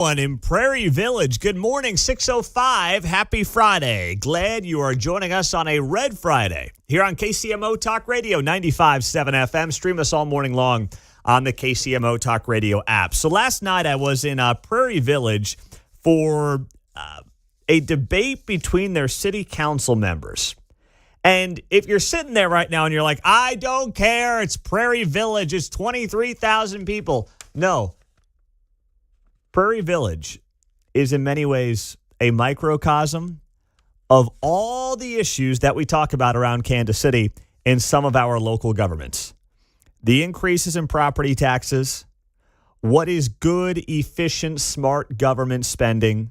One in Prairie Village. Good morning, 6:05. Happy Friday. Glad you are joining us on a Red Friday here on KCMO Talk Radio 95.7 FM. Stream us all morning long on the KCMO Talk Radio app. So last night I was in Prairie Village for a debate between their city council members. And if you're sitting there right now and you're like, I don't care, it's Prairie Village, it's 23,000 people. No. Prairie Village is in many ways a microcosm of all the issues that we talk about around Kansas City in some of our local governments. The increases in property taxes, what is good, efficient, smart government spending,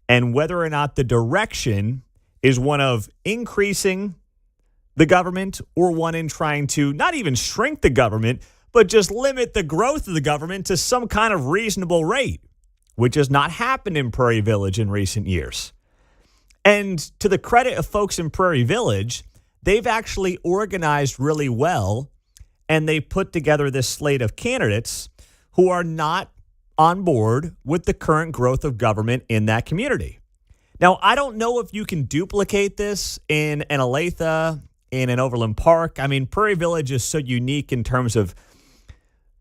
and whether or not the direction is one of increasing the government or one in trying to not even shrink the government, but just limit the growth of the government to some kind of reasonable rate, which has not happened in Prairie Village in recent years. And to the credit of folks in Prairie Village, they've actually organized really well, and they put together this slate of candidates who are not on board with the current growth of government in that community. Now, I don't know if you can duplicate this in an Olathe, in an Overland Park. I mean, Prairie Village is so unique in terms of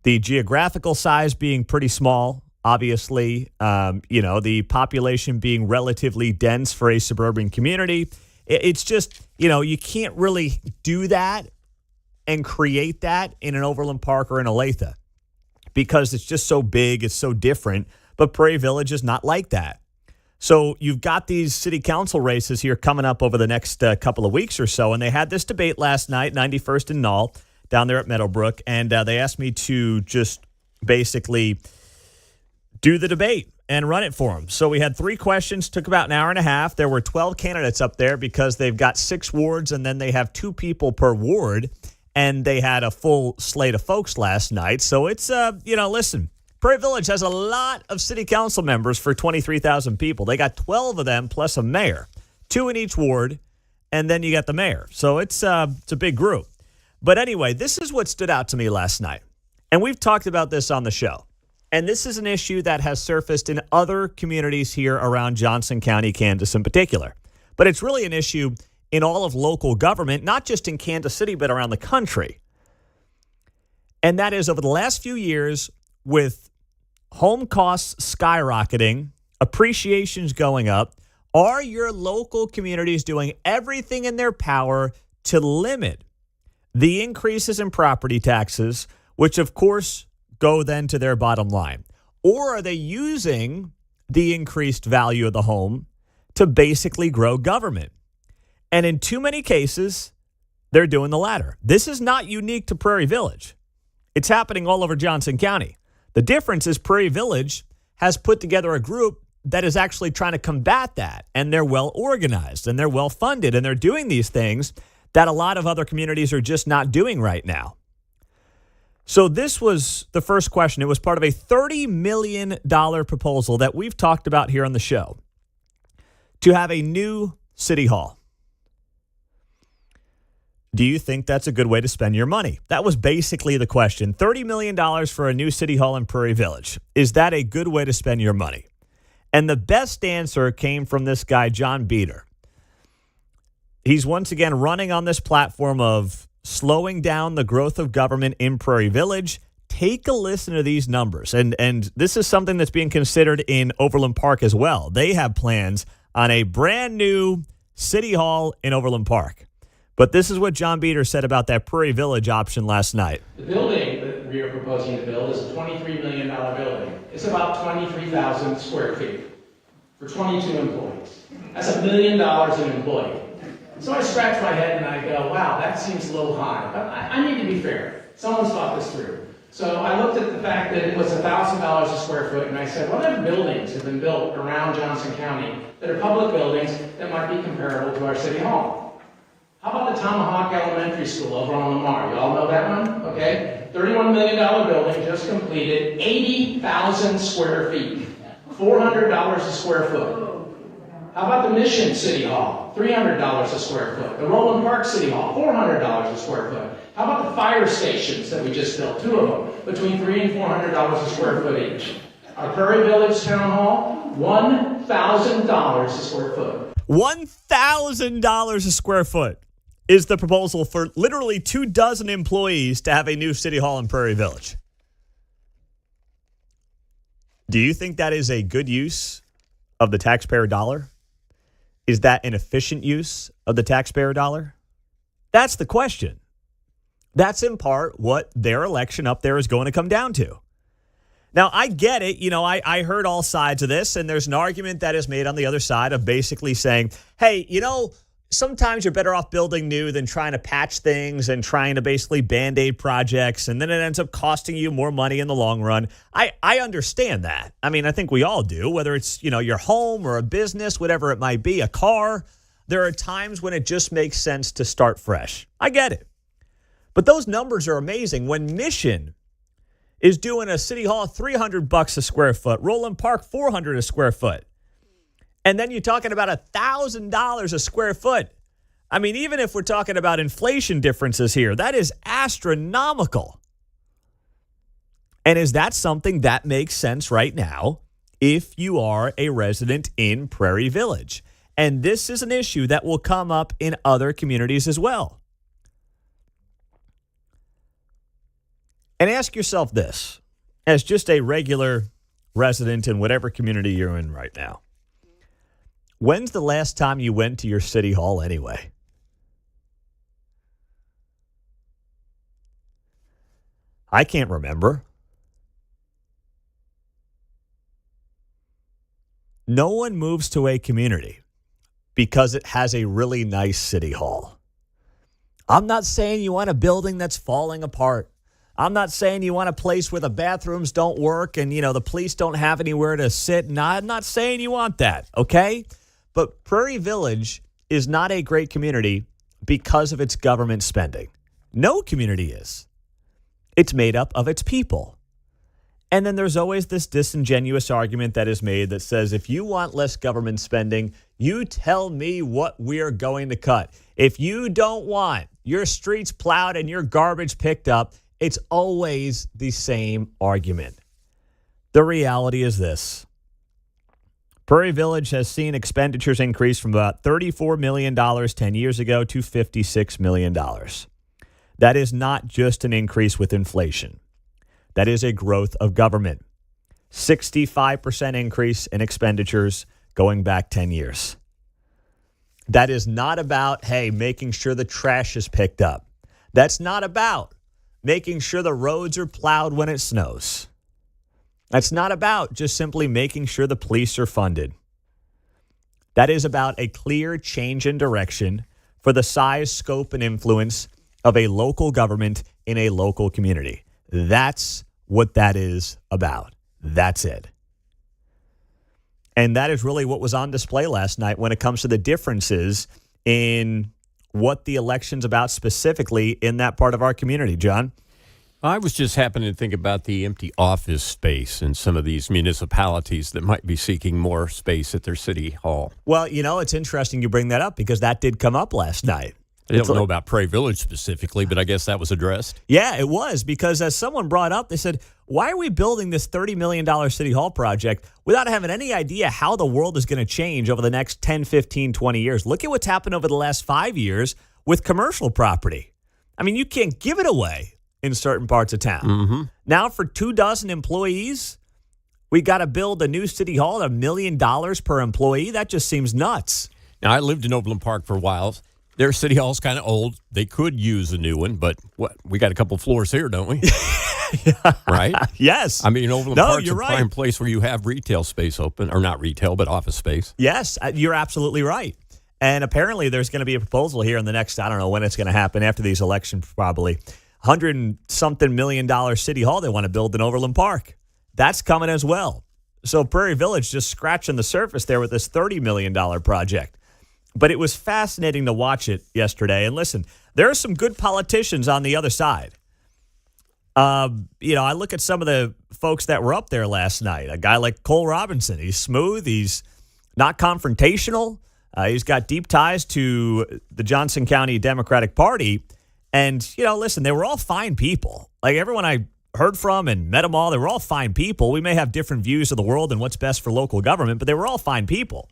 the geographical size being pretty small, obviously, the population being relatively dense for a suburban community. It's just, you can't really do that and create that in an Overland Park or an Olathe because it's just so big, it's so different. But Prairie Village is not like that. So you've got these city council races here coming up over the next couple of weeks or so, and they had this debate last night, 91st and Knoll, down there at Meadowbrook, and they asked me to just basically do the debate and run it for them. So we had 3 questions, took about an hour and a half. There were 12 candidates up there because they've got 6 wards, and then they have 2 people per ward, and they had a full slate of folks last night. So it's, listen, Prairie Village has a lot of city council members for 23,000 people. They got 12 of them plus a mayor, 2 in each ward, and then you got the mayor. So it's a big group. But anyway, this is what stood out to me last night. And we've talked about this on the show. And this is an issue that has surfaced in other communities here around Johnson County, Kansas in particular. But it's really an issue in all of local government, not just in Kansas City, but around the country. And that is over the last few years, with home costs skyrocketing, appreciations going up, are your local communities doing everything in their power to limit the increases in property taxes, which of course go then to their bottom line? Or are they using the increased value of the home to basically grow government? And in too many cases, they're doing the latter. This is not unique to Prairie Village. It's happening all over Johnson County. The difference is Prairie Village has put together a group that is actually trying to combat that, and they're well organized, and they're well funded, and they're doing these things that a lot of other communities are just not doing right now. So this was the first question. It was part of a $30 million proposal that we've talked about here on the show to have a new city hall. Do you think that's a good way to spend your money? That was basically the question. $30 million for a new city hall in Prairie Village. Is that a good way to spend your money? And the best answer came from this guy, John Beater. He's once again running on this platform of slowing down the growth of government in Prairie Village. Take a listen to these numbers. And this is something that's being considered in Overland Park as well. They have plans on a brand new city hall in Overland Park. But this is what John Beater said about that Prairie Village option last night. The building that we are proposing to build is a $23 million building. It's about 23,000 square feet for 22 employees. That's $1 million an employee. So I scratch my head and I go, wow, that seems a little high. But I need to be fair. Someone's thought this through. So I looked at the fact that it was $1,000 a square foot, and I said, what other buildings have been built around Johnson County that are public buildings that might be comparable to our city hall? How about the Tomahawk Elementary School over on Lamar? You all know that one? Okay. $31 million building, just completed, 80,000 square feet, $400 a square foot. How about the Mission City Hall? $300 a square foot. The Roland Park City Hall, $400 a square foot. How about the fire stations that we just built? 2 of them, between $300 and $400 a square foot each. Our Prairie Village Town Hall, $1,000 a square foot. $1,000 a square foot is the proposal for literally 24 employees to have a new city hall in Prairie Village. Do you think that is a good use of the taxpayer dollar? Is that an efficient use of the taxpayer dollar? That's the question. That's in part what their election up there is going to come down to. Now, I get it. You know, I heard all sides of this, and there's an argument that is made on the other side of basically saying, hey, you know, sometimes you're better off building new than trying to patch things and trying to basically Band-Aid projects, and then it ends up costing you more money in the long run. I understand that. I mean, I think we all do, whether it's, you know, your home or a business, whatever it might be, a car. There are times when it just makes sense to start fresh. I get it. But those numbers are amazing. When Mission is doing a city hall $300 a square foot, Roland Park $400 a square foot, and then you're talking about $1,000 a square foot. I mean, even if we're talking about inflation differences here, that is astronomical. And is that something that makes sense right now if you are a resident in Prairie Village? And this is an issue that will come up in other communities as well. And ask yourself this, as just a regular resident in whatever community you're in right now. When's the last time you went to your city hall anyway? I can't remember. No one moves to a community because it has a really nice city hall. I'm not saying you want a building that's falling apart. I'm not saying you want a place where the bathrooms don't work and, you know, the police don't have anywhere to sit. And I'm not saying you want that, okay? But Prairie Village is not a great community because of its government spending. No community is. It's made up of its people. And then there's always this disingenuous argument that is made that says, if you want less government spending, you tell me what we're going to cut. If you don't want your streets plowed and your garbage picked up, it's always the same argument. The reality is this. Prairie Village has seen expenditures increase from about $34 million 10 years ago to $56 million. That is not just an increase with inflation. That is a growth of government. 65% increase in expenditures going back 10 years. That is not about, hey, making sure the trash is picked up. That's not about making sure the roads are plowed when it snows. That's not about just simply making sure the police are funded. That is about a clear change in direction for the size, scope, and influence of a local government in a local community. That's what that is about. That's it. And that is really what was on display last night when it comes to the differences in what the election's about specifically in that part of our community. John? I was just happening to think about the empty office space in some of these municipalities that might be seeking more space at their city hall. Well, you know, it's interesting you bring that up because that did come up last night. I don't know about Prairie Village specifically, but I guess that was addressed. Yeah, it was, because as someone brought up, they said, why are we building this $30 million city hall project without having any idea how the world is going to change over the next 10, 15, 20 years? Look at what's happened over the last 5 years with commercial property. I mean, you can't give it away in certain parts of town. Mm-hmm. Now, for 24 employees, we got to build a new city hall at $1 million per employee. That just seems nuts. Now, I lived in Overland Park for a while. Their city hall's kind of old. They could use a new one, but what? We got a couple floors here, don't we? Yeah. Right? Yes. I mean, Overland Park's you're a right. prime place where you have retail space open, or not retail, but office space. Yes, you're absolutely right. And apparently there's going to be a proposal here in the next, I don't know when it's going to happen, after these elections probably, $100-something million city hall they want to build in Overland Park. That's coming as well. So Prairie Village just scratching the surface there with this $30 million project. But it was fascinating to watch it yesterday. And listen, there are some good politicians on the other side. I look at some of the folks that were up there last night. A guy like Cole Robinson, he's smooth. He's not confrontational. He's got deep ties to the Johnson County Democratic Party. And, listen, they were all fine people. Like everyone I heard from and met them all. They were all fine people. We may have different views of the world and what's best for local government, but they were all fine people.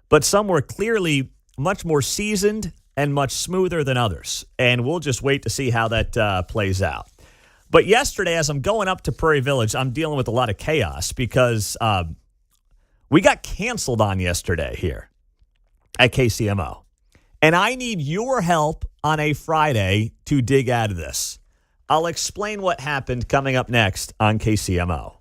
But some were clearly much more seasoned and much smoother than others. And we'll just wait to see how that plays out. But yesterday, as I'm going up to Prairie Village, I'm dealing with a lot of chaos because we got canceled on yesterday here at KCMO. And I need your help on a Friday to dig out of this. I'll explain what happened coming up next on KCMO.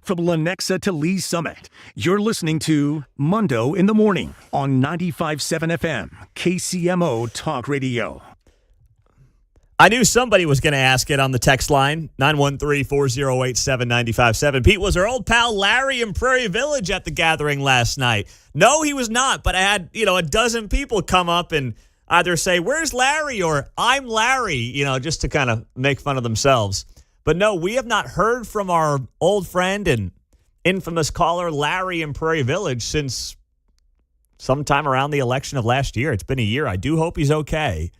from Lenexa to Lee Summit. You're listening to Mundo in the Morning on 95.7 FM, KCMO Talk Radio. I knew somebody was going to ask it on the text line, 913-408-7957. Pete, was our old pal Larry in Prairie Village at the gathering last night? No, he was not, but I had, a dozen people come up and either say, "Where's Larry?" or "I'm Larry," just to kind of make fun of themselves. But no, we have not heard from our old friend and infamous caller Larry in Prairie Village since sometime around the election of last year. It's been a year. I do hope he's okay.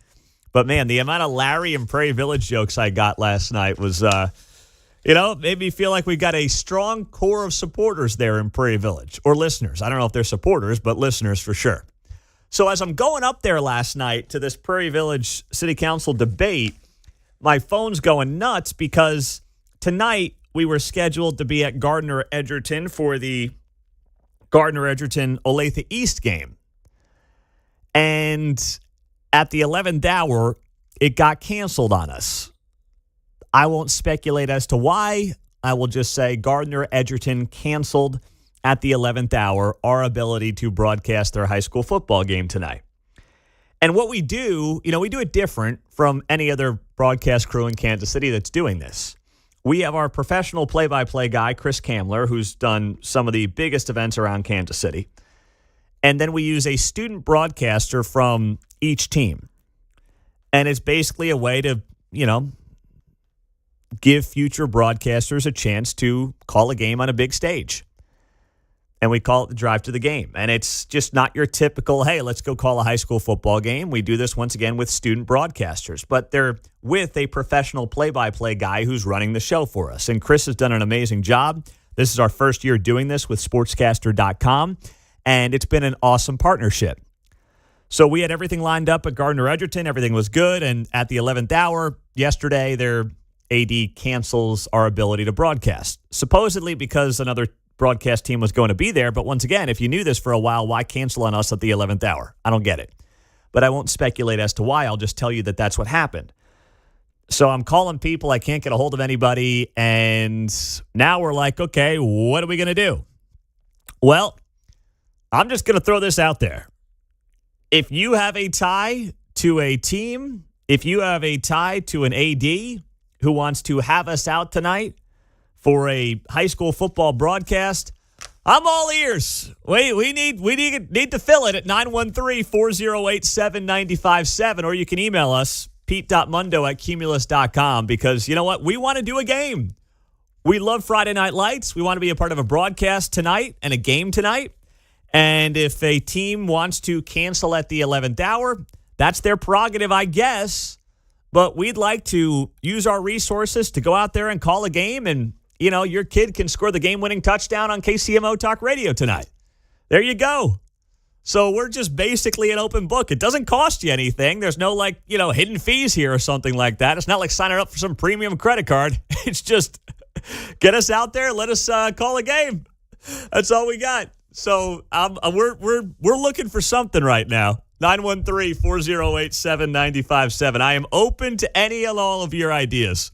But, man, the amount of Larry and Prairie Village jokes I got last night was, made me feel like we got a strong core of supporters there in Prairie Village, or listeners. I don't know if they're supporters, but listeners for sure. So as I'm going up there last night to this Prairie Village City Council debate, my phone's going nuts because tonight we were scheduled to be at Gardner-Edgerton for the Gardner-Edgerton-Olathe East game. And at the 11th hour, it got canceled on us. I won't speculate as to why. I will just say Gardner-Edgerton canceled at the 11th hour our ability to broadcast their high school football game tonight. And what we do, we do it different from any other broadcast crew in Kansas City that's doing this. We have our professional play-by-play guy, Chris Kamler, who's done some of the biggest events around Kansas City. And then we use a student broadcaster from each team. And it's basically a way to, give future broadcasters a chance to call a game on a big stage. And we call it the Drive to the Game. And it's just not your typical, hey, let's go call a high school football game. We do this once again with student broadcasters. But they're with a professional play-by-play guy who's running the show for us. And Chris has done an amazing job. This is our first year doing this with sportscaster.com. And it's been an awesome partnership. So we had everything lined up at Gardner-Edgerton. Everything was good. And at the 11th hour yesterday, their AD cancels our ability to broadcast, supposedly because another broadcast team was going to be there. But once again, if you knew this for a while, why cancel on us at the 11th hour? I don't get it. But I won't speculate as to why. I'll just tell you that that's what happened. So I'm calling people. I can't get a hold of anybody. And now we're like, okay, what are we going to do? Well, I'm just going to throw this out there. If you have a tie to a team, if you have a tie to an AD who wants to have us out tonight for a high school football broadcast, I'm all ears. We need to fill it at 913-408-7957, or you can email us, pete.mundo@cumulus.com, because you know what? We want to do a game. We love Friday Night Lights. We want to be a part of a broadcast tonight and a game tonight. And if a team wants to cancel at the 11th hour, that's their prerogative, I guess. But we'd like to use our resources to go out there and call a game. And, your kid can score the game-winning touchdown on KCMO Talk Radio tonight. There you go. So we're just basically an open book. It doesn't cost you anything. There's no, hidden fees here or something like that. It's not like signing up for some premium credit card. It's just get us out there. Let us call a game. That's all we got. So we're looking for something right now. 913-408-7957. I am open to any and all of your ideas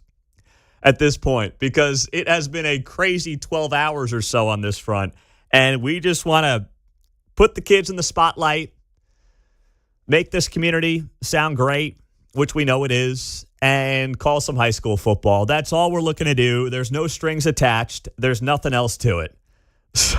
at this point because it has been a crazy 12 hours or so on this front. And we just want to put the kids in the spotlight, make this community sound great, which we know it is, and call some high school football. That's all we're looking to do. There's no strings attached. There's nothing else to it. So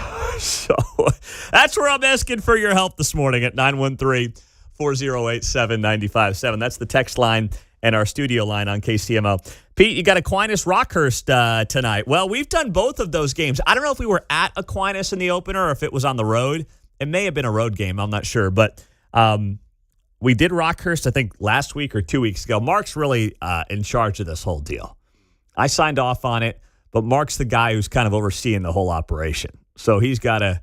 that's where I'm asking for your help this morning at 913-408-7957. That's the text line and our studio line on KCMO. Pete, you got Aquinas Rockhurst tonight. Well, we've done both of those games. I don't know if we were at Aquinas in the opener or if it was on the road. It may have been a road game. I'm not sure. But we did Rockhurst, I think, last week or 2 weeks ago. Mark's really in charge of this whole deal. I signed off on it. But Mark's the guy who's kind of overseeing the whole operation. So he's got to,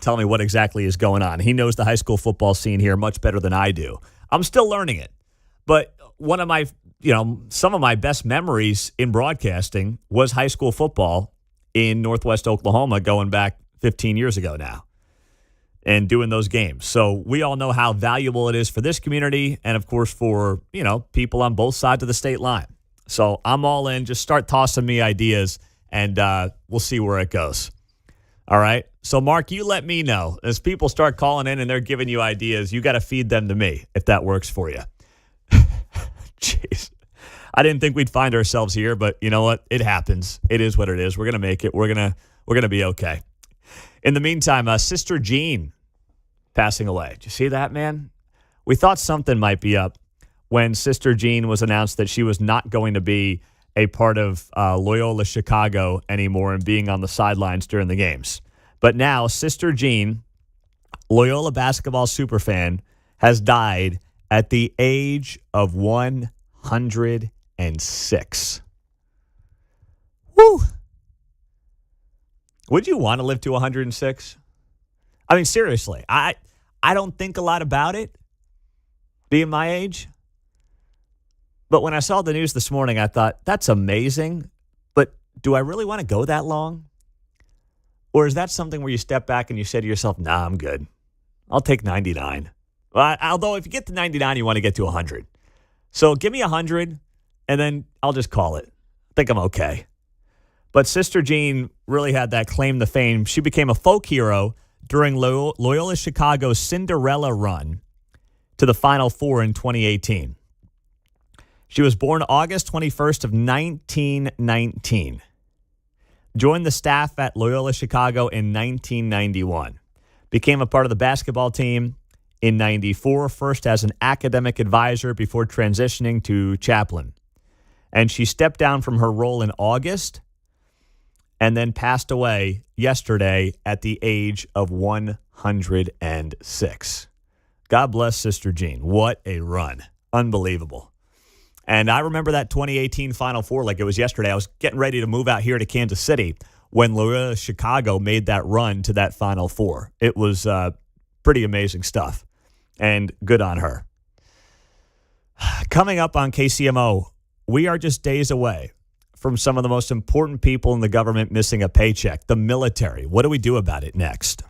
tell me what exactly is going on. He knows the high school football scene here much better than I do. I'm still learning it. But one of my, some of my best memories in broadcasting was high school football in Northwest Oklahoma going back 15 years ago now and doing those games. So we all know how valuable it is for this community and, of course, for, people on both sides of the state line. So I'm all in. Just start tossing me ideas, and we'll see where it goes. All right? So, Mark, you let me know. As people start calling in and they're giving you ideas, you got to feed them to me if that works for you. Jeez. I didn't think we'd find ourselves here, but you know what? It happens. It is what it is. We're going to make it. We're going to be okay. In the meantime, Sister Jean passing away. Did you see that, man? We thought something might be up when Sister Jean was announced that she was not going to be a part of Loyola Chicago anymore and being on the sidelines during the games. But now, Sister Jean, Loyola basketball superfan, has died at the age of 106. Woo! Would you want to live to 106? I mean, seriously, I don't think a lot about it, being my age. But when I saw the news this morning, I thought, that's amazing. But do I really want to go that long? Or is that something where you step back and you say to yourself, nah, I'm good. I'll take 99. Although if you get to 99, you want to get to 100. So give me 100, and then I'll just call it. I think I'm okay. But Sister Jean really had that claim to fame. She became a folk hero during Loyola Chicago's Cinderella run to the Final Four in 2018. She was born August 21st of 1919. Joined the staff at Loyola Chicago in 1991. Became a part of the basketball team in 94, first as an academic advisor before transitioning to chaplain. And she stepped down from her role in August and then passed away yesterday at the age of 106. God bless Sister Jean. What a run. Unbelievable. And I remember that 2018 Final Four like it was yesterday. I was getting ready to move out here to Kansas City when Loyola Chicago made that run to that Final Four. It was pretty amazing stuff, and good on her. Coming up on KCMO, we are just days away from some of the most important people in the government missing a paycheck, the military. What do we do about it next?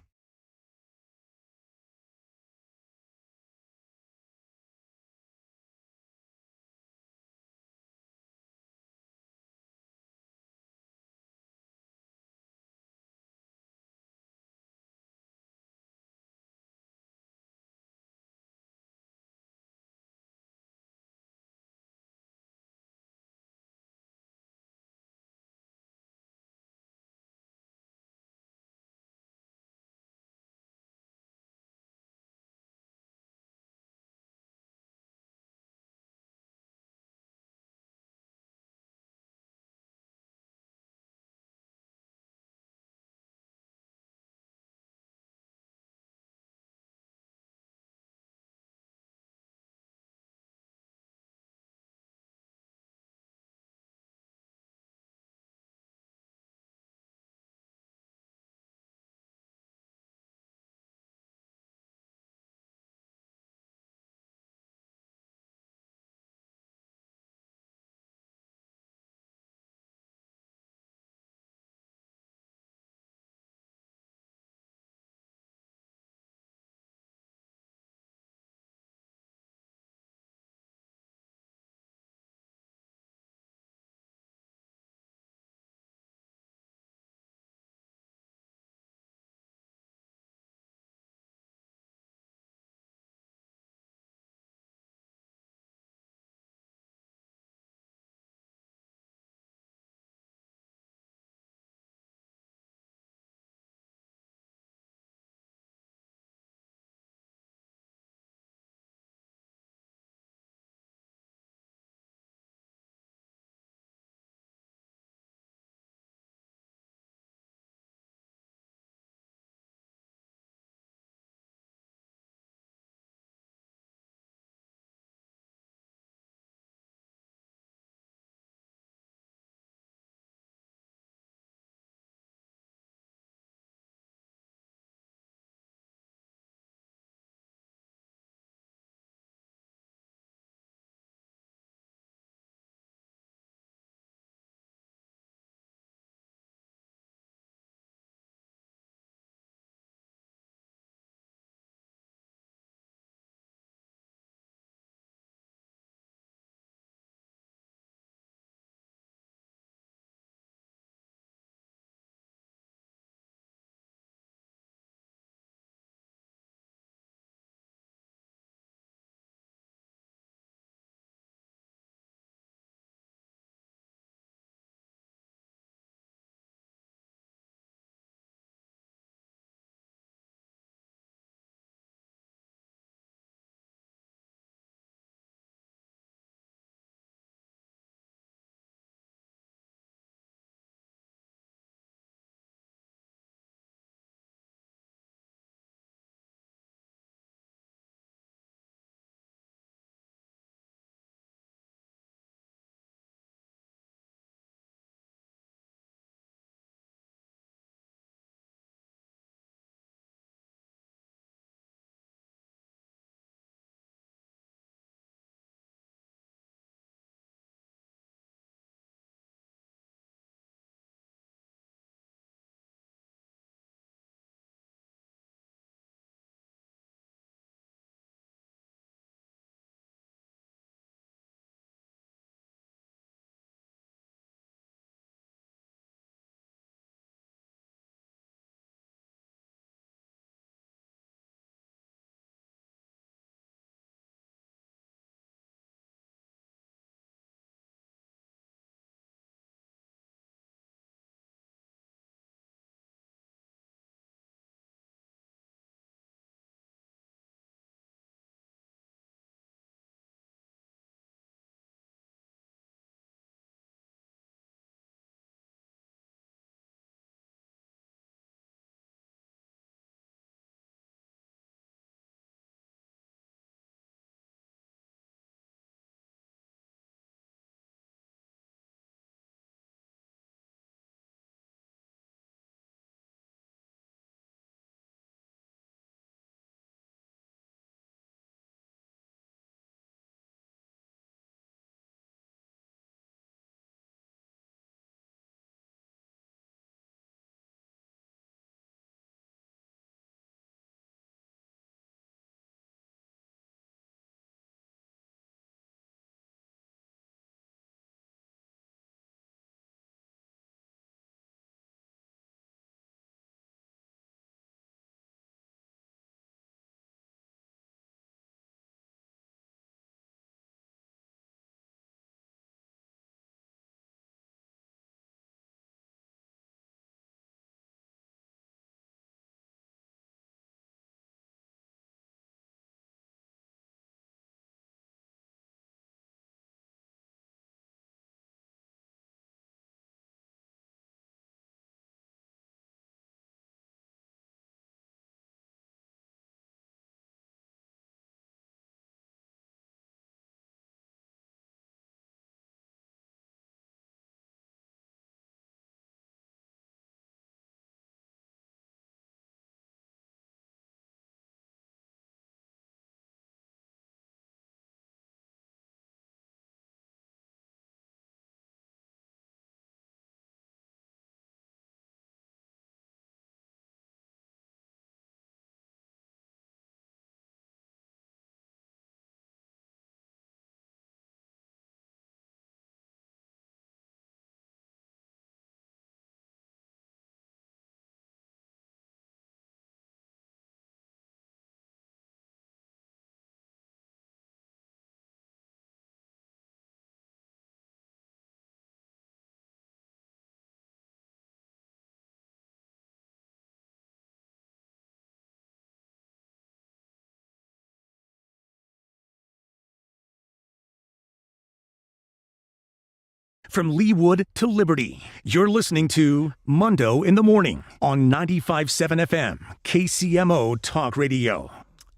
from Leawood to Liberty. You're listening to Mundo in the Morning on 95.7 FM, KCMO Talk Radio.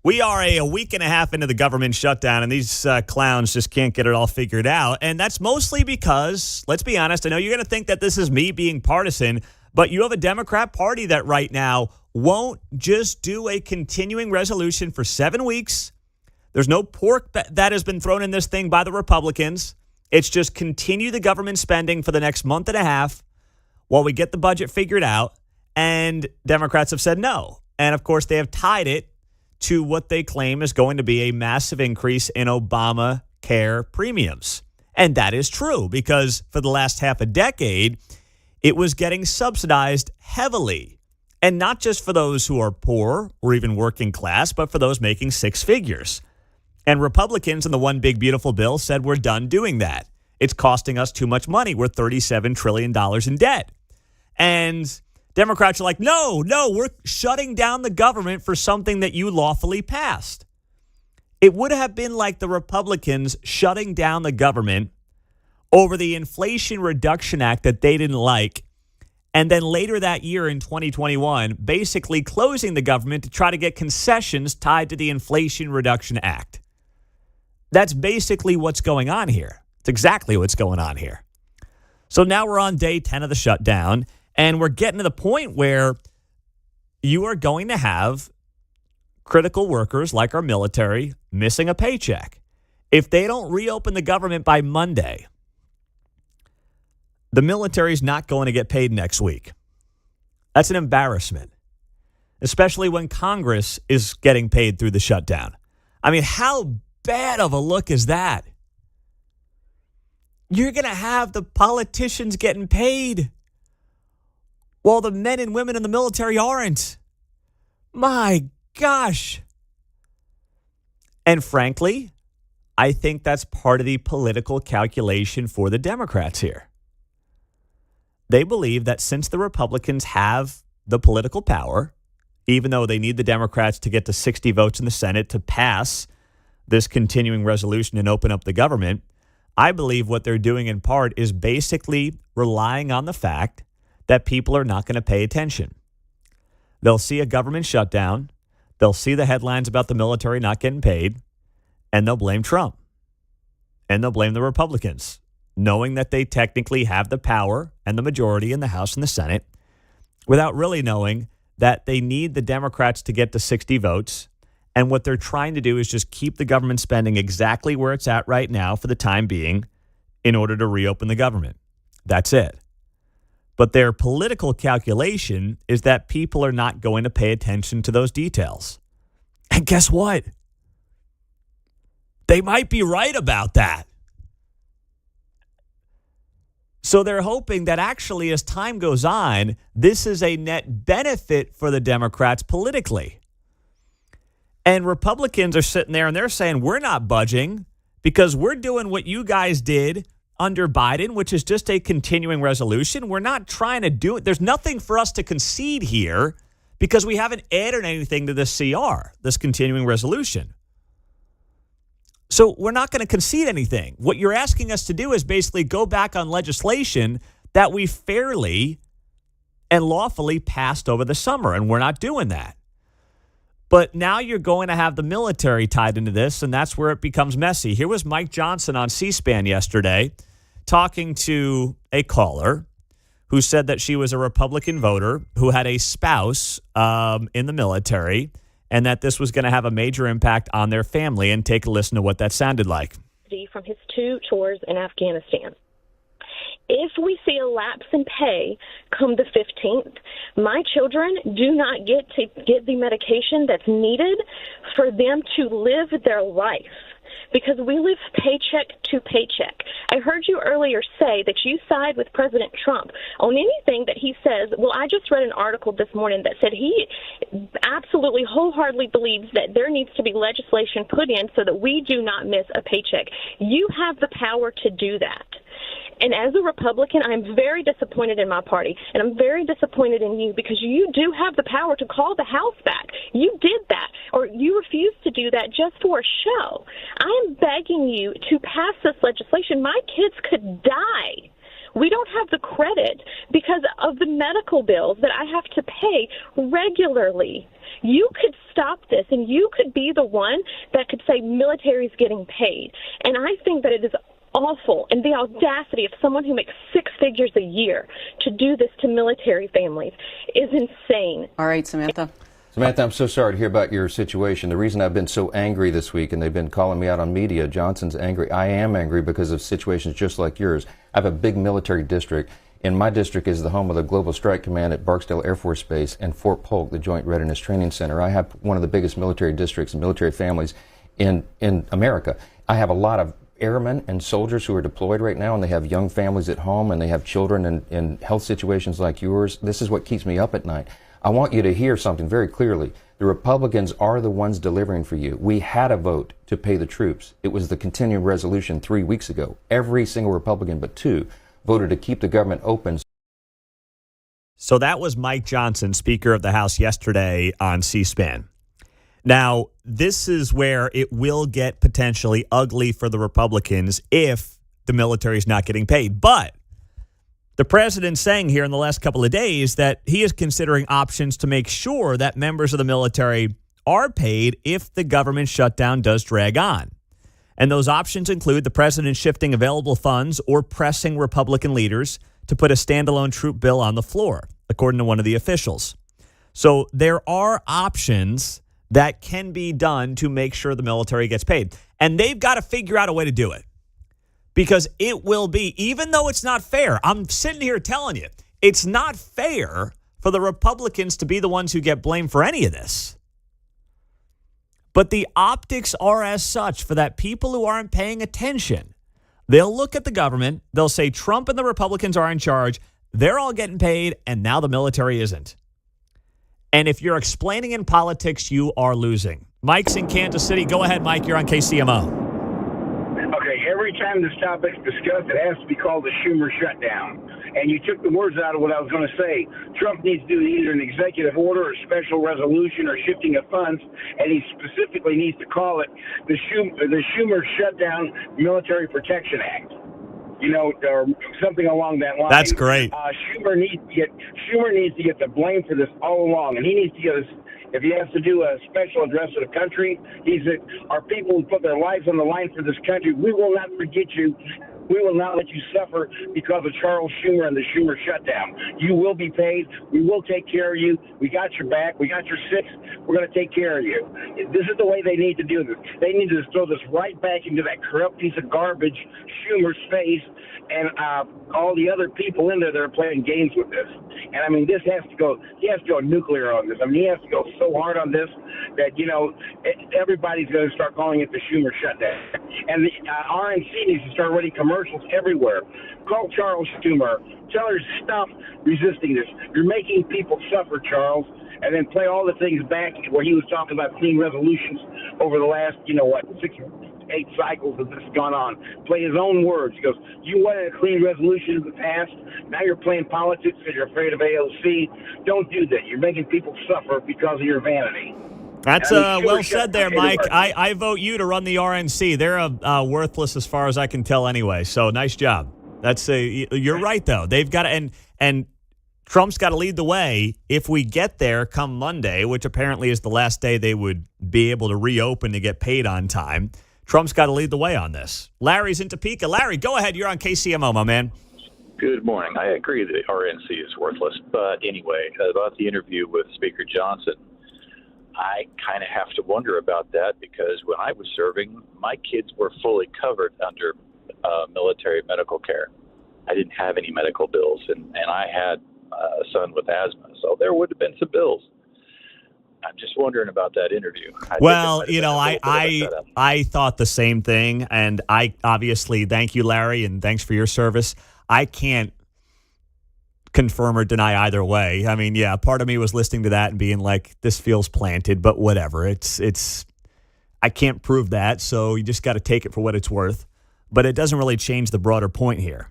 We are a week and a half into the government shutdown, and these clowns just can't get it all figured out. And that's mostly because, let's be honest, I know you're going to think that this is me being partisan, but you have a Democrat Party that right now won't just do a continuing resolution for 7 weeks. There's no pork that has been thrown in this thing by the Republicans. It's just continue the government spending for the next month and a half while we get the budget figured out. And Democrats have said no. And, of course, they have tied it to what they claim is going to be a massive increase in Obamacare premiums. And that is true because for the last half a decade, it was getting subsidized heavily. And not just for those who are poor or even working class, but for those making six figures. And Republicans in the One Big Beautiful Bill said we're done doing that. It's costing us too much money. We're $37 trillion in debt. And Democrats are like, no, we're shutting down the government for something that you lawfully passed. It would have been like the Republicans shutting down the government over the Inflation Reduction Act that they didn't like. And then later that year in 2021, basically closing the government to try to get concessions tied to the Inflation Reduction Act. That's basically what's going on here. It's exactly what's going on here. So now we're on day 10 of the shutdown, and we're getting to the point where you are going to have critical workers like our military missing a paycheck. If they don't reopen the government by Monday, the military is not going to get paid next week. That's an embarrassment, especially when Congress is getting paid through the shutdown. I mean, how bad of a look is that? You're going to have the politicians getting paid while the men and women in the military aren't. My gosh. And frankly, I think that's part of the political calculation for the Democrats here. They believe that since the Republicans have the political power, even though they need the Democrats to get to 60 votes in the Senate to pass this continuing resolution and open up the government, I believe what they're doing in part is basically relying on the fact that people are not going to pay attention. They'll see a government shutdown, they'll see the headlines about the military not getting paid, and they'll blame Trump. And they'll blame the Republicans, knowing that they technically have the power and the majority in the House and the Senate, without really knowing that they need the Democrats to get to 60 votes. And what they're trying to do is just keep the government spending exactly where it's at right now for the time being in order to reopen the government. That's it. But their political calculation is that people are not going to pay attention to those details. And guess what? They might be right about that. So they're hoping that actually as time goes on, this is a net benefit for the Democrats politically. And Republicans are sitting there and they're saying, we're not budging because we're doing what you guys did under Biden, which is just a continuing resolution. We're not trying to do it. There's nothing for us to concede here because we haven't added anything to this CR, this continuing resolution. So we're not going to concede anything. What you're asking us to do is basically go back on legislation that we fairly and lawfully passed over the summer, and we're not doing that. But now you're going to have the military tied into this, and that's where it becomes messy. Here was Mike Johnson on C-SPAN yesterday talking to a caller who said that she was a Republican voter who had a spouse in the military and that this was going to have a major impact on their family. And take a listen to what that sounded like. From his 2 tours in Afghanistan. If we see a lapse in pay come the 15th, my children do not get to get the medication that's needed for them to live their life because we live paycheck to paycheck. I heard you earlier say that you side with President Trump on anything that he says. Well, I just read an article this morning that said he absolutely wholeheartedly believes that there needs to be legislation put in so that we do not miss a paycheck. You have the power to do that. And as a Republican, I'm very disappointed in my party, and I'm very disappointed in you because you do have the power to call the House back. You did that, or you refused to do that just for a show. I am begging you to pass this legislation. My kids could die We don't have the credit because of the medical bills that I have to pay regularly. You could stop this, and you could be the one that could say military's getting paid. And I think that it is awful, and the audacity of someone who makes six figures a year to do this to military families is insane. All right, Samantha. Samantha, I'm so sorry to hear about your situation. The reason I've been so angry this week, and they've been calling me out on media, Johnson's angry. I am angry because of situations just like yours. I have a big military district, and my district is the home of the Global Strike Command at Barksdale Air Force Base and Fort Polk, the Joint Readiness Training Center. I have one of the biggest military districts and military families in America. I have a lot of airmen and soldiers who are deployed right now, and they have young families at home, and they have children in health situations like yours. This is what keeps me up at night. I want you to hear something very clearly. The Republicans are the ones delivering for you. We had a vote to pay the troops. It was the continuing resolution 3 weeks ago. Every single Republican but two voted to keep the government open. So that was Mike Johnson, Speaker of the House, yesterday on C-SPAN. Now, this is where it will get potentially ugly for the Republicans if the military is not getting paid. But the president's saying here in the last couple of days that he is considering options to make sure that members of the military are paid if the government shutdown does drag on. And those options include the president shifting available funds or pressing Republican leaders to put a standalone troop bill on the floor, according to one of the officials. So there are options that can be done to make sure the military gets paid. And they've got to figure out a way to do it. Because it will be, even though it's not fair, I'm sitting here telling you, it's not fair for the Republicans to be the ones who get blamed for any of this. But the optics are as such for that people who aren't paying attention. They'll look at the government, they'll say Trump and the Republicans are in charge, they're all getting paid, and now the military isn't. And if you're explaining in politics, you are losing. Mike's in Kansas City. Go ahead, Mike. You're on KCMO. Every time this topic's discussed, it has to be called the Schumer shutdown. And you took the words out of what I was going to say. Trump needs to do either an executive order or special resolution or shifting of funds, and he specifically needs to call it the Schumer Shutdown Military Protection Act. You know, or something along that line. That's great. Schumer needs to get the blame for this all along, and he needs to get us. If he has to do a special address to the country, our people who put their lives on the line for this country, we will not forget you. We will not let you suffer because of Charles Schumer and the Schumer shutdown. You will be paid. We will take care of you. We got your back. We got your six. We're going to take care of you. This is the way they need to do this. They need to throw this right back into that corrupt piece of garbage, Schumer's face, and all the other people in there that are playing games with this. And I mean, this has to go. He has to go nuclear on this. I mean, he has to go so hard on this that everybody's going to start calling it the Schumer shutdown. And the RNC needs to start running commercials everywhere. Call Charles Schumer. Tell her to stop resisting this. You're making people suffer, Charles. And then play all the things back where he was talking about clean resolutions over the last, 6-8 cycles that this has gone on. Play his own words. He goes, you wanted a clean resolution in the past. Now you're playing politics because you're afraid of AOC. Don't do that. You're making people suffer because of your vanity. That's well said there, Mike. I vote you to run the RNC. They're worthless as far as I can tell anyway. So nice job. You're right, though. They've got to, and Trump's got to lead the way if we get there come Monday, which apparently is the last day they would be able to reopen to get paid on time. Trump's got to lead the way on this. Larry's in Topeka. Larry, go ahead. You're on KCMO, my man. Good morning. I agree that RNC is worthless. But anyway, about the interview with Speaker Johnson, I kind of have to wonder about that because when I was serving, my kids were fully covered under military medical care. I didn't have any medical bills, and I had a son with asthma, so there would have been some bills. I'm just wondering about that interview. I thought the same thing, and I obviously thank you, Larry, and thanks for your service. I can't confirm or deny either way. I mean, yeah, part of me was listening to that and being like, this feels planted, but whatever. It's I can't prove that, so you just got to take it for what it's worth. But it doesn't really change the broader point here,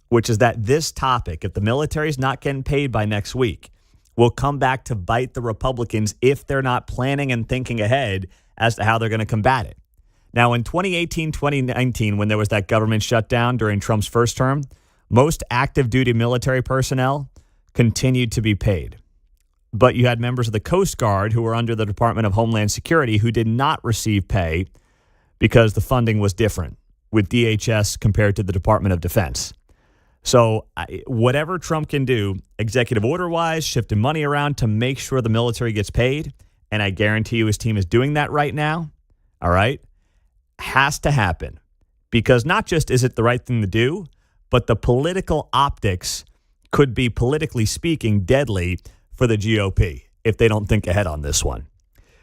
which is that this topic, if the military's not getting paid by next week, will come back to bite the Republicans if they're not planning and thinking ahead as to how they're going to combat it. Now, in 2018, 2019, when there was that government shutdown during Trump's first term, Most active duty military personnel continued to be paid. But you had members of the Coast Guard who were under the Department of Homeland Security who did not receive pay because the funding was different with DHS compared to the Department of Defense. So whatever Trump can do, executive order-wise, shifting money around to make sure the military gets paid, and I guarantee you his team is doing that right now, all right, has to happen. Because not just is it the right thing to do, but the political optics could be, politically speaking, deadly for the GOP if they don't think ahead on this one.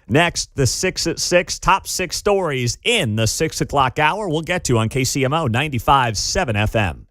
Next, the 6 at 6, top 6 stories in the 6 o'clock hour we'll get to on KCMO 95.7 FM.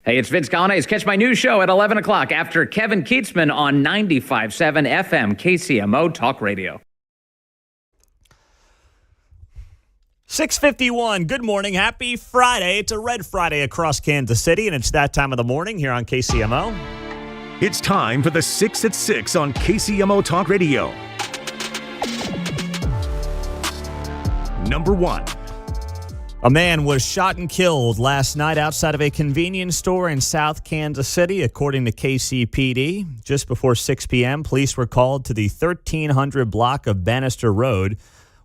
Hey, it's Vince Gallane's Catch My News Show at 11 o'clock after Kevin Keatsman on 95.7 FM KCMO Talk Radio. 6:51. Good morning. Happy Friday. It's a Red Friday across Kansas City, and it's that time of the morning here on KCMO. It's time for the 6 at 6 on KCMO Talk Radio. Number 1. A man was shot and killed last night outside of a convenience store in South Kansas City, according to KCPD. Just before 6 p.m., police were called to the 1300 block of Bannister Road,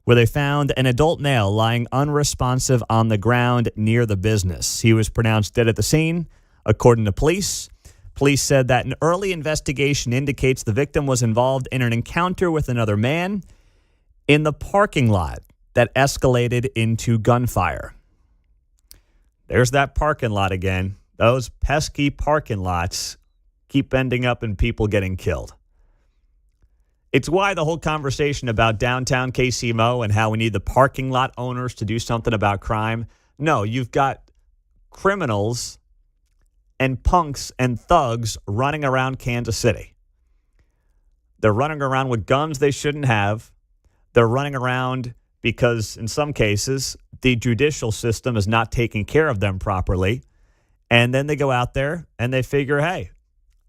where they found an adult male lying unresponsive on the ground near the business. He was pronounced dead at the scene, according to police. Police said that an early investigation indicates the victim was involved in an encounter with another man in the parking lot that escalated into gunfire. There's that parking lot again. Those pesky parking lots keep ending up in people getting killed. It's why the whole conversation about downtown KCMO and how we need the parking lot owners to do something about crime. No, you've got criminals and punks and thugs running around Kansas City. They're running around with guns they shouldn't have. They're running around because, in some cases, the judicial system is not taking care of them properly. And then they go out there and they figure, hey,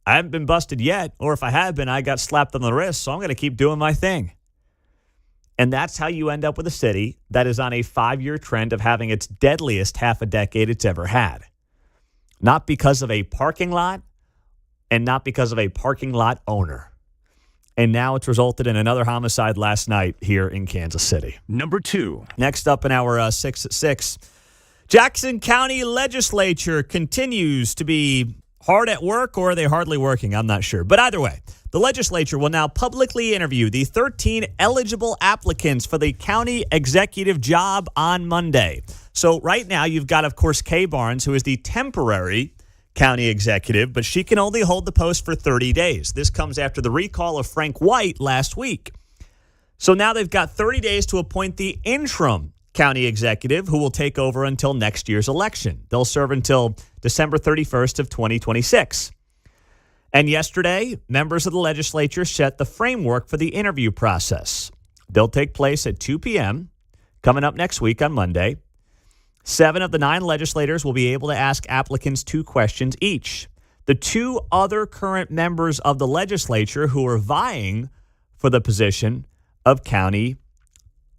I haven't been busted yet, or if I have been, I got slapped on the wrist, so I'm going to keep doing my thing. And that's how you end up with a city that is on a 5-year trend of having its deadliest half a decade it's ever had. Not because of a parking lot and not because of a parking lot owner. And now it's resulted in another homicide last night here in Kansas City. Number 2. Next up in our 6 at 6, Jackson County Legislature continues to be hard at work, or are they hardly working? I'm not sure. But either way, the legislature will now publicly interview the 13 eligible applicants for the county executive job on Monday. So right now you've got, of course, Kay Barnes, who is the temporary county executive, but she can only hold the post for 30 days. This comes after the recall of Frank White last week. So now they've got 30 days to appoint the interim county executive, who will take over until next year's election. They'll serve until December 31st of 2026. And yesterday, members of the legislature set the framework for the interview process. They'll take place at 2 p.m. coming up next week on Monday. 7 of the 9 legislators will be able to ask applicants 2 questions each. The 2 other current members of the legislature who are vying for the position of county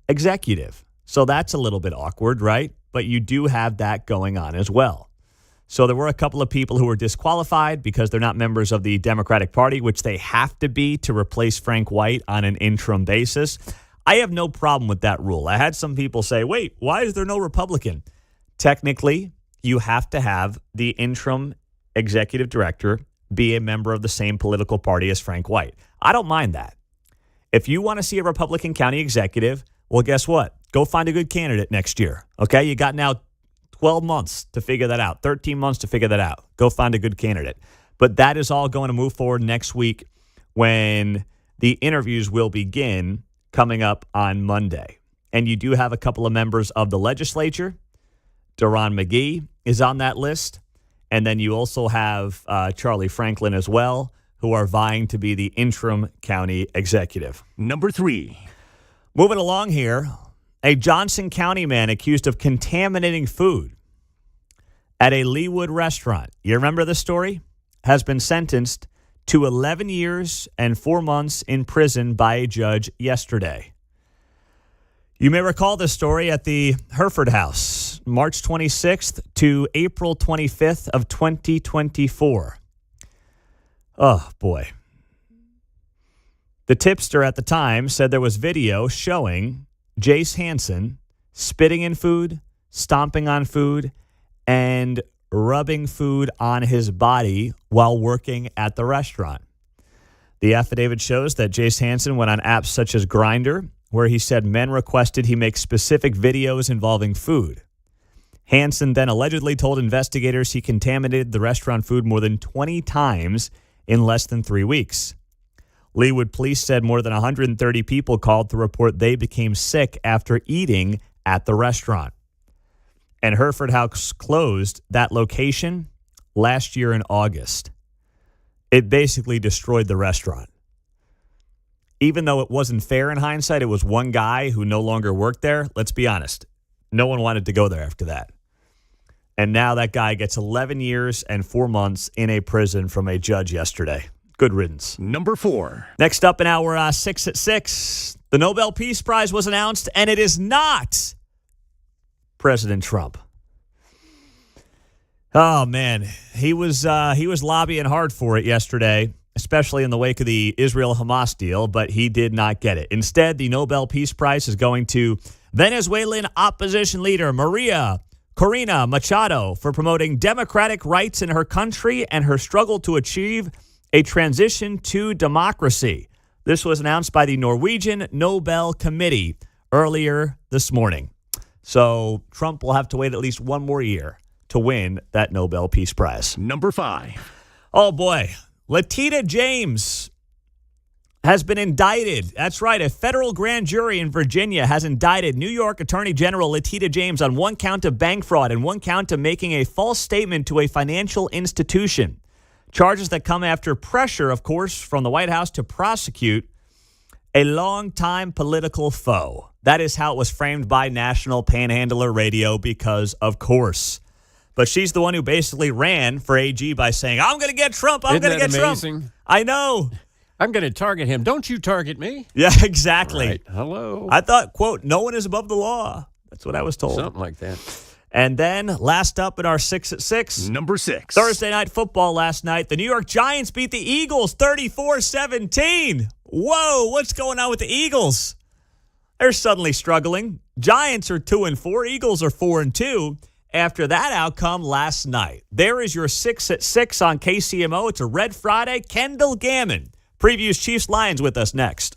executive. So that's a little bit awkward, right? But you do have that going on as well. So there were a couple of people who were disqualified because they're not members of the Democratic Party, which they have to be to replace Frank White on an interim basis. I have no problem with that rule. I had some people say, wait, why is there no Republican? Technically, you have to have the interim executive director be a member of the same political party as Frank White. I don't mind that. If you want to see a Republican county executive, well, guess what? Go find a good candidate next year. Okay? You got now 12 months to figure that out, 13 months to figure that out. Go find a good candidate. But that is all going to move forward next week when the interviews will begin coming up on Monday. And you do have a couple of members of the legislature. Deron McGee is on that list. And then you also have Charlie Franklin as well, who are vying to be the interim county executive. Number 3. Moving along here, a Johnson County man accused of contaminating food at a Leawood restaurant. You remember the story? Has been sentenced to 11 years and 4 months in prison by a judge yesterday. You may recall this story at the Hereford House, March 26th to April 25th of 2024. Oh, boy. The tipster at the time said there was video showing Jace Hansen spitting in food, stomping on food, and rubbing food on his body while working at the restaurant. The affidavit shows that Jace Hansen went on apps such as Grindr, where he said men requested he make specific videos involving food. Hansen then allegedly told investigators he contaminated the restaurant food more than 20 times in less than 3 weeks. Leawood police said more than 130 people called to report they became sick after eating at the restaurant. And Hereford House closed that location last year in August, it basically destroyed the restaurant. Even though it wasn't fair in hindsight, it was one guy who no longer worked there. Let's be honest. No one wanted to go there after that. And now that guy gets 11 years and 4 months in a prison from a judge yesterday. Good riddance. Number 4. Next up in our 6 at 6, the Nobel Peace Prize was announced, and it is not President Trump. Oh, man. He was lobbying hard for it yesterday, especially in the wake of the Israel-Hamas deal, but he did not get it. Instead, the Nobel Peace Prize is going to Venezuelan opposition leader Maria Corina Machado for promoting democratic rights in her country and her struggle to achieve a transition to democracy. This was announced by the Norwegian Nobel Committee earlier this morning. So Trump will have to wait at least one more year to win that Nobel Peace Prize. Number 5. Oh, boy. Latita James has been indicted. That's right. A federal grand jury in Virginia has indicted New York Attorney General Latita James on one count of bank fraud and one count of making a false statement to a financial institution. Charges that come after pressure, of course, from the White House to prosecute a longtime political foe. That is how it was framed by National Panhandler Radio because, of course. But she's the one who basically ran for AG by saying, I'm going to get Trump. I'm going to get amazing? Trump. I know. I'm going to target him. Don't you target me? Yeah, exactly. Right. Hello. I thought, quote, no one is above the law. That's what I was told. Something like that. And then last up in our 6 at 6. Number 6. Thursday night football last night. The New York Giants beat the Eagles 34-17. Whoa, what's going on with the Eagles? They're suddenly struggling. Giants are 2-4. Eagles are 4-2. After that outcome last night. There is your 6 at 6 on KCMO. It's a Red Friday. Kendall Gammon previews Chiefs Lions with us next.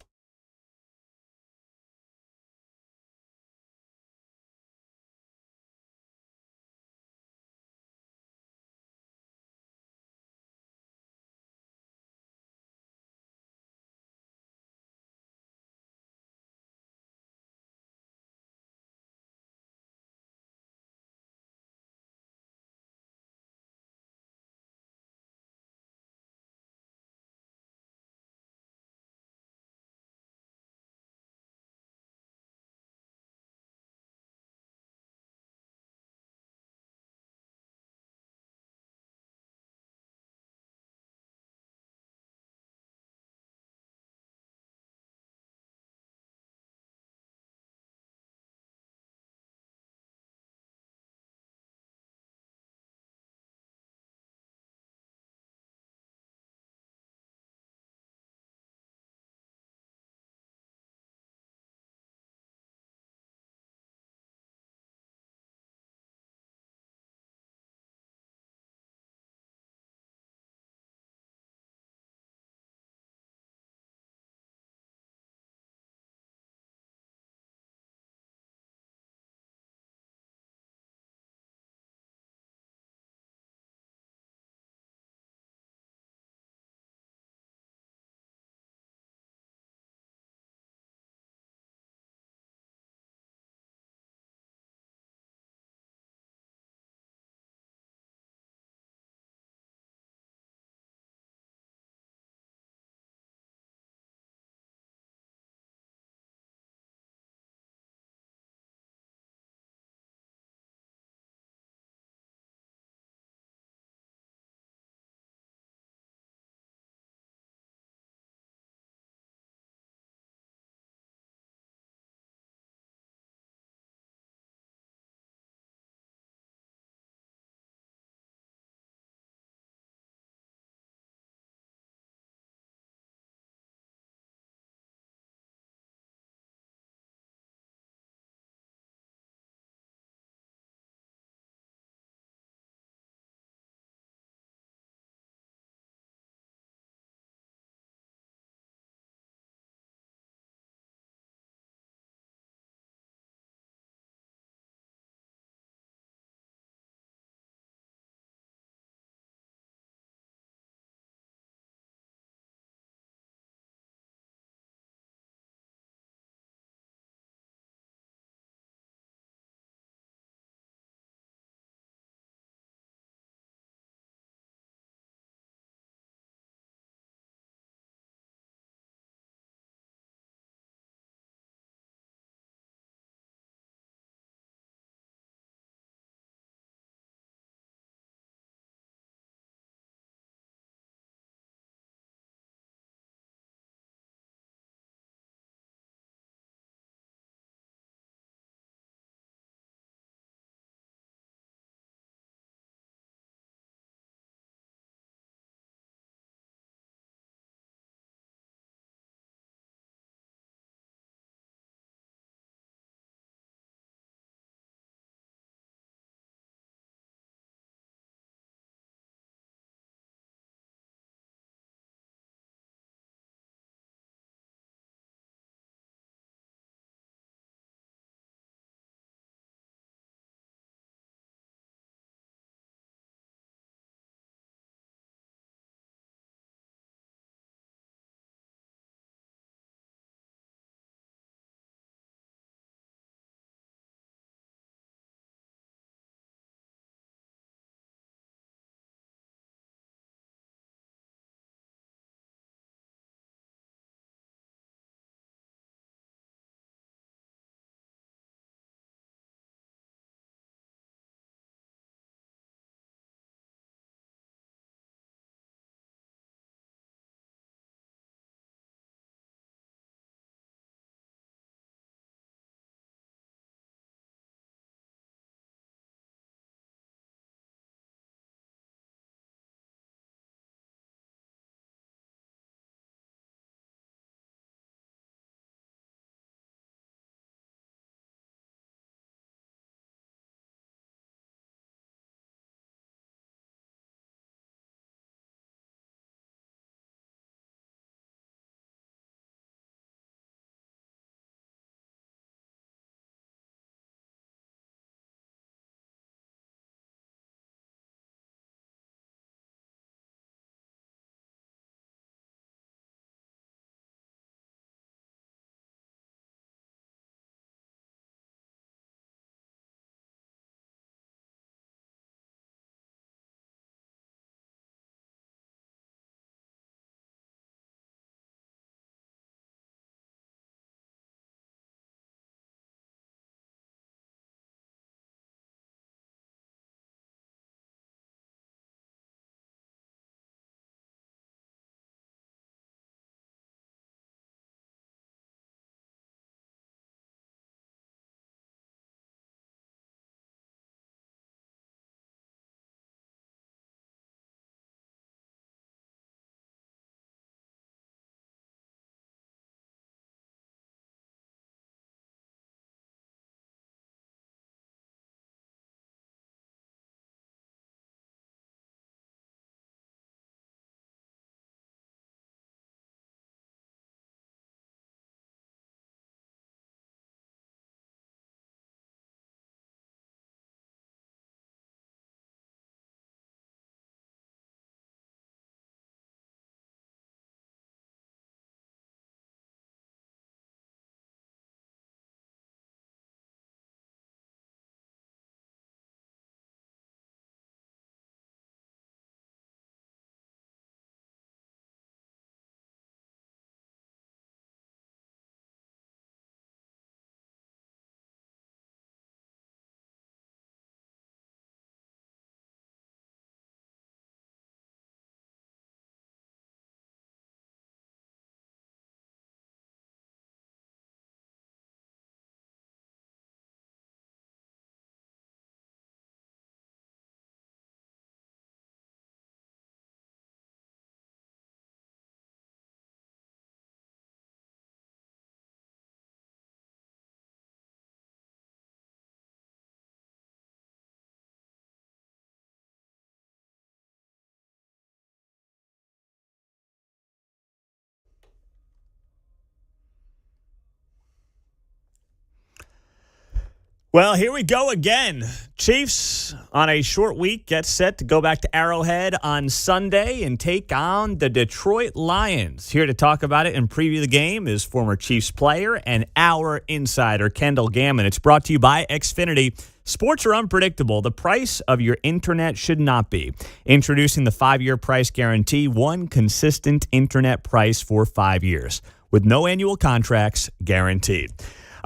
Well, here we go again. Chiefs on a short week get set to go back to Arrowhead on Sunday and take on the Detroit Lions. Here to talk about it and preview the game is former Chiefs player and our insider, Kendall Gammon. It's brought to you by Xfinity. Sports are unpredictable. The price of your internet should not be. Introducing the 5-year price guarantee, one consistent internet price for 5 years with no annual contracts guaranteed.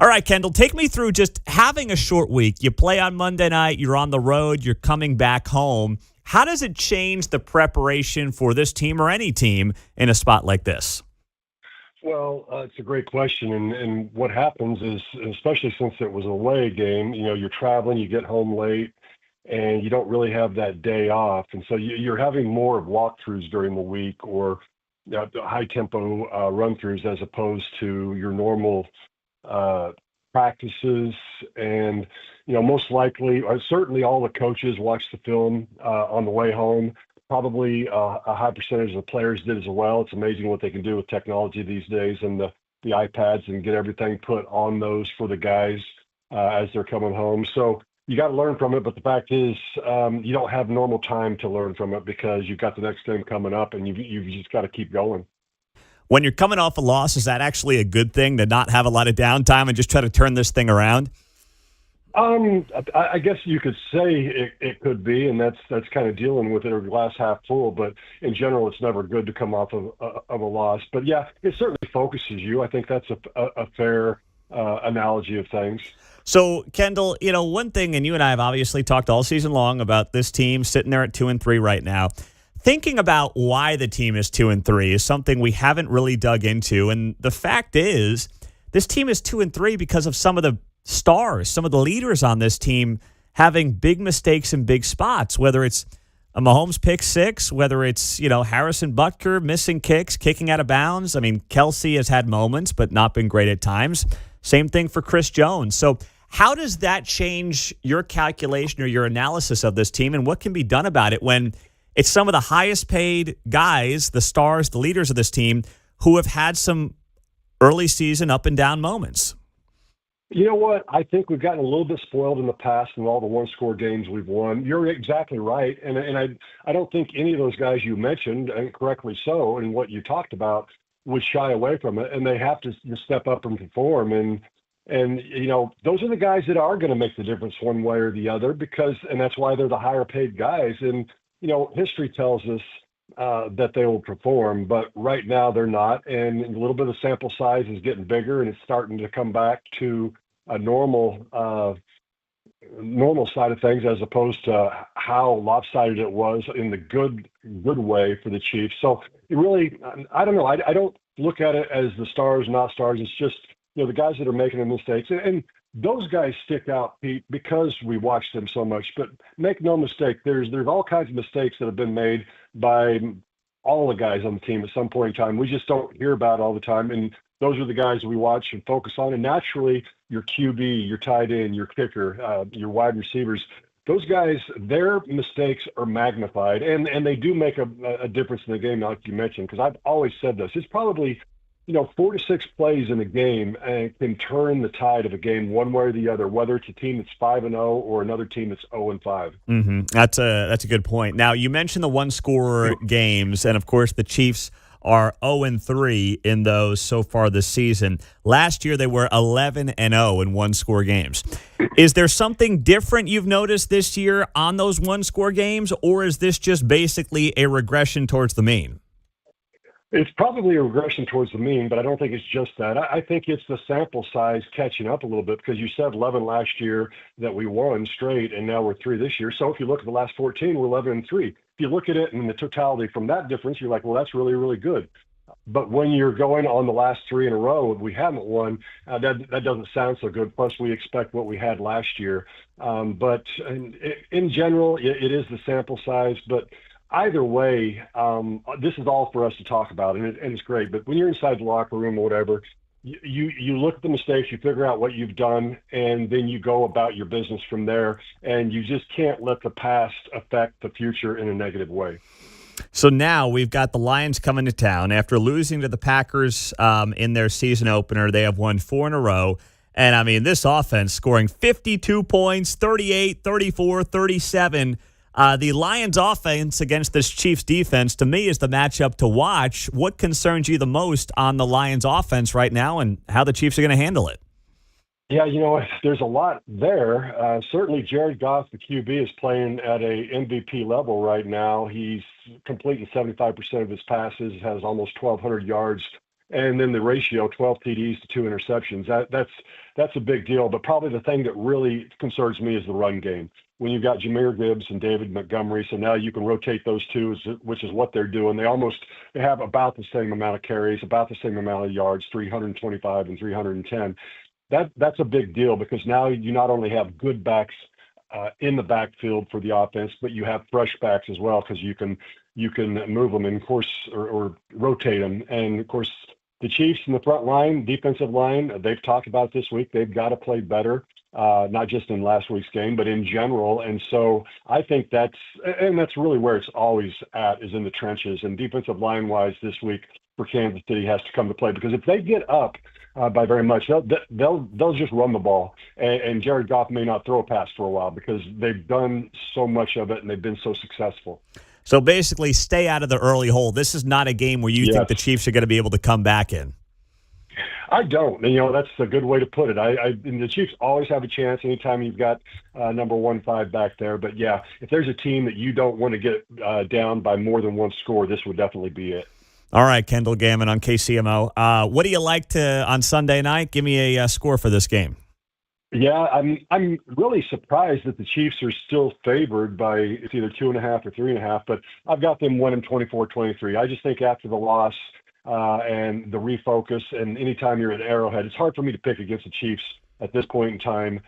All right, Kendall, take me through just having a short week. You play on Monday night, you're on the road, you're coming back home. How does it change the preparation for this team or any team in a spot like this? Well, it's a great question. And what happens is, especially since it was an away game, you're traveling, you get home late, and you don't really have that day off. And so you're having more of walkthroughs during the week or high-tempo run-throughs as opposed to your normal practices. And most likely, or certainly all the coaches watched the film on the way home. Probably a high percentage of the players did as well. It's amazing what they can do with technology these days and the iPads, and get everything put on those for the guys as they're coming home. So you got to learn from it, but the fact is you don't have normal time to learn from it because you've got the next game coming up, and you've just got to keep going. When you're coming off a loss, is that actually a good thing to not have a lot of downtime and just try to turn this thing around? I guess you could say it could be, and that's kind of dealing with it, or glass half full. But in general, it's never good to come off of a loss. But yeah, it certainly focuses you. I think that's a fair analogy of things. So, Kendall, one thing, and you and I have obviously talked all season long about this team sitting there at 2-3 right now. Thinking about why the team is 2-3 is something we haven't really dug into. And the fact is, this team is 2-3 because of some of the stars, some of the leaders on this team having big mistakes in big spots, whether it's a Mahomes pick six, whether it's, Harrison Butker missing kicks, kicking out of bounds. I mean, Kelsey has had moments, but not been great at times. Same thing for Chris Jones. So how does that change your calculation or your analysis of this team, and what can be done about it when it's some of the highest paid guys, the stars, the leaders of this team, who have had some early season up and down moments? You know what? I think we've gotten a little bit spoiled in the past in all the one-score games we've won. You're exactly right. And I don't think any of those guys you mentioned, and correctly so, and what you talked about, would shy away from it. And they have to step up and perform. And those are the guys that are going to make the difference one way or the other, and that's why they're the higher paid guys. And, history tells us that they will perform, but right now they're not. And a little bit of sample size is getting bigger, and it's starting to come back to a normal side of things, as opposed to how lopsided it was in the good way for the Chiefs. So it really, I don't know. I don't look at it as the stars, not stars. It's just, the guys that are making the mistakes. And those guys stick out, Pete, because we watch them so much. But make no mistake, there's all kinds of mistakes that have been made by all the guys on the team at some point in time. We just don't hear about it all the time. And those are the guys we watch and focus on. And naturally, your QB, your tight end, your kicker, your wide receivers, those guys, their mistakes are magnified. And they do make a difference in the game, like you mentioned, because I've always said this. It's probably 4 to 6 plays in a game can turn the tide of a game one way or the other, whether it's a team that's 5-0 or another team that's 0-5. Mm-hmm. That's a good point. Now, you mentioned the one-score games, and of course the Chiefs are 0-3 in those so far this season. Last year they were 11-0 in one-score games. Is there something different you've noticed this year on those one-score games, or is this just basically a regression towards the mean? It's probably a regression towards the mean, but I don't think it's just that. I think it's the sample size catching up a little bit, because you said 11 last year that we won straight, and now we're 3 this year. So if you look at the last 14, we're 11-3. If you look at it in the totality from that difference, you're like, well, that's really, really good. But when you're going on the last 3 in a row, we haven't won, that doesn't sound so good. Plus, we expect what we had last year. But in general, it is the sample size, but either way, this is all for us to talk about, and it's great. But when you're inside the locker room or whatever, you look at the mistakes, you figure out what you've done, and then you go about your business from there. And you just can't let the past affect the future in a negative way. So now we've got the Lions coming to town. After losing to the Packers in their season opener, they have won 4 in a row. And, I mean, this offense scoring 52 points, 38, 34, 37. The Lions offense against this Chiefs defense, to me, is the matchup to watch. What concerns you the most on the Lions offense right now and how the Chiefs are going to handle it? Yeah, there's a lot there. Certainly, Jared Goff, the QB, is playing at a MVP level right now. He's completing 75% of his passes, has almost 1,200 yards, and then the ratio 12 TDs to 2 interceptions. That's a big deal. But probably the thing that really concerns me is the run game. When you've got Jahmyr Gibbs and David Montgomery, so now you can rotate those two, which is what they're doing. They have about the same amount of carries, about the same amount of yards, 325 and 310. That's a big deal because now you not only have good backs in the backfield for the offense, but you have fresh backs as well because you can move them and of course or rotate them. And of course, the Chiefs in the front line, defensive line, they've talked about this week. They've got to play better, not just in last week's game, but in general. And so I think that's really where it's always at, is in the trenches. And defensive line wise this week for Kansas City has to come to play because if they get up by very much, they'll just run the ball, and Jared Goff may not throw a pass for a while because they've done so much of it and they've been so successful. So basically, stay out of the early hole. This is not a game where you think the Chiefs are going to be able to come back in. I don't. That's a good way to put it. And the Chiefs always have a chance anytime you've got number 1-5 back there. But yeah, if there's a team that you don't want to get down by more than one score, this would definitely be it. All right, Kendall Gammon on KCMO. What do you like on Sunday night? Give me a score for this game. Yeah, I'm really surprised that the Chiefs are still favored by it's either 2.5 or 3.5, but I've got them winning 24-23. I just think after the loss and the refocus, and anytime you're at Arrowhead, it's hard for me to pick against the Chiefs at this point in time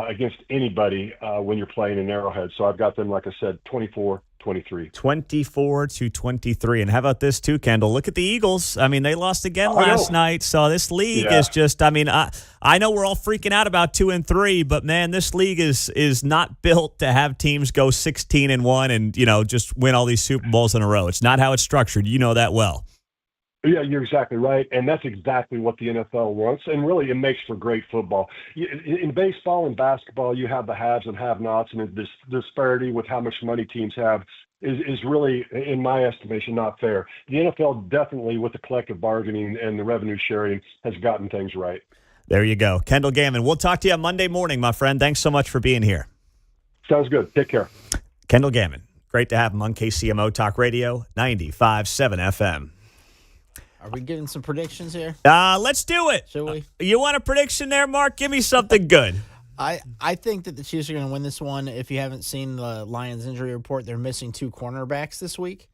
against anybody when you're playing in Arrowhead. So I've got them, like I said, 24-23. 24-23. And how about this too, Kendall? Look at the Eagles. I mean, they lost again last night. So this league is just, I know we're all freaking out about 2 and 3, but man, this league is not built to have teams go 16-1 and, just win all these Super Bowls in a row. It's not how it's structured. You know that well. Yeah, you're exactly right. And that's exactly what the NFL wants. And really, it makes for great football. In baseball and basketball, you have the haves and have-nots, and this disparity with how much money teams have is really, in my estimation, not fair. The NFL definitely, with the collective bargaining and the revenue sharing, has gotten things right. There you go. Kendall Gammon, we'll talk to you on Monday morning, my friend. Thanks so much for being here. Sounds good. Take care. Kendall Gammon. Great to have him on KCMO Talk Radio, 95.7 FM. Are we getting some predictions here? Let's do it. Should we? You want a prediction there, Mark? Give me something good. I think that the Chiefs are going to win this one. If you haven't seen the Lions injury report, they're missing 2 cornerbacks this week.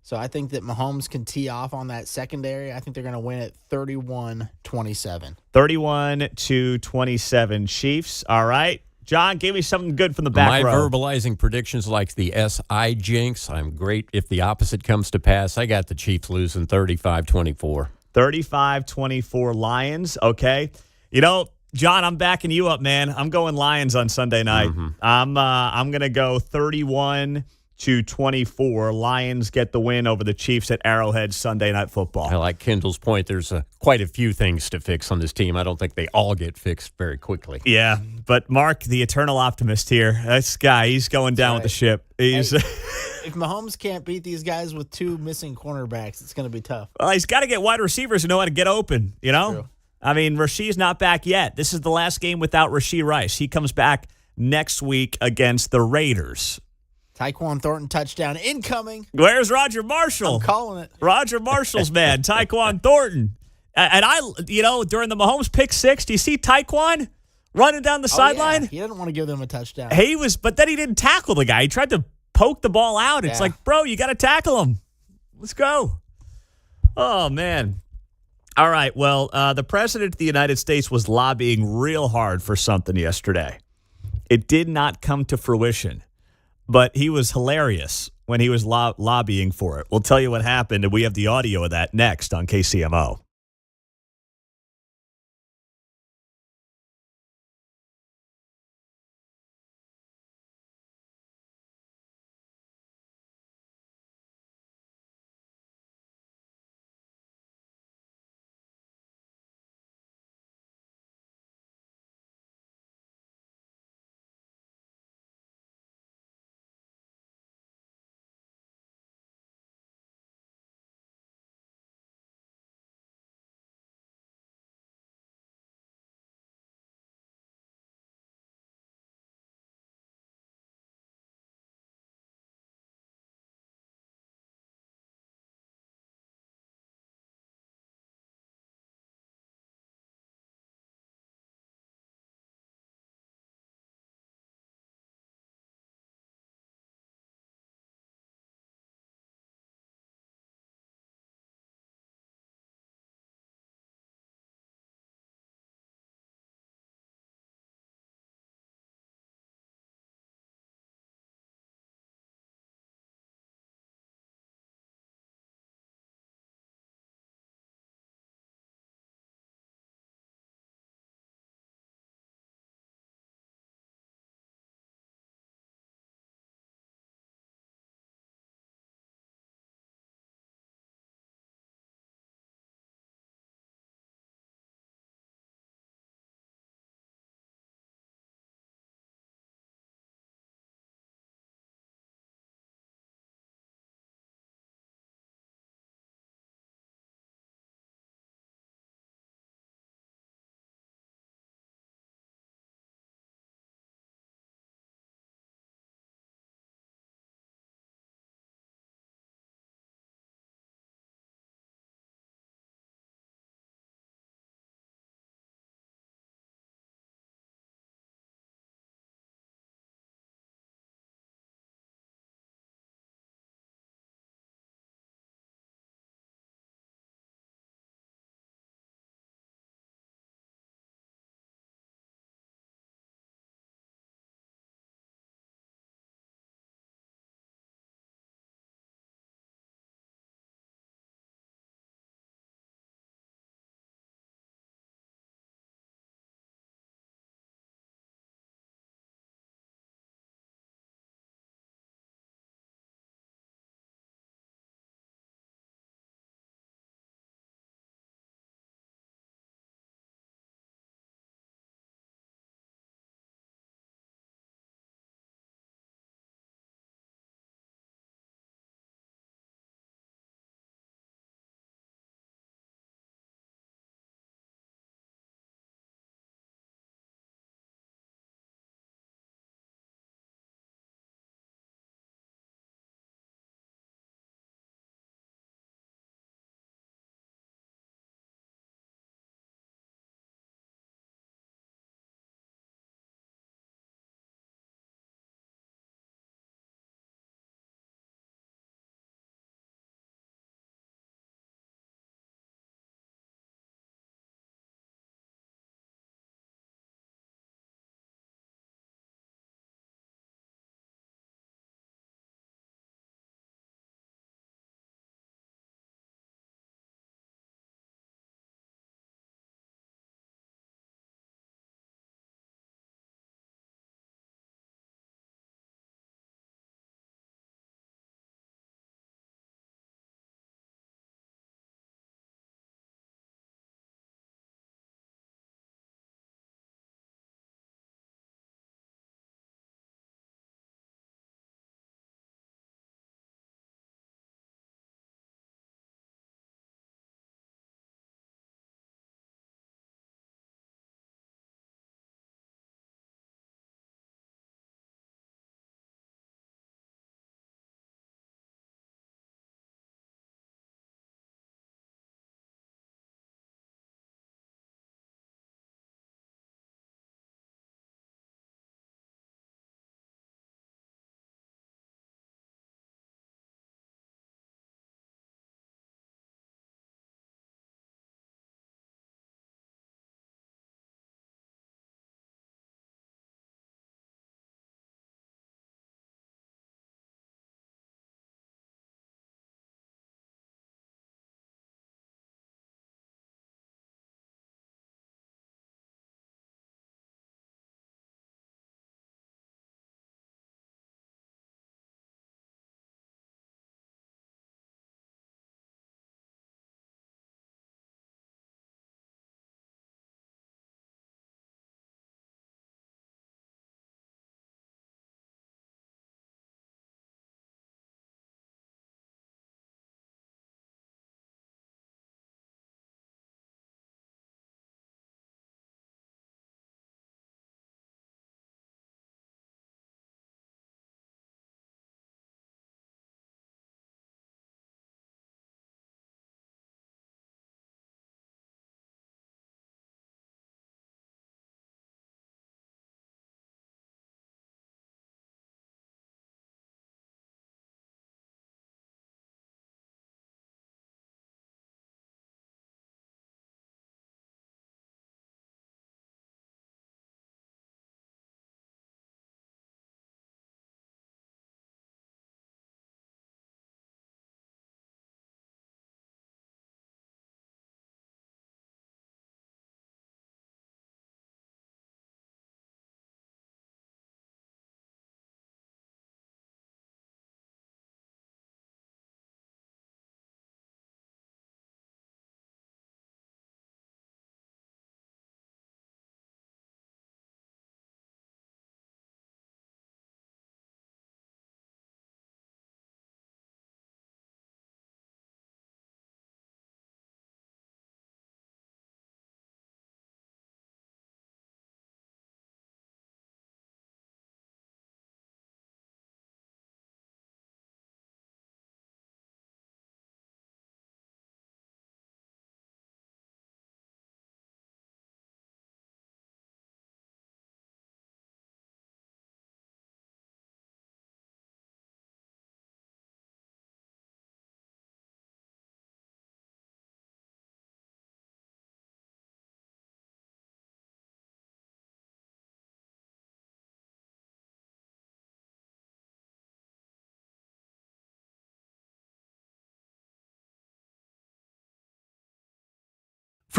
So I think that Mahomes can tee off on that secondary. I think they're going to win it 31-27. 31-27 Chiefs. All right. John, give me something good from the back row. My verbalizing predictions like the SI jinx. I'm great if the opposite comes to pass. I got the Chiefs losing 35-24. 35-24 Lions. Okay. John, I'm backing you up, man. I'm going Lions on Sunday night. Mm-hmm. I'm going to go 31-24. Lions get the win over the Chiefs at Arrowhead Sunday Night Football. I like Kendall's point. There's quite a few things to fix on this team. I don't think they all get fixed very quickly. Yeah, but Mark, the eternal optimist here, this guy, he's going down with the ship. He's if Mahomes can't beat these guys with 2 missing cornerbacks, it's going to be tough. Well, he's got to get wide receivers who know how to get open, True. I mean, Rasheed's not back yet. This is the last game without Rashee Rice. He comes back next week against the Raiders. Tyquan Thornton touchdown incoming. Where's Roger Marshall? I'm calling it. Roger Marshall's man, Tyquan Thornton. And during the Mahomes pick 6, do you see Tyquan running down the sideline? Yeah. He didn't want to give them a touchdown. But then he didn't tackle the guy. He tried to poke the ball out. It's like, bro, you got to tackle him. Let's go. Oh, man. All right. Well, the president of the United States was lobbying real hard for something yesterday. It did not come to fruition. But he was hilarious when he was lobbying for it. We'll tell you what happened, and we have the audio of that next on KCMO.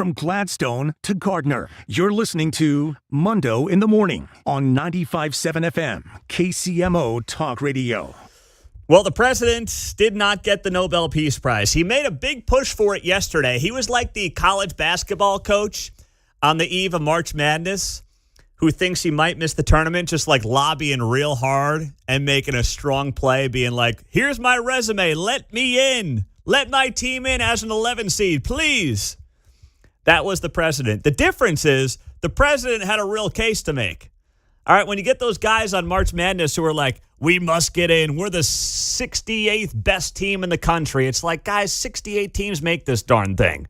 From Gladstone to Gardner, you're listening to Mundo in the Morning on 95.7 FM, KCMO Talk Radio. Well, the president did not get the Nobel Peace Prize. He made a big push for it yesterday. He was like the college basketball coach on the eve of March Madness who thinks he might miss the tournament, just like lobbying real hard and making a strong play, being like, here's my resume. Let me in. Let my team in as an 11 seed, please. That was the president. The difference is the president had a real case to make. All right, when you get those guys on March Madness who are like, we must get in. We're the 68th best team in the country. It's like, guys, 68 teams make this darn thing.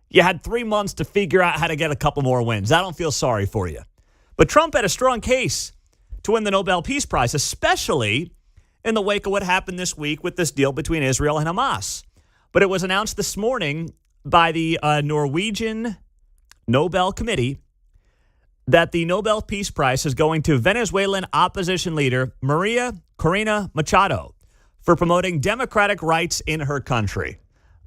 You had 3 months to figure out how to get a couple more wins. I don't feel sorry for you. But Trump had a strong case to win the Nobel Peace Prize, especially in the wake of what happened this week with this deal between Israel and Hamas. But it was announced this morning by the Norwegian Nobel Committee that the Nobel Peace Prize is going to Venezuelan opposition leader Maria Corina Machado for promoting democratic rights in her country.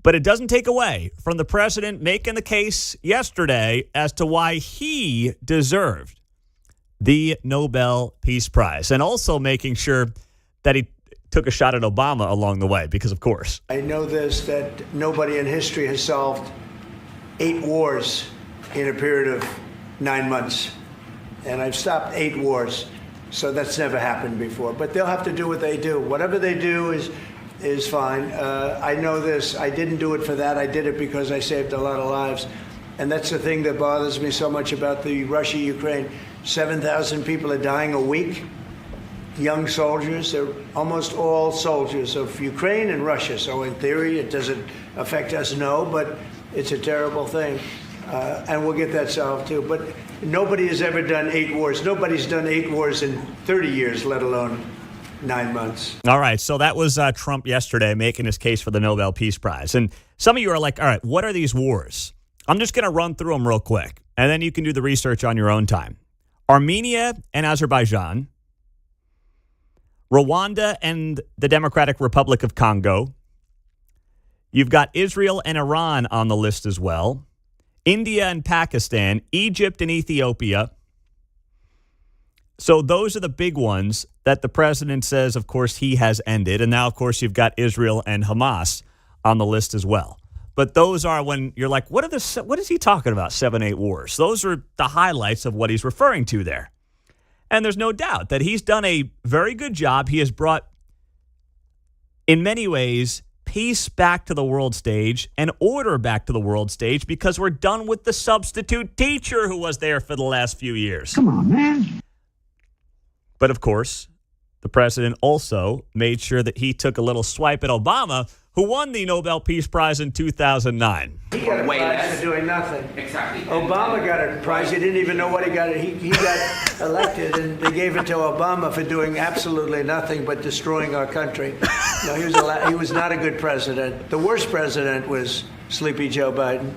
But it doesn't take away from the president making the case yesterday as to why he deserved the Nobel Peace Prize, and also making sure that he took a shot at Obama along the way, because of course. I know this, that nobody in history has solved 8 wars in a period of 9 months. And I've stopped 8 wars. So that's never happened before. But they'll have to do what they do. Whatever they do is fine. I know this. I didn't do it for that. I did it because I saved a lot of lives. And that's the thing that bothers me so much about the Russia-Ukraine. 7,000 people are dying a week. Young soldiers. They're almost all soldiers of Ukraine and Russia. So in theory, it doesn't affect us, no, but it's a terrible thing. And we'll get that solved too. But nobody has ever done 8 wars. Nobody's done 8 wars in 30 years, let alone 9 months. All right. So that was Trump yesterday making his case for the Nobel Peace Prize. And some of you are like, all right, what are these wars? I'm just going to run through them real quick, and then you can do the research on your own time. Armenia and Azerbaijan, Rwanda and the Democratic Republic of Congo. You've got Israel and Iran on the list as well. India and Pakistan, Egypt and Ethiopia. So those are the big ones that the president says, of course, he has ended. And now, of course, you've got Israel and Hamas on the list as well. But those are when you're like, what is he talking about, 7-8 wars? Those are the highlights of what he's referring to there. And there's no doubt that he's done a very good job. He has brought, in many ways, peace back to the world stage and order back to the world stage, because we're done with the substitute teacher who was there for the last few years. Come on, man. But of course, the president also made sure that he took a little swipe at Obama, who won the Nobel Peace Prize in 2009. He got a prize for doing nothing. Exactly. Obama got a prize. He didn't even know what he got. He got elected, and they gave it to Obama for doing absolutely nothing but destroying our country. No, he was not a good president. The worst president was Sleepy Joe Biden.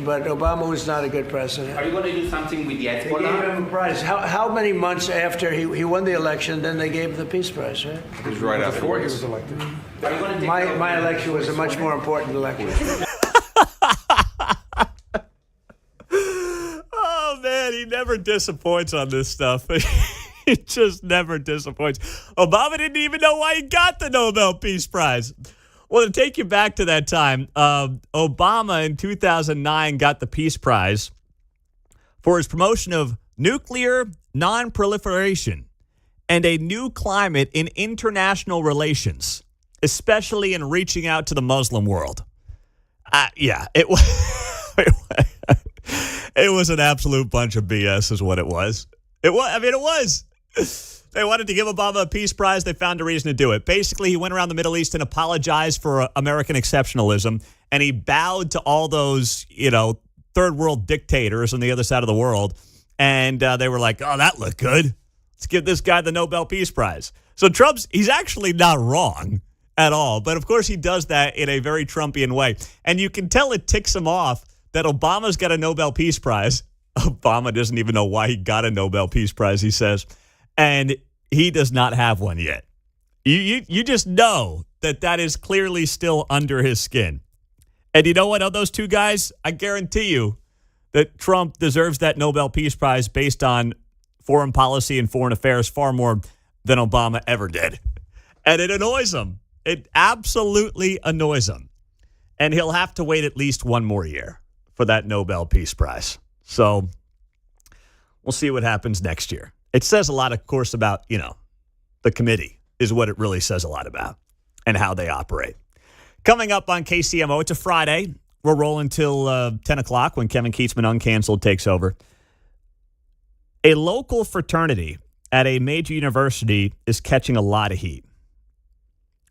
But Obama was not a good president. Are you going to do something with the They gave him a prize. How many months after he won the election, then they gave him the Peace Prize, right? It was right before he was elected. My election was a much more important election. Oh, man, he never disappoints on this stuff. He just never disappoints. Obama didn't even know why he got the Nobel Peace Prize. Well, to take you back to that time, Obama in 2009 got the Peace Prize for his promotion of nuclear non-proliferation and a new climate in international relations, especially in reaching out to the Muslim world. It was an absolute bunch of BS is what it was. It was. They wanted to give Obama a peace prize. They found a reason to do it. Basically, he went around the Middle East and apologized for American exceptionalism, and he bowed to all those, third world dictators on the other side of the world, and they were like, oh, that looked good. Let's give this guy the Nobel Peace Prize. So he's actually not wrong at all, but of course he does that in a very Trumpian way, and you can tell it ticks him off that Obama's got a Nobel Peace Prize. Obama doesn't even know why he got a Nobel Peace Prize, he says. And he does not have one yet. You just know that is clearly still under his skin. And you know what? Of those two guys, I guarantee you that Trump deserves that Nobel Peace Prize based on foreign policy and foreign affairs far more than Obama ever did. And it annoys him. It absolutely annoys him. And he'll have to wait at least one more year for that Nobel Peace Prize. So we'll see what happens next year. It says a lot, of course, about, the committee is what it really says a lot about and how they operate. Coming up on KCMO, it's a Friday. We're rolling till 10 o'clock when Kevin Keatsman Uncanceled takes over. A local fraternity at a major university is catching a lot of heat.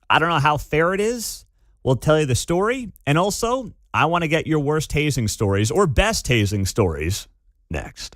I don't know how fair it is. We'll tell you the story. And also, I want to get your worst hazing stories or best hazing stories next.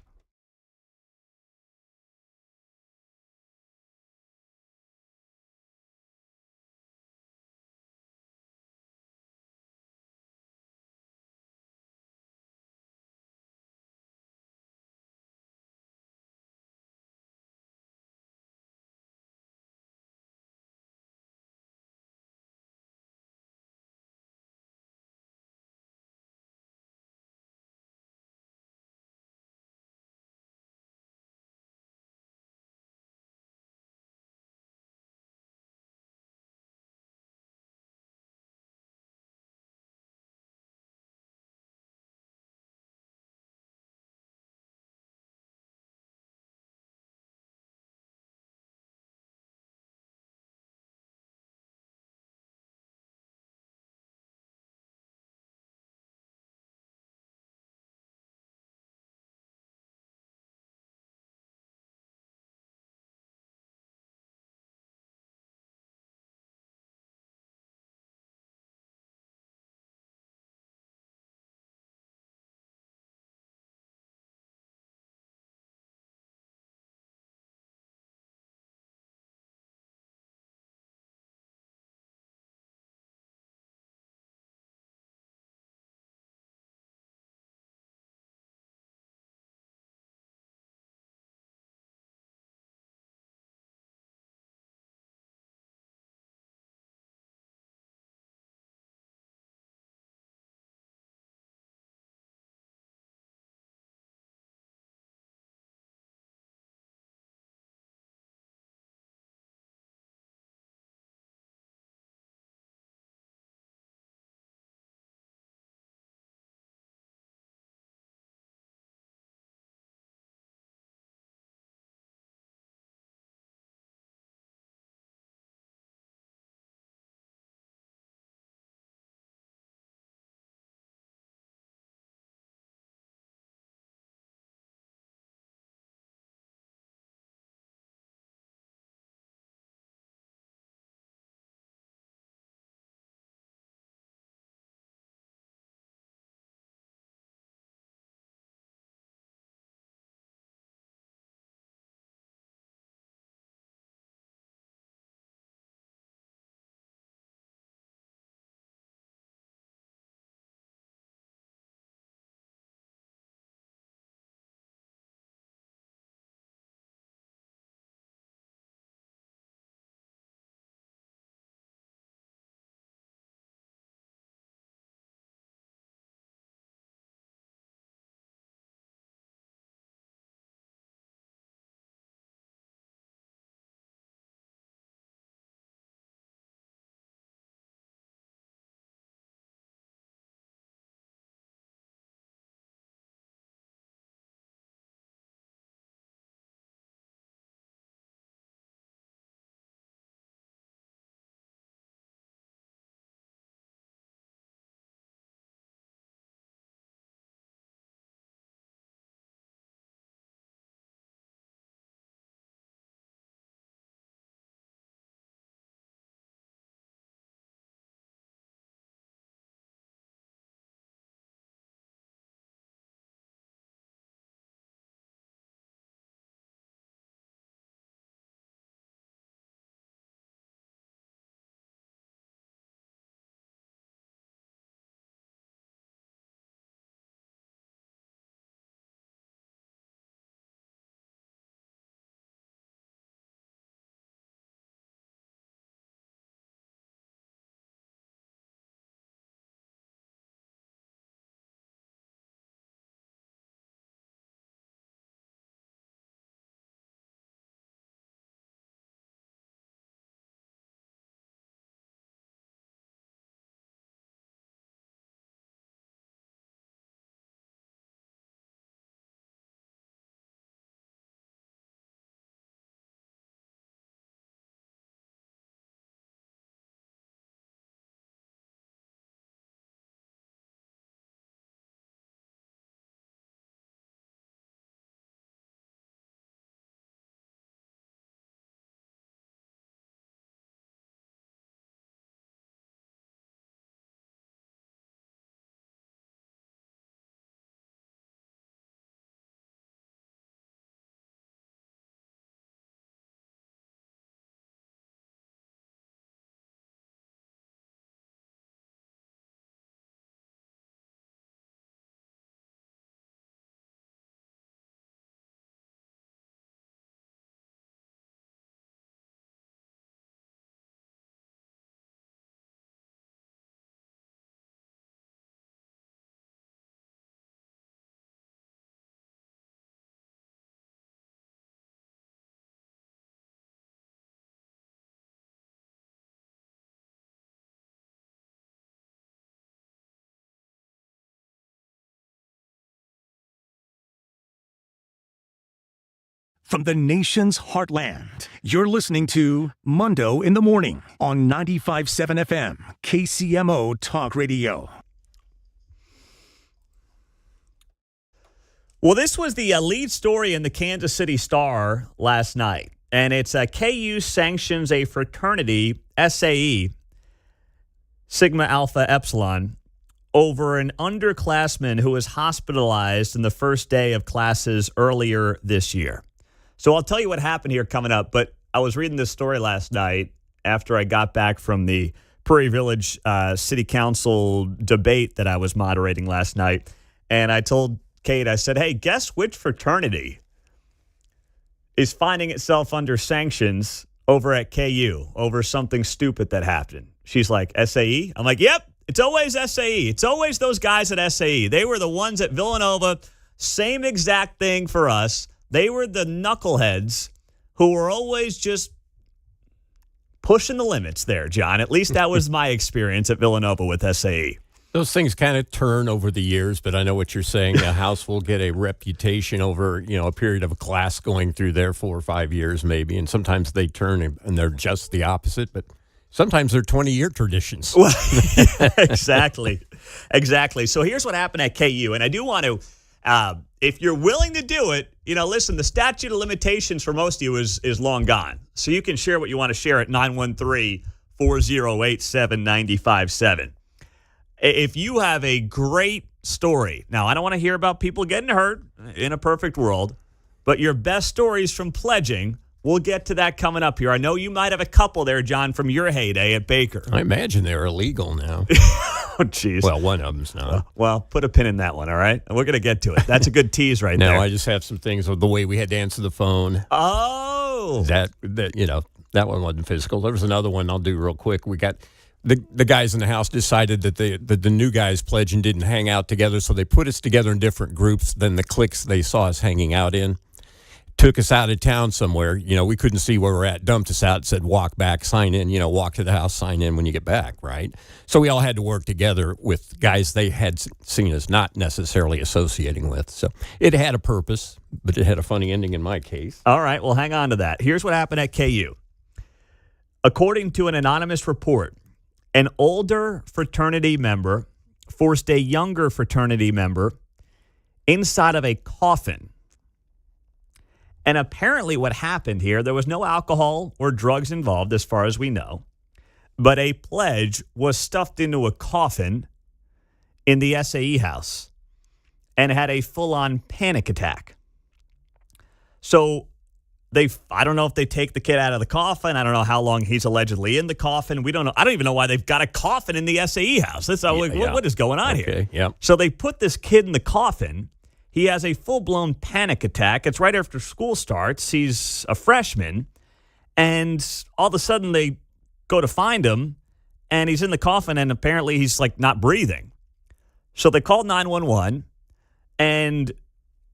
from the nation's heartland. You're listening to Mundo in the Morning on 95.7 FM, KCMO Talk Radio. Well, this was the lead story in the Kansas City Star last night, and it's KU sanctions a fraternity, SAE, Sigma Alpha Epsilon, over an underclassman who was hospitalized in the first day of classes earlier this year. So I'll tell you what happened here coming up, but I was reading this story last night after I got back from the Prairie Village City Council debate that I was moderating last night, and I told Kate, I said, hey, guess which fraternity is finding itself under sanctions over at KU over something stupid that happened? She's like, SAE? I'm like, yep, it's always SAE. It's always those guys at SAE. They were the ones at Villanova. Same exact thing for us. They were the knuckleheads who were always just pushing the limits there, John. At least that was my experience at Villanova with SAE. Those things kind of turn over the years, but I know what you're saying. A house will get a reputation over, a period of a class going through there 4 or 5 years maybe, and sometimes they turn and they're just the opposite, but sometimes they're 20-year traditions. Well, exactly. So here's what happened at KU, and I do want to, if you're willing to do it, listen, the statute of limitations for most of you is long gone, so you can share what you want to share at 913-408-7957. If you have a great story, now I don't want to hear about people getting hurt in a perfect world, but your best stories from pledging, we'll get to that coming up here. I know you might have a couple there, John, from your heyday at Baker. I imagine they're illegal now. Oh, jeez. Well, one of them's not. Well, put a pin in that one, all right? We're going to get to it. That's a good tease right there. No, I just have some things of the way we had to answer the phone. Oh. That one wasn't physical. There was another one I'll do real quick. We got... The guys in the house decided that the new guys pledging didn't hang out together, so they put us together in different groups than the cliques they saw us hanging out in. Took us out of town somewhere. We couldn't see where we're at. Dumped us out, said walk back, sign in, walk to the house, sign in when you get back, right? So we all had to work together with guys they had seen as not necessarily associating with. So it had a purpose, but it had a funny ending in my case. All right, well, hang on to that. Here's what happened at KU. According to an anonymous report, an older fraternity member forced a younger fraternity member inside of a coffin. And apparently what happened here, there was no alcohol or drugs involved as far as we know, but a pledge was stuffed into a coffin in the SAE house and had a full-on panic attack. So I don't know if they take the kid out of the coffin. I don't know how long he's allegedly in the coffin. We don't know. I don't even know why they've got a coffin in the SAE house. What is going on here? Yep. So they put this kid in the coffin. He has a full-blown panic attack. It's right after school starts. He's a freshman. And all of a sudden they go to find him, and he's in the coffin, and apparently he's not breathing. So they called 911, and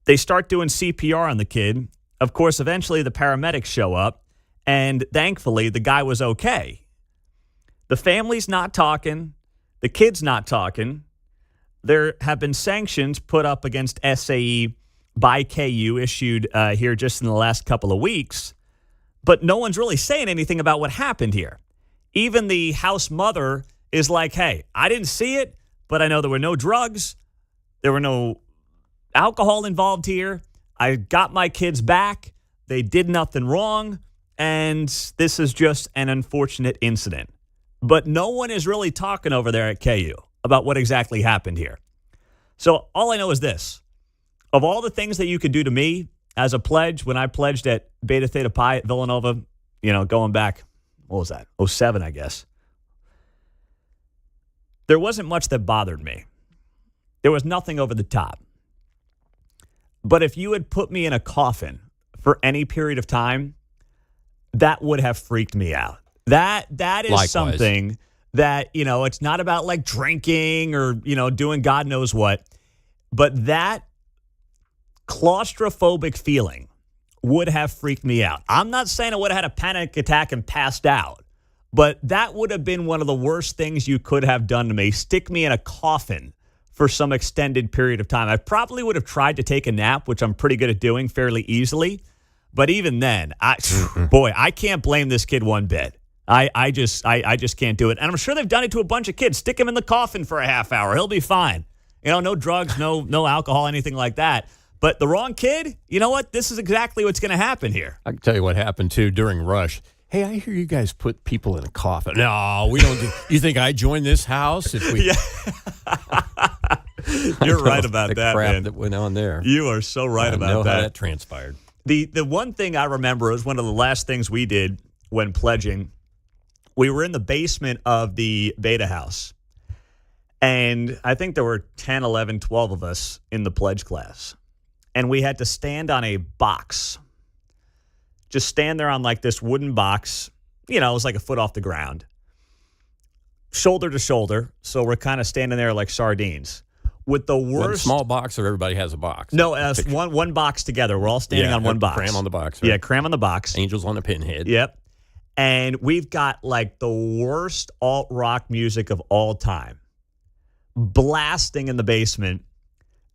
they start doing CPR on the kid. Of course, eventually the paramedics show up, and thankfully the guy was okay. The family's not talking. The kid's not talking. There have been sanctions put up against SAE by KU issued here just in the last couple of weeks, but no one's really saying anything about what happened here. Even the house mother is like, hey, I didn't see it, but I know there were no drugs. There were no alcohol involved here. I got my kids back. They did nothing wrong, and this is just an unfortunate incident. But no one is really talking over there at KU about what exactly happened here. So all I know is this. Of all the things that you could do to me as a pledge, when I pledged at Beta Theta Pi at Villanova, going back, what was that, 07, I guess, there wasn't much that bothered me. There was nothing over the top. But if you had put me in a coffin for any period of time, that would have freaked me out. That is Likewise. Something that, it's not about drinking or, doing God knows what. But that claustrophobic feeling would have freaked me out. I'm not saying I would have had a panic attack and passed out, but that would have been one of the worst things you could have done to me. Stick me in a coffin for some extended period of time. I probably would have tried to take a nap, which I'm pretty good at doing fairly easily. But even then, I can't blame this kid one bit. I just can't do it. And I'm sure they've done it to a bunch of kids. Stick him in the coffin for a half hour. He'll be fine. No drugs, no alcohol, anything like that. But the wrong kid, you know what? This is exactly what's going to happen here. I can tell you what happened, too, during Rush. Hey, I hear you guys put people in a coffin. No, we don't. You think I joined this house? If we... You're right about that, crap man. That went on there. You are so right about I know that. how that transpired. The one thing I remember was one of the last things we did when pledging. We were in the basement of the Beta House. And I think there were 10, 11, 12 of us in the pledge class. And we had to stand on a box. Just stand there on like this wooden box. It was like a foot off the ground. Shoulder to shoulder. So we're kind of standing there like sardines. With the worst... One small box or everybody has a box? No, one box together. We're all standing on one box. Cram on the box. Right? Yeah, cram on the box. Angels on a pinhead. Yep. And we've got like the worst alt-rock music of all time blasting in the basement.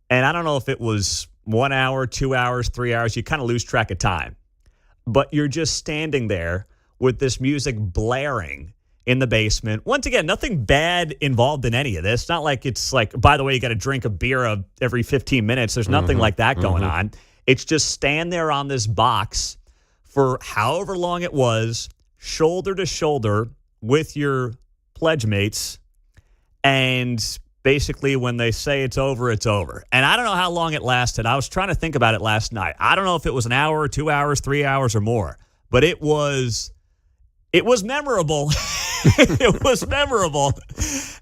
And I don't know if it was 1 hour, 2 hours, 3 hours. You kind of lose track of time. But you're just standing there with this music blaring in the basement. Once again, nothing bad involved in any of this. Not like it's like, by the way, you got to drink a beer every 15 minutes. There's nothing like that going on. It's just stand there on this box for however long it was, shoulder to shoulder with your pledge mates. And basically when they say it's over, it's over. And I don't know how long it lasted. I was trying to think about it last night. I don't know if it was an hour, 2 hours, 3 hours or more. But it was memorable. It was memorable.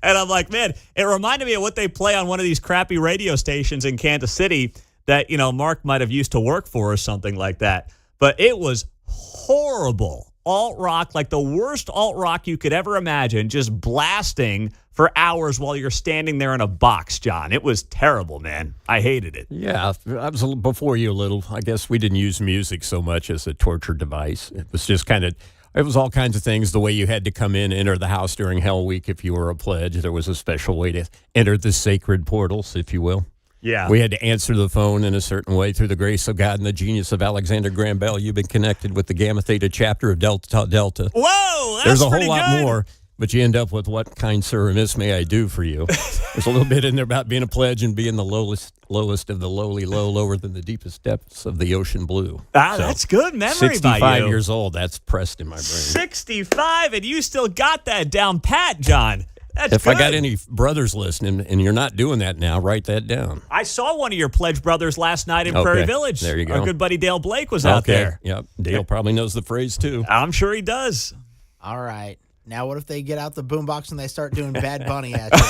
And I'm like, man, it reminded me of what they play on one of these crappy radio stations in Kansas City that, Mark might have used to work for or something like that. But it was horrible. Alt-rock, like the worst alt-rock you could ever imagine, just blasting for hours while you're standing there in a box, John. It was terrible, man. I hated it. Yeah, I was before you a little. I guess we didn't use music so much as a torture device. It was just it was all kinds of things. The way you had to come in, enter the house during Hell Week if you were a pledge. There was a special way to enter the sacred portals, if you will. Yeah. We had to answer the phone in a certain way. Through the grace of God and the genius of Alexander Graham Bell, you've been connected with the Gamma Theta chapter of Delta Delta. Whoa, that's There's a whole pretty lot good. more, but you end up with what kind sir or miss may I do for you. There's a little bit in there about being a pledge and being the lowest of the lowly low, lower than the deepest depths of the ocean blue. That's good memory by you. 65 years old, that's pressed in my brain. 65, and you still got that down pat, John. That's if good. I got any brothers listening, and you're not doing that now, write that down. I saw one of your pledge brothers last night in Prairie Village. There you go. Our good buddy Dale Blake was out there. Yep. Dale probably knows the phrase, too. I'm sure he does. All right. Now, what if they get out the boombox and they start doing Bad Bunny at you?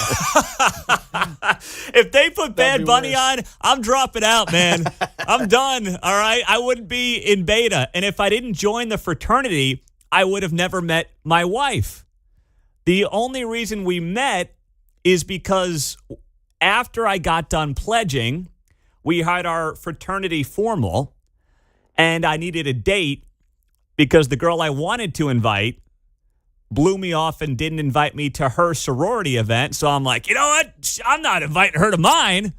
If they put Bad Bunny on, I'm dropping out, man. I'm done, all right? I wouldn't be in Beta. And if I didn't join the fraternity, I would have never met my wife. The only reason we met is because after I got done pledging, we had our fraternity formal, and I needed a date because the girl I wanted to invite blew me off and didn't invite me to her sorority event. So I'm like, you know what? I'm not inviting her to mine.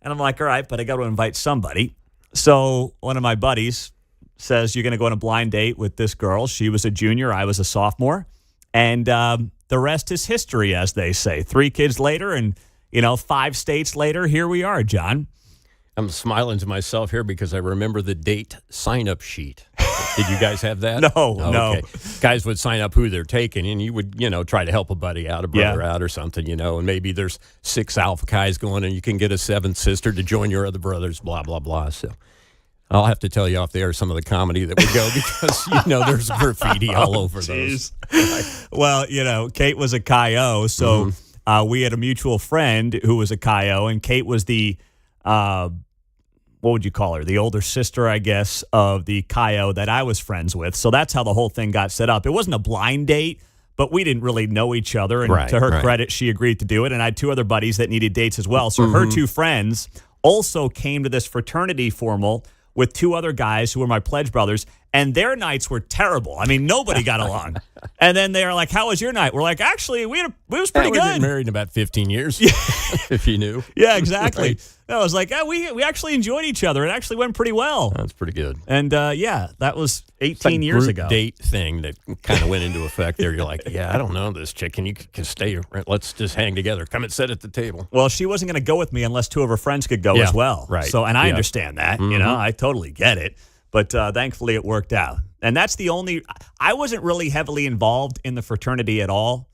And I'm like, all right, but I got to invite somebody. So one of my buddies says, you're going to go on a blind date with this girl. She was a junior. I was a sophomore. And the rest is history, as they say. 3 kids later and, 5 states later, here we are, John. I'm smiling to myself here because I remember the date sign-up sheet. Did you guys have that? No. Okay. Guys would sign up who they're taking, and you would, try to help a buddy out, a brother out or something, and maybe there's 6 alpha guys going, and you can get a 7th sister to join your other brothers, blah, blah, blah. So I'll have to tell you off the air some of the comedy that would go because, there's graffiti all over those. Well, Kate was a Chi-O, so we had a mutual friend who was a Chi-O, and Kate was the what would you call her? The older sister, I guess, of the Chi-O that I was friends with. So that's how the whole thing got set up. It wasn't a blind date, but we didn't really know each other. And to her credit, she agreed to do it. And I had 2 other buddies that needed dates as well. So her 2 friends also came to this fraternity formal with 2 other guys who were my pledge brothers. and their nights were terrible. I mean, nobody got along. And then they were like, "How was your night?" We're like, "Actually, it was pretty We've been good." married in about 15 years, if you knew. Yeah, exactly. Right. I was like, we actually enjoyed each other. It actually went pretty well. That's pretty good. And that was It's like 18 years group ago. date thing that kind of went into effect there. You're like, yeah, I don't know this chick. Can you can stay? Let's just hang together. Come and sit at the table. Well, she wasn't going to go with me unless two of her friends could go Yeah, as well. right. So, and I Yeah. understand that. You know, I totally get it. But thankfully, it worked out. And that's the only. I wasn't really heavily involved in the fraternity at all.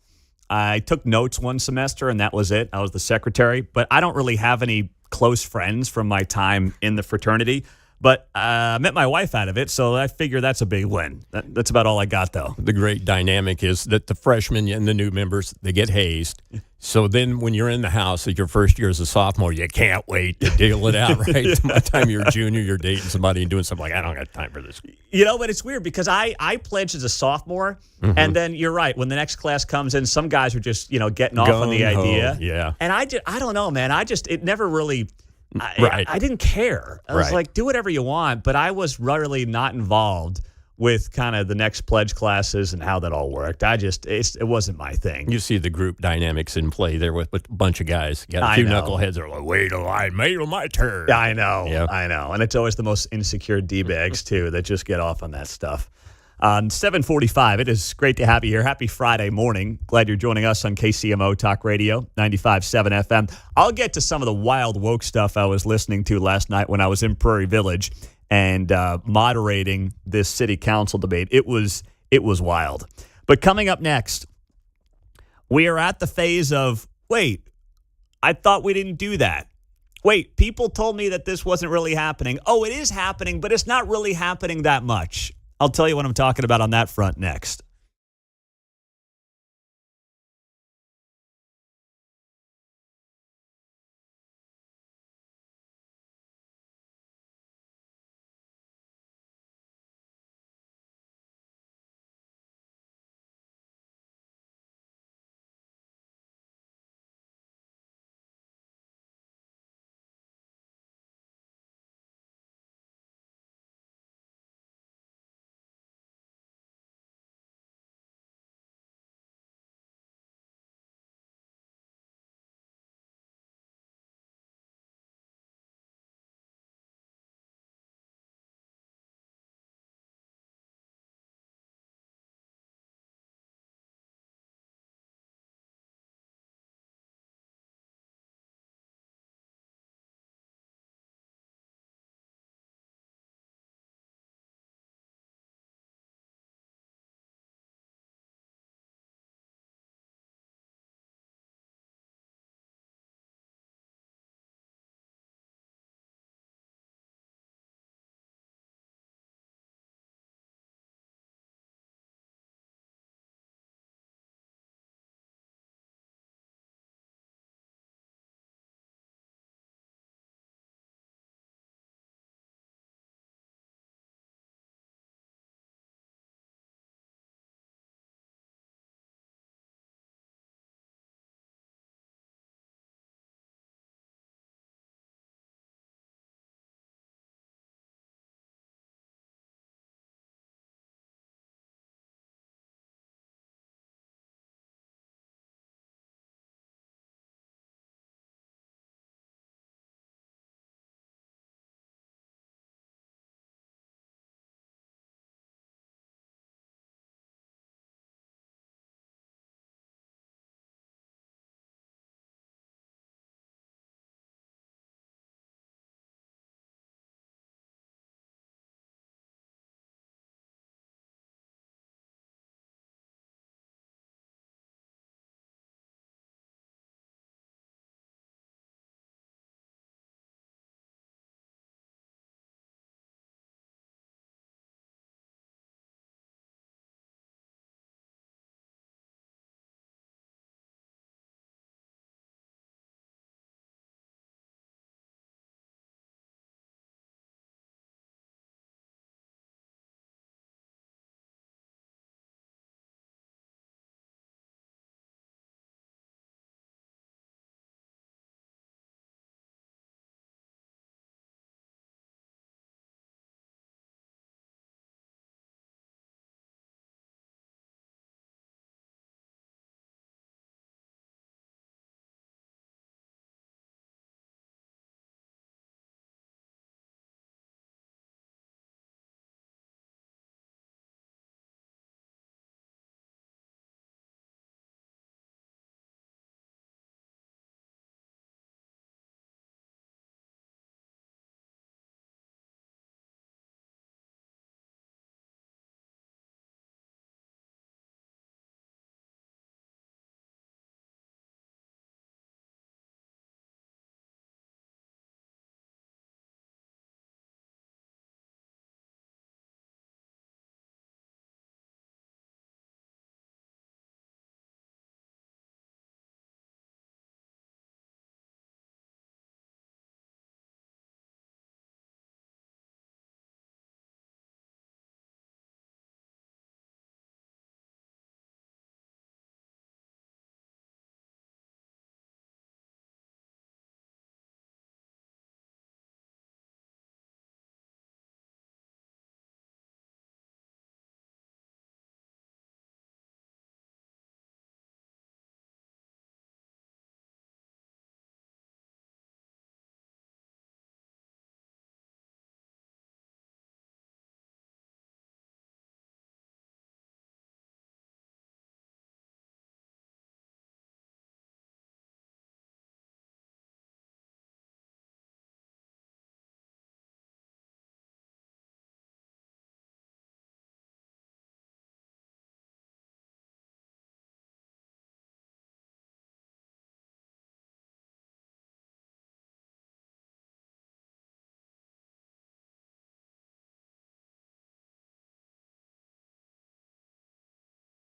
I took notes one semester, and that was it. I was the secretary. But I don't really have any close friends from my time in the fraternity. But I met my wife out of it, so I figure that's a big win. That's about all I got, though. The great dynamic is that the freshmen and the new members, they get hazed. So then when you're in the house at your first year as a sophomore, you can't wait to deal it out, right? By the time you're a junior, you're dating somebody and doing something like, I don't got time for this. You know, but it's weird because I pledged as a sophomore, and then you're right. When the next class comes in, some guys are just, getting off on the Gung-ho, idea. yeah. And I don't know, man. It never really... Right. I didn't care. I was Right. like, do whatever you want, but I was really not involved with kind of the next pledge classes and how that all worked. It wasn't my thing. You see the group dynamics in play there with a bunch of guys. You got a I few know. knuckleheads that are like, wait till I made my turn. I know. Yeah. I know. And it's always the most insecure D-bags, too, that just get off on that stuff. 7:45. It is great to have you here. Happy Friday morning. Glad you're joining us on KCMO Talk Radio, 95.7 FM. I'll get to some of the wild woke stuff I was listening to last night when I was in Prairie Village and moderating this city council debate. It was wild. But coming up next, we are at the phase of, wait, I thought we didn't do that. Wait, people told me that this wasn't really happening. Oh, it is happening, but it's not really happening that much. I'll tell you what I'm talking about on that front next.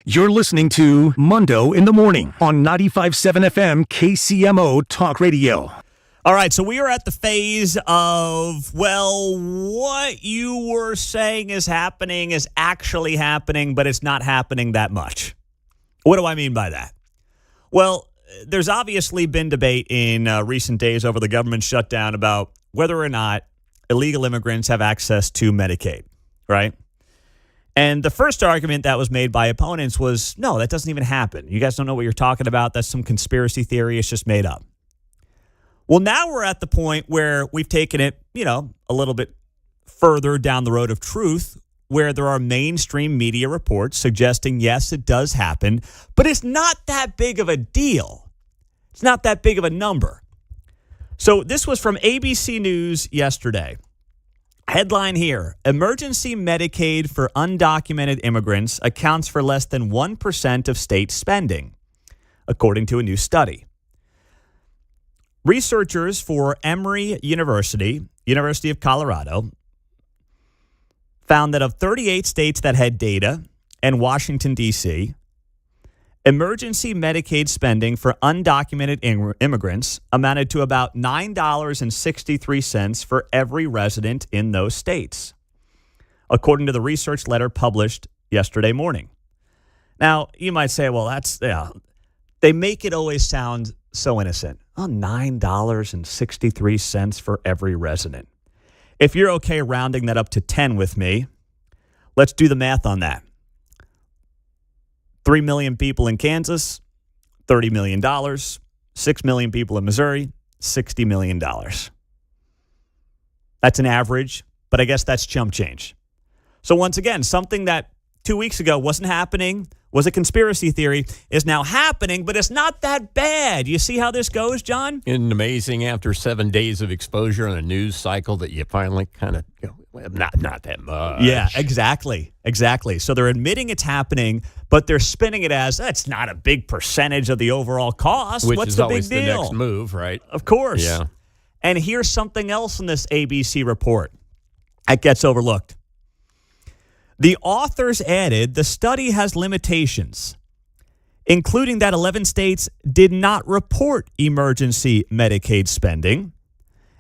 You're listening to Mundo in the Morning on 95.7 FM KCMO Talk Radio. All right, so we are at the phase of, well, what you were saying is happening is actually happening, but it's not happening that much. What do I mean by that? Well, there's obviously been debate in recent days over the government shutdown about whether or not illegal immigrants have access to Medicaid, right? And the first argument that was made by opponents was, no, that doesn't even happen. You guys don't know what you're talking about. That's some conspiracy theory. It's just made up. Well, now we're at the point where we've taken it, a little bit further down the road of truth, where there are mainstream media reports suggesting, yes, it does happen, but it's not that big of a deal. It's not that big of a number. So this was from ABC News yesterday. Headline here, emergency Medicaid for undocumented immigrants accounts for less than 1% of state spending, according to a new study. Researchers for Emory University of Colorado, found that of 38 states that had data and Washington, D.C., emergency Medicaid spending for undocumented immigrants amounted to about $9.63 for every resident in those states, according to the research letter published yesterday morning. Now, you might say, well, they make it always sound so innocent. Oh, $9.63 for every resident. If you're okay rounding that up to 10 with me, let's do the math on that. 3 million people in Kansas, $30 million. 6 million people in Missouri, $60 million. That's an average, but I guess that's chump change. So once again, something that 2 weeks ago wasn't happening, was a conspiracy theory, is now happening, but it's not that bad. You see how this goes, John? Isn't it amazing after 7 days of exposure on a news cycle that you finally kind of go, well, not that much. Yeah, exactly. So they're admitting it's happening, but they're spinning it as, that's not a big percentage of the overall cost. Which What's is the always big deal? the next move, right? Of course. Yeah. And here's something else in this ABC report that gets overlooked. The authors added the study has limitations, including that 11 states did not report emergency Medicaid spending,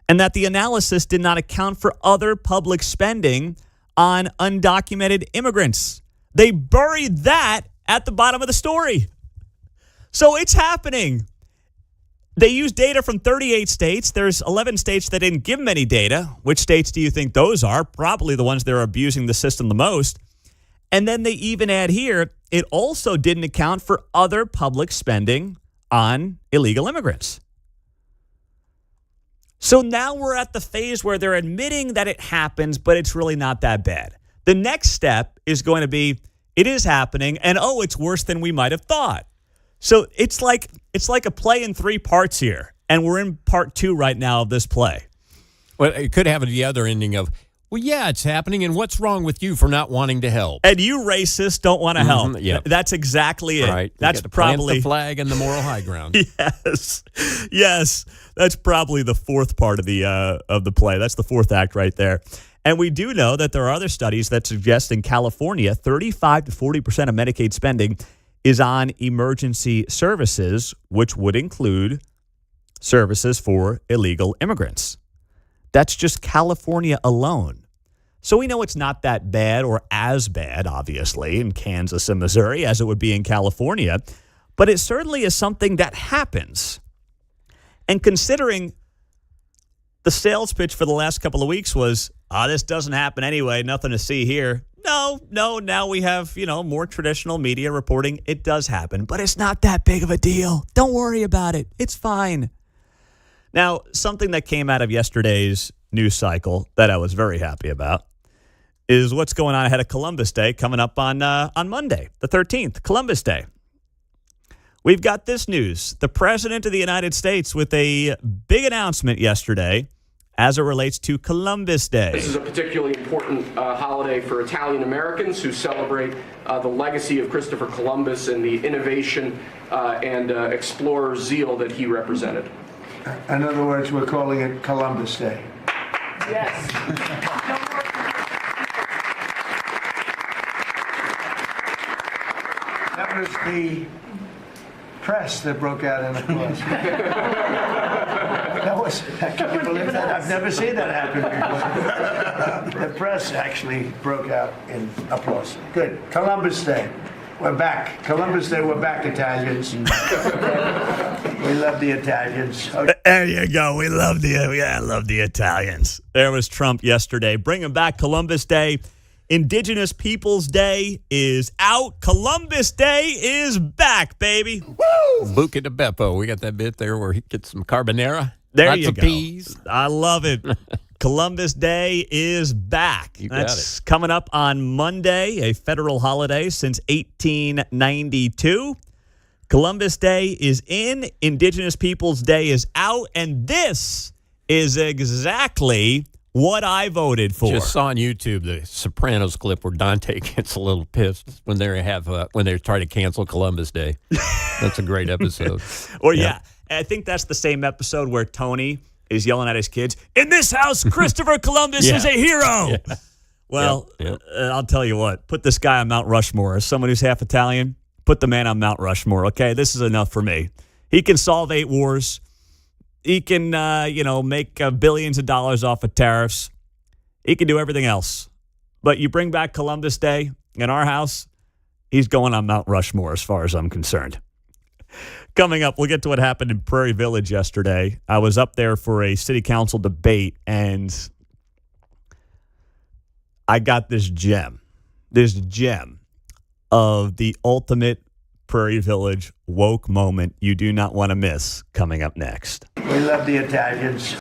and that the analysis did not account for other public spending on undocumented immigrants. They buried that at the bottom of the story. So it's happening. They use data from 38 states. There's 11 states that didn't give them any data. Which states do you think those are? Probably the ones that are abusing the system the most. And then they even add here, it also didn't account for other public spending on illegal immigrants. So now we're at the phase where they're admitting that it happens, but it's really not that bad. The next step is going to be, it is happening, and it's worse than we might have thought. So it's like a play in 3 parts here, and we're in part 2 right now of this play. Well, it could have the other ending of, well, yeah, it's happening, and what's wrong with you for not wanting to help? And you racists don't want to help. Yep. That's exactly it. Right. That's probably the flag and the moral high ground. Yes. That's probably the 4th part of the play. That's the 4th act right there. And we do know that there are other studies that suggest in California, 35 to 40% of Medicaid spending is on emergency services, which would include services for illegal immigrants. That's just California alone. So we know it's not that bad or as bad, obviously, in Kansas and Missouri as it would be in California, but it certainly is something that happens. And considering the sales pitch for the last couple of weeks was, this doesn't happen anyway, nothing to see here. No, now we have, more traditional media reporting. It does happen, but it's not that big of a deal. Don't worry about it. It's fine. Now, something that came out of yesterday's news cycle that I was very happy about is what's going on ahead of Columbus Day coming up on Monday, the 13th, Columbus Day. We've got this news. The President of the United States with a big announcement yesterday as it relates to Columbus Day. This is a particularly important holiday for Italian Americans who celebrate the legacy of Christopher Columbus and the innovation and explorer zeal that he represented. In other words, we're calling it Columbus Day. Yes. That was the press that broke out in applause. Can you believe that? I've never seen that happen before. The press actually broke out in applause. Good. Columbus Day. We're back. Columbus Day, we're back, Italians. We love the Italians. There you go. We love I love the Italians. There was Trump yesterday. Bringing back Columbus Day. Indigenous Peoples Day is out. Columbus Day is back, baby. Woo! Buca de Beppo. We got that bit there where he gets some carbonara. There Lots you of go. peas. I love it. Columbus Day is back. You got That's coming up on Monday, a federal holiday since 1892. Columbus Day is in. Indigenous Peoples Day is out. And this is exactly what I voted for. Just saw on YouTube the Sopranos clip where Dante gets a little pissed when they try to cancel Columbus Day. That's a great episode. Or yeah, I think that's the same episode where Tony is yelling at his kids, "In this house, Christopher Columbus is a hero." Yeah. Well, I'll tell you what. Put this guy on Mount Rushmore. As someone who's half Italian, put the man on Mount Rushmore, okay? This is enough for me. He can solve 8 wars. He can, make billions of dollars off of tariffs. He can do everything else. But you bring back Columbus Day in our house, he's going on Mount Rushmore as far as I'm concerned. Coming up, we'll get to what happened in Prairie Village yesterday. I was up there for a city council debate, and I got this gem of the ultimate Prairie Village woke moment you do not want to miss coming up next. We love the Italians.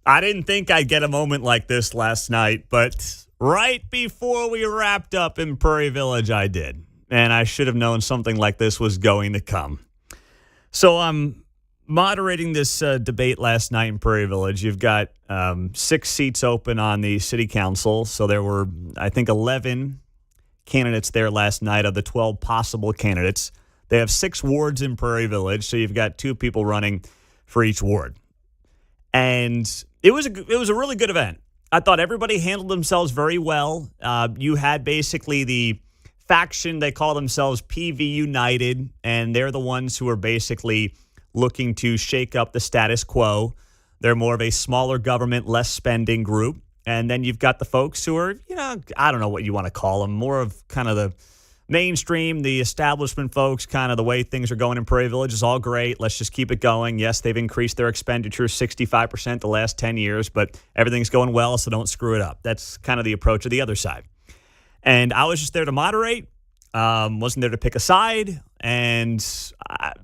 I didn't think I'd get a moment like this last night, but right before we wrapped up in Prairie Village, I did. And I should have known something like this was going to come. So I'm moderating this debate last night in Prairie Village. You've got 6 seats open on the city council. So there were, I think, 11 candidates there last night of the 12 possible candidates. They have 6 wards in Prairie Village, so you've got 2 people running for each ward. And it was a really good event. I thought everybody handled themselves very well. You had basically the faction, they call themselves PV United, and they're the ones who are basically looking to shake up the status quo. They're more of a smaller government, less spending group. And then you've got the folks who are, I don't know what you want to call them, more of kind of the mainstream, the establishment folks, kind of the way things are going in Prairie Village is all great. Let's just keep it going. Yes, they've increased their expenditures 65% the last 10 years, but everything's going well, so don't screw it up. That's kind of the approach of the other side. And I was just there to moderate, wasn't there to pick a side. And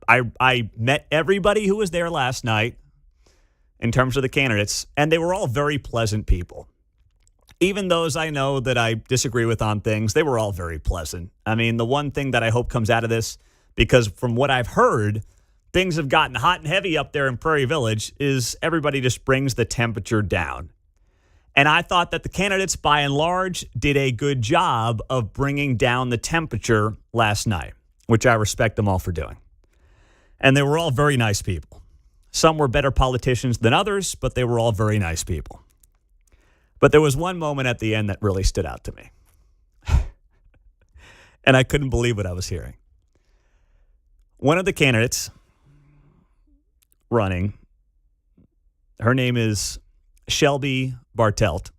I met everybody who was there last night in terms of the candidates, and they were all very pleasant people. Even those I know that I disagree with on things, they were all very pleasant. I mean, the one thing that I hope comes out of this, because from what I've heard, things have gotten hot and heavy up there in Prairie Village, is everybody just brings the temperature down. And I thought that the candidates, by and large, did a good job of bringing down the temperature last night, which I respect them all for doing. And they were all very nice people. Some were better politicians than others, but they were all very nice people. But there was one moment at the end that really stood out to me. And I couldn't believe what I was hearing. One of the candidates running, her name is Shelby Bartelt.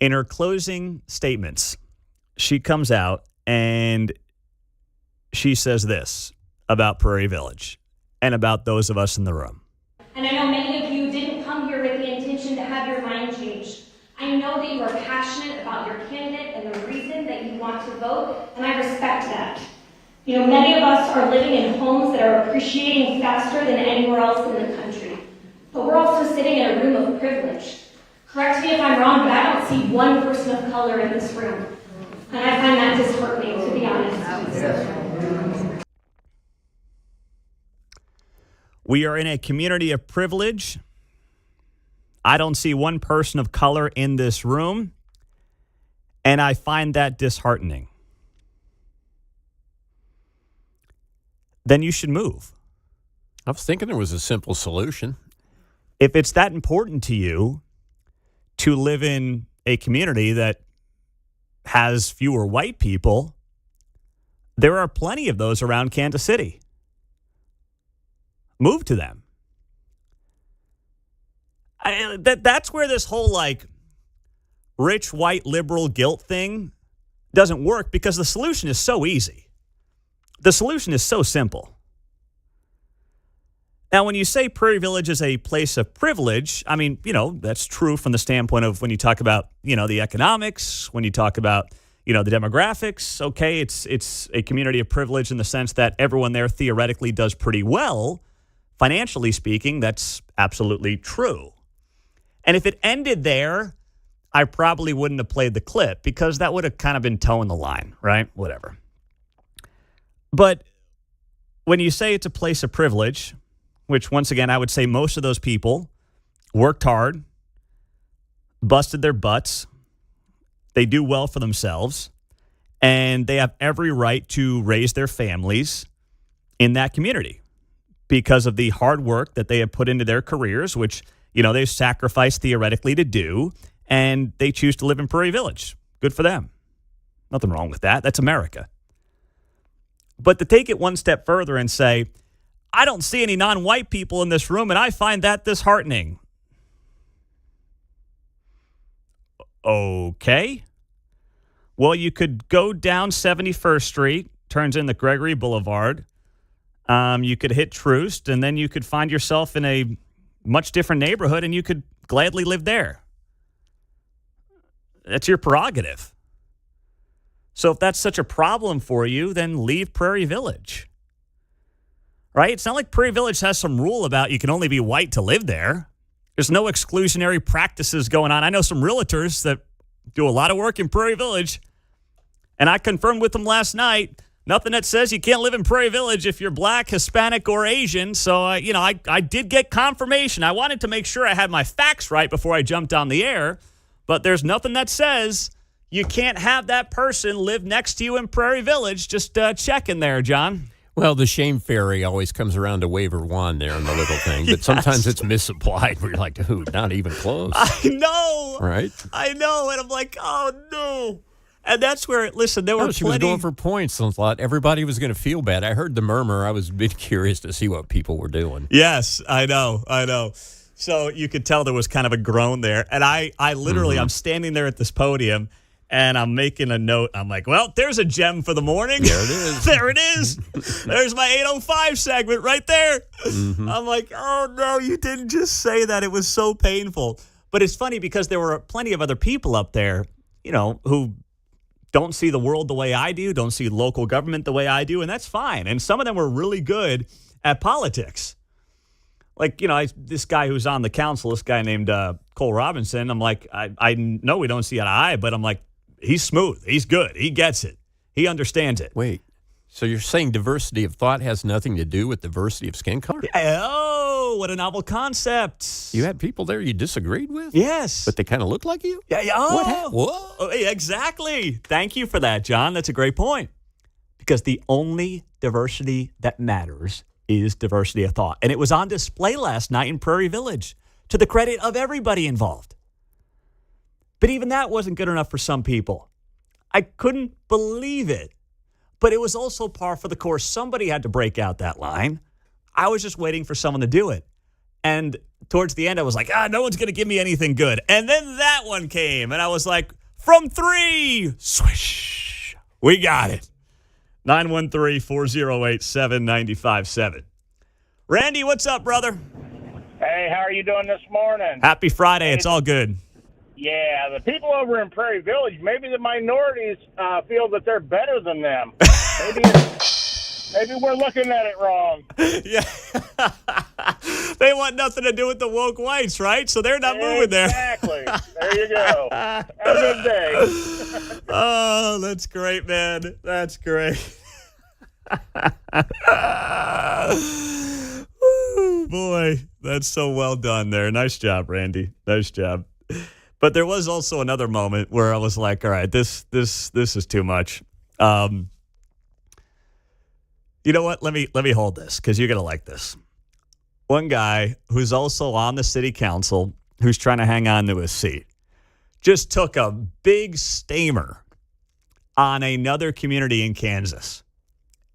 In her closing statements, she comes out and she says this about Prairie Village and about those of us in the room. And I know many of you didn't come here with the intention to have your mind changed. I know that you are passionate about your candidate and the reason that you want to vote, and I respect that. Many of us are living in homes that are appreciating faster than anywhere else in the country. But we're also sitting in a room of privilege. Correct me if I'm wrong, but I don't see one person of color in this room. And I find that disheartening, to be honest. We are in a community of privilege. I don't see one person of color in this room, and I find that disheartening. Then you should move. I was thinking there was a simple solution. If it's that important to you to live in a community that has fewer white people, there are plenty of those around Kansas City. Move to them. That's where this whole rich white liberal guilt thing doesn't work, because the solution is so easy. The solution is so simple. Now, when you say Prairie Village is a place of privilege, I mean, that's true from the standpoint of when you talk about, the economics, when you talk about, the demographics. Okay, it's a community of privilege in the sense that everyone there theoretically does pretty well. Financially speaking, that's absolutely true. And if it ended there, I probably wouldn't have played the clip, because that would have kind of been toeing the line, right? Whatever. But when you say it's a place of privilege, which once again, I would say most of those people worked hard, busted their butts, they do well for themselves, and they have every right to raise their families in that community because of the hard work that they have put into their careers, which, they've sacrificed theoretically to do, and they choose to live in Prairie Village. Good for them. Nothing wrong with that. That's America. But to take it one step further and say, I don't see any non-white people in this room, and I find that disheartening. Okay. Well, you could go down 71st Street, turns into Gregory Boulevard. You could hit Troost, and then you could find yourself in a much different neighborhood, and you could gladly live there. That's your prerogative. So if that's such a problem for you, then leave Prairie Village. Right? It's not like Prairie Village has some rule about you can only be white to live there. There's no exclusionary practices going on. I know some realtors that do a lot of work in Prairie Village, and I confirmed with them last night, nothing that says you can't live in Prairie Village if you're black, Hispanic, or Asian. So, I did get confirmation. I wanted to make sure I had my facts right before I jumped on the air, but there's nothing that says you can't have that person live next to you in Prairie Village. Just checking there, John. Well, the shame fairy always comes around to wave her wand there on the little thing, but sometimes it's misapplied where you're like, dude, not even close. I know. Right? I know. And I'm like, oh, no. And that's where, listen, there were she was going for points and thought everybody was going to feel bad. I heard the murmur. I was a bit curious to see what people were doing. Yes, I know. So you could tell there was kind of a groan there. And I literally, I'm standing there at this podium, and I'm making a note. I'm like, well, there's a gem for the morning. There it is. There it is. There's my 8:05 segment right there. I'm like, oh, no, you didn't just say that. It was so painful. But it's funny because there were plenty of other people up there, who don't see the world the way I do, don't see local government the way I do, and that's fine. And some of them were really good at politics. Like, this guy who's on the council, this guy named Cole Robinson, I'm like, I know we don't see eye to eye, but I'm like, he's smooth. He's good. He gets it. He understands it. Wait, so you're saying diversity of thought has nothing to do with diversity of skin color? Oh, what a novel concept. You had people there you disagreed with? Yes. But they kind of looked like you? Yeah. What? Whoa. Oh, exactly. Thank you for that, John. That's a great point. Because the only diversity that matters is diversity of thought. And it was on display last night in Prairie Village, to the credit of everybody involved. But even that wasn't good enough for some people. I couldn't believe it. But it was also par for the course. Somebody had to break out that line. I was just waiting for someone to do it. And towards the end, I was like, no one's going to give me anything good. And then that one came, and I was like, from 3, swish, we got it. 913-408-7957. Randy, what's up, brother? Hey, how are you doing this morning? Happy Friday. It's all good. Yeah, the people over in Prairie Village, maybe the minorities feel that they're better than them. Maybe we're looking at it wrong. Yeah. They want nothing to do with the woke whites, right? So they're not moving there. Exactly. There you go. Have a good day. Oh, that's great, man. That's great. Woo, boy, that's so well done there. Nice job, Randy. Nice job. But there was also another moment where I was like, all right, this is too much. You know what? Let me hold this because you're going to like this. One guy who's also on the city council who's trying to hang on to his seat just took a big stamer on another community in Kansas.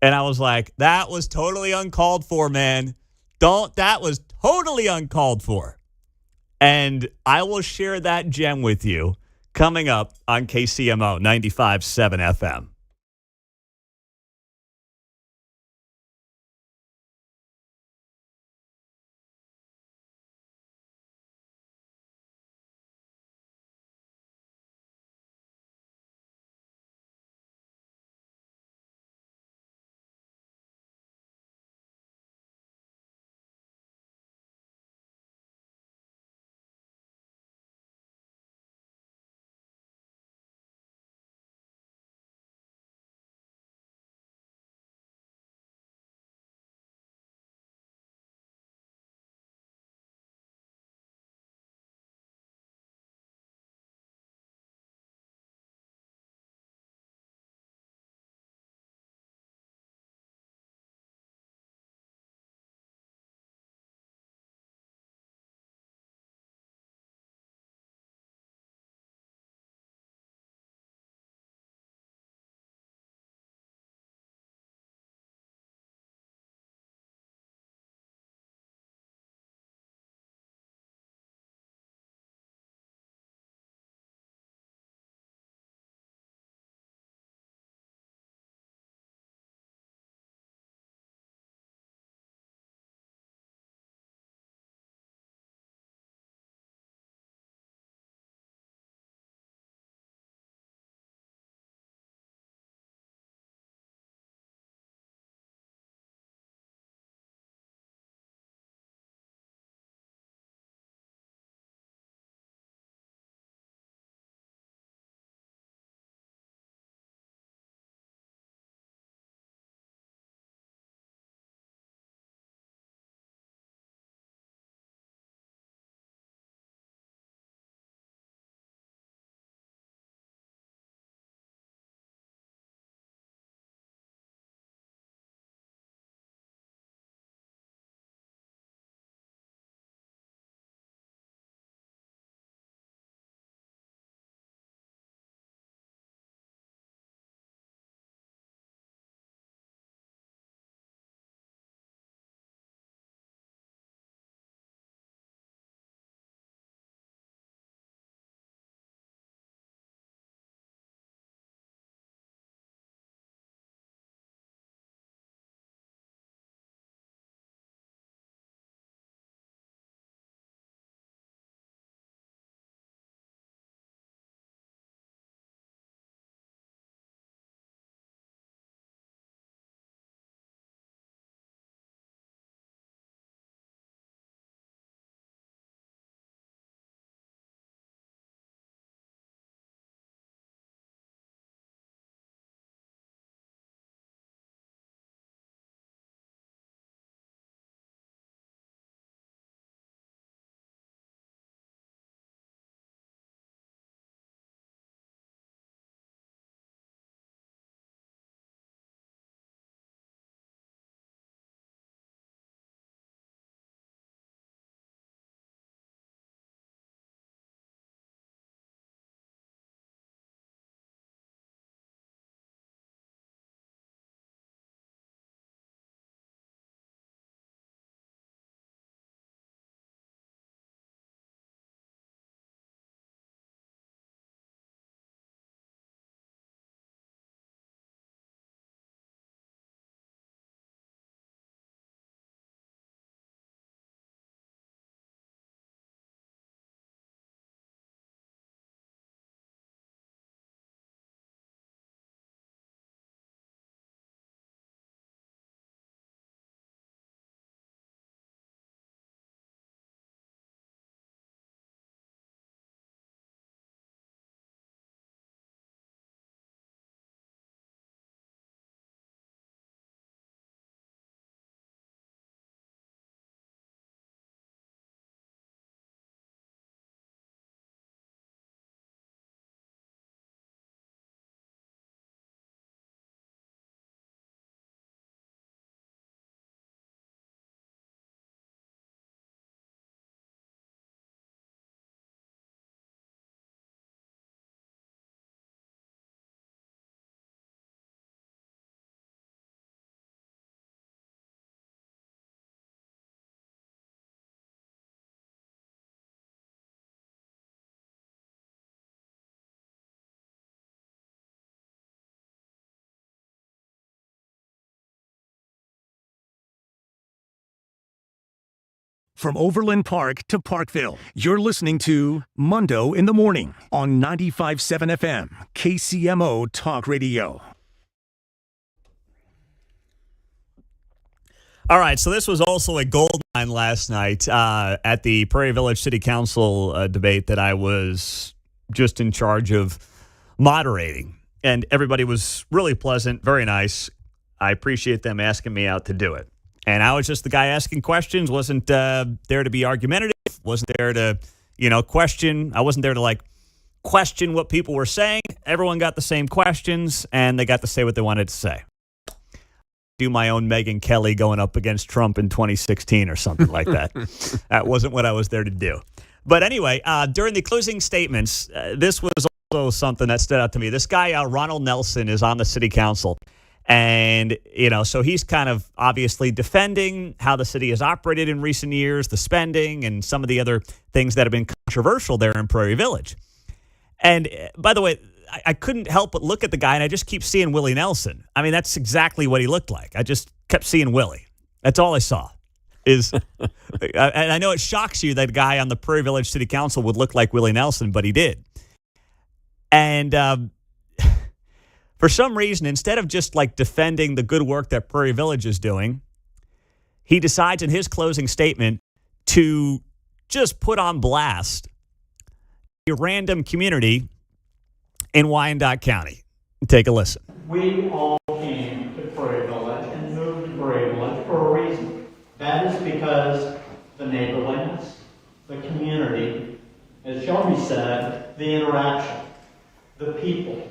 And I was like, that was totally uncalled for, man. That was totally uncalled for. And I will share that gem with you coming up on KCMO 95.7 FM. From Overland Park to Parkville, you're listening to Mundo in the Morning on 95.7 FM, KCMO Talk Radio. All right, so this was also a gold mine last night at the Prairie Village City Council debate that I was just in charge of moderating. And everybody was really pleasant, very nice. I appreciate them asking me out to do it. And I was just the guy asking questions, wasn't there to be argumentative, wasn't there to, question. I wasn't there to, question what people were saying. Everyone got the same questions, and they got to say what they wanted to say. Do my own Megyn Kelly going up against Trump in 2016 or something like that. That wasn't what I was there to do. But anyway, during the closing statements, this was also something that stood out to me. This guy, Ronald Nelson, is on the city council. And, so he's kind of obviously defending how the city has operated in recent years, the spending, and some of the other things that have been controversial there in Prairie Village. And by the way, I couldn't help but look at the guy, and I just keep seeing Willie Nelson. I mean, that's exactly what he looked like. I just kept seeing Willie. That's all I saw. And I know it shocks you that a guy on the Prairie Village City Council would look like Willie Nelson, but he did. And for some reason, instead of just defending the good work that Prairie Village is doing, he decides in his closing statement to just put on blast a random community in Wyandotte County. Take a listen. We all came to Prairie Village and moved to Prairie Village for a reason. That is because the neighborliness, the community, as Shelby said, the interaction, the people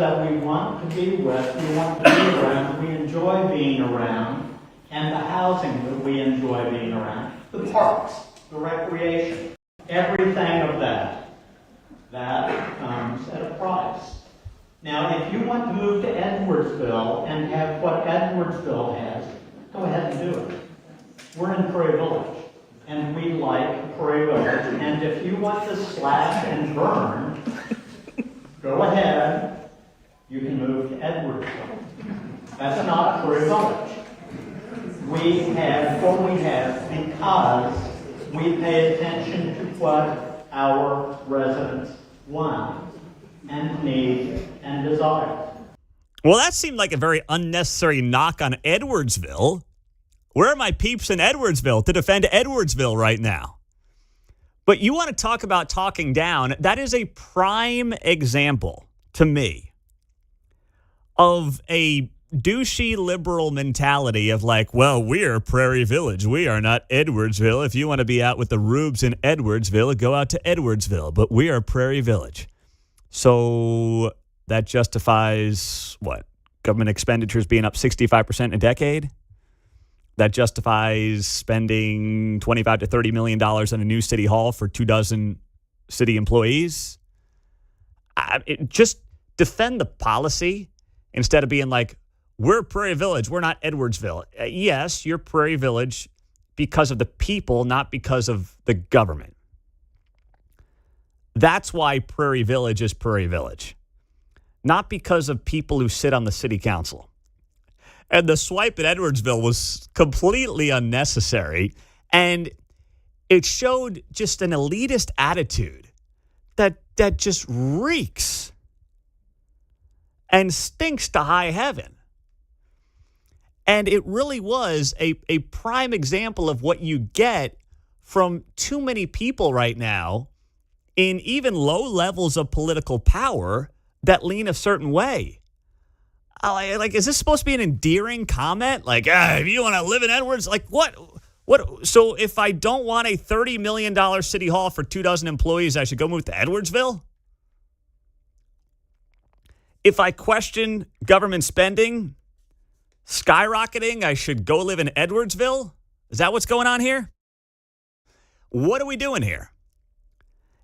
that we want to be with, we want to be around, we enjoy being around, and the housing that we enjoy being around, the parks, the recreation, everything of that comes at a price. Now, if you want to move to Edwardsville and have what Edwardsville has, go ahead and do it. We're in Prairie Village, and we like Prairie Village, and if you want to slash and burn, go ahead, you can move to Edwardsville. That's not Prairie Village. We have what we have because we pay attention to what our residents want and need and desire. Well, that seemed like a very unnecessary knock on Edwardsville. Where are my peeps in Edwardsville to defend Edwardsville right now? But you want to talk about talking down, that is a prime example to me of a douchey liberal mentality of we're Prairie Village. We are not Edwardsville. If you want to be out with the rubes in Edwardsville, go out to Edwardsville. But we are Prairie Village. So that justifies what? Government expenditures being up 65% in a decade? That justifies spending $25 to $30 million on a new city hall for 24 city employees? Just defend the policy instead of being we're Prairie Village, we're not Edwardsville. Yes, you're Prairie Village because of the people, not because of the government. That's why Prairie Village is Prairie Village, not because of people who sit on the city council. And the swipe at Edwardsville was completely unnecessary, and it showed just an elitist attitude that just reeks and stinks to high heaven. And it really was a prime example of what you get from too many people right now in even low levels of political power that lean a certain way. Is this supposed to be an endearing comment? If you want to live in Edwards, what? So if I don't want a $30 million city hall for 24 employees, I should go move to Edwardsville? If I question government spending skyrocketing, I should go live in Edwardsville? Is that what's going on here? What are we doing here?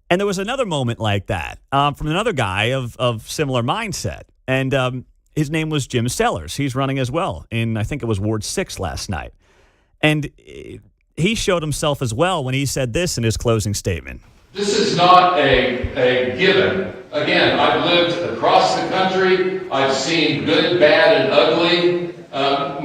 And there was another moment like that from another guy of similar mindset. And his name was Jim Sellers. He's running as well in, I think it was Ward 6 last night. And he showed himself as well when he said this in his closing statement. This is not a given. Again, I've lived across the country. I've seen good, bad, and ugly.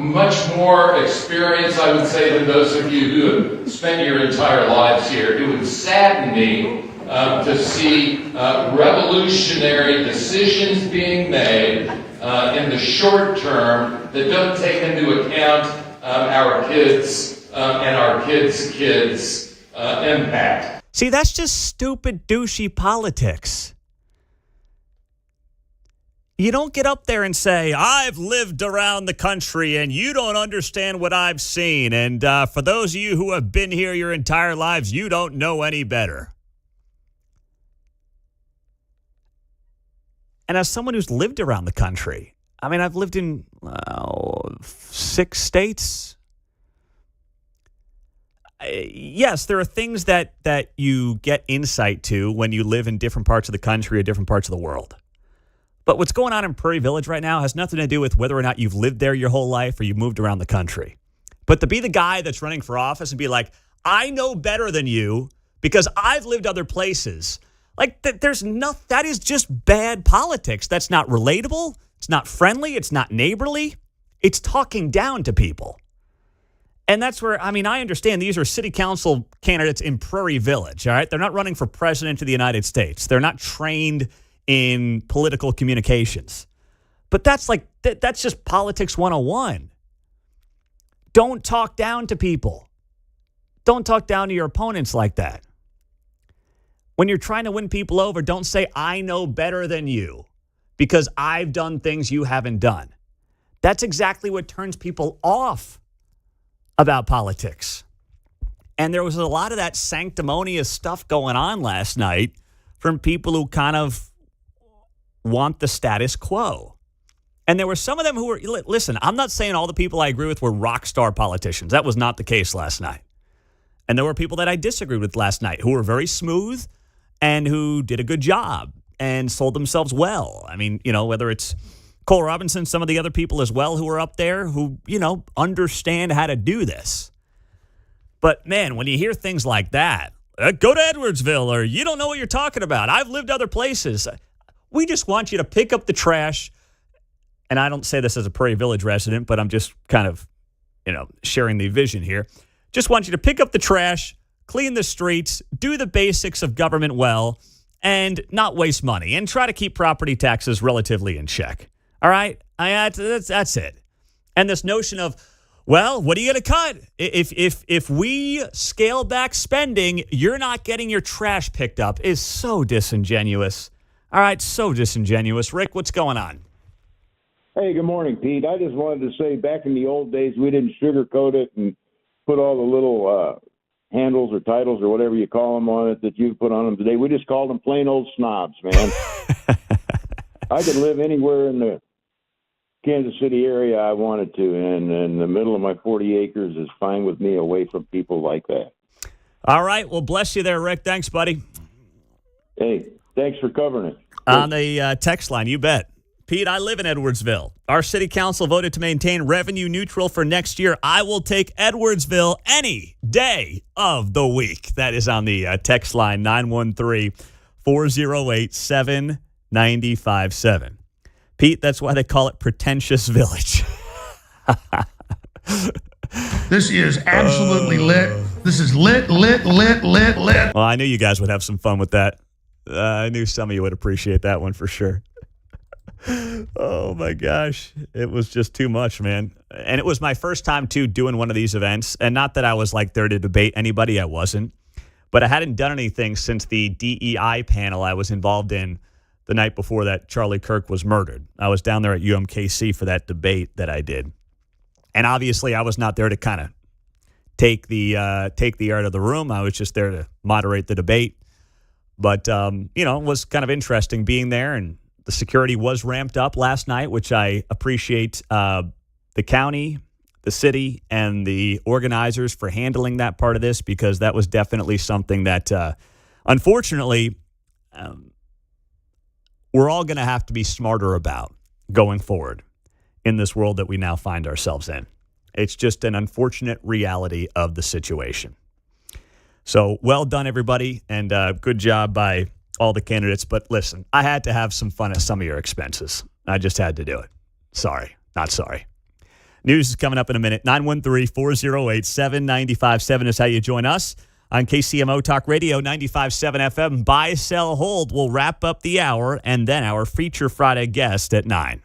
much more experience, I would say, than those of you who have spent your entire lives here. It would sadden me to see revolutionary decisions being made in the short term that don't take into account our kids and our kids' kids' impact. See, that's just stupid, douchey politics. You don't get up there and say, I've lived around the country and you don't understand what I've seen. And for those of you who have been here your entire lives, you don't know any better. And as someone who's lived around the country, I mean, I've lived in 6 states. Yes, there are things that you get insight to when you live in different parts of the country or different parts of the world. But what's going on in Prairie Village right now has nothing to do with whether or not you've lived there your whole life or you've moved around the country. But to be the guy that's running for office and be like, I know better than you because I've lived other places. Like, that is just bad politics. That's not relatable. It's not friendly. It's not neighborly. It's talking down to people. And that's where, I mean, I understand these are city council candidates in Prairie Village, all right? They're not running for president of the United States. They're not trained in political communications. But that's just politics 101. Don't talk down to people. Don't talk down to your opponents like that. When you're trying to win people over, don't say, I know better than you because I've done things you haven't done. That's exactly what turns people off about politics. And there was a lot of that sanctimonious stuff going on last night from people who kind of want the status quo. And there were some of them who were, listen, I'm not saying all the people I agree with were rock star politicians. That was not the case last night. And there were people that I disagreed with last night who were very smooth and who did a good job and sold themselves well. I mean, whether it's Cole Robinson, some of the other people as well who are up there who, understand how to do this. But, man, when you hear things like that, go to Edwardsville, or you don't know what you're talking about. I've lived other places. We just want you to pick up the trash. And I don't say this as a Prairie Village resident, but I'm just kind of, sharing the vision here. Just want you to pick up the trash, clean the streets, do the basics of government well, and not waste money, and try to keep property taxes relatively in check. All right? That's it. And this notion of, well, what are you going to cut? If we scale back spending, you're not getting your trash picked up is so disingenuous. All right, so disingenuous. Rick, what's going on? Hey, good morning, Pete. I just wanted to say back in the old days, we didn't sugarcoat it and put all the little handles or titles or whatever you call them on it that you put on them today. We just called them plain old snobs, man. I could live anywhere in the Kansas City area I wanted to, and in the middle of my 40 acres is fine with me away from people like that. All right. Well, bless you there, Rick. Thanks, buddy. Hey, thanks for covering it. On the text line, you bet. Pete, I live in Edwardsville. Our city council voted to maintain revenue neutral for next year. I will take Edwardsville any day of the week. That is on the text line, 913-408-7957. Pete, that's why they call it Pretentious Village. This is absolutely lit. This is lit. Well, I knew you guys would have some fun with that. I knew some of you would appreciate that one for sure. Oh, my gosh. It was just too much, man. And it was my first time, too, doing one of these events. And not that I was, there to debate anybody. I wasn't. But I hadn't done anything since the DEI panel I was involved in the night before that Charlie Kirk was murdered. I was down there at UMKC for that debate that I did. And obviously, I was not there to kind of take the art of the room. I was just there to moderate the debate. But, it was kind of interesting being there, and the security was ramped up last night, which I appreciate the county, the city, and the organizers for handling that part of this, because that was definitely something that, unfortunately, we're all going to have to be smarter about going forward in this world that we now find ourselves in. It's just an unfortunate reality of the situation. So well done, everybody, and good job by all the candidates. But listen, I had to have some fun at some of your expenses. I just had to do it. Sorry, not sorry. News is coming up in a minute. 913-408-7957 is how you join us on KCMO Talk Radio 95.7 FM. Buy, sell, hold. We'll wrap up the hour and then our Feature Friday guest at 9.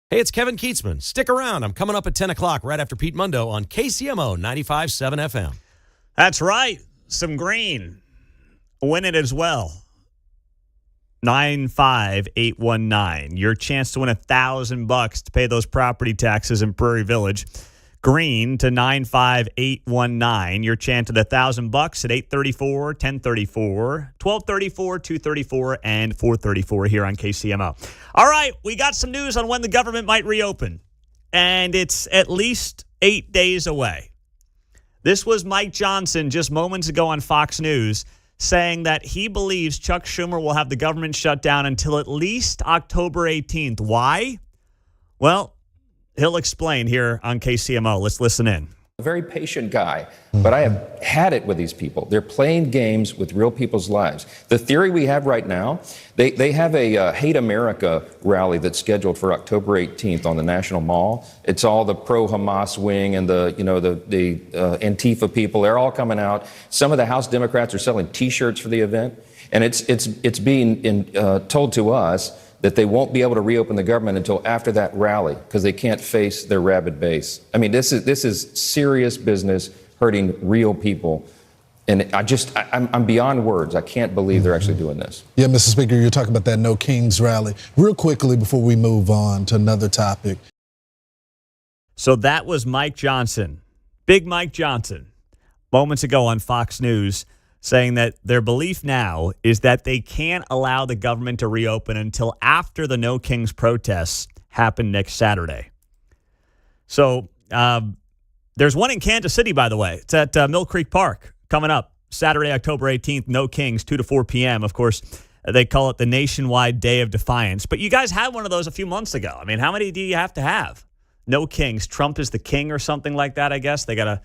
Hey, it's Kevin Keatsman. Stick around. I'm coming up at 10 o'clock right after Pete Mundo on KCMO 95.7 FM. That's right. Some green. Win it as well. 95819. Your chance to win $1,000 to pay those property taxes in Prairie Village. Green to 95819. Your chance at $1,000 at 834, 1034, 1234, 234, and 434 here on KCMO. All right, we got some news on when the government might reopen, and it's at least 8 days away. This was Mike Johnson just moments ago on Fox News saying that he believes Chuck Schumer will have the government shut down until at least October 18th. Why? Well, he'll explain here on KCMO. Let's listen in. A very patient guy, but I have had it with these people. They're playing games with real people's lives. The theory we have right now, they have a Hate America rally that's scheduled for October 18th on the National Mall. It's all the pro-Hamas wing and the Antifa people. They're all coming out. Some of the House Democrats are selling T-shirts for the event, and it's being told to us that they won't be able to reopen the government until after that rally because they can't face their rabid base. I mean, this is serious business hurting real people. And I'm beyond words. I can't believe they're actually doing this. Yeah, Mr. Speaker, you're talking about that No Kings rally. Real quickly before we move on to another topic. So that was Mike Johnson, Big Mike Johnson, moments ago on Fox News, saying that their belief now is that they can't allow the government to reopen until after the No Kings protests happen next Saturday. So there's one in Kansas City, by the way. It's at Mill Creek Park coming up Saturday, October 18th, No Kings, 2 to 4 p.m. Of course, they call it the Nationwide Day of Defiance. But you guys had one of those a few months ago. I mean, how many do you have to have? No Kings. Trump is the king or something like that, I guess. They gotta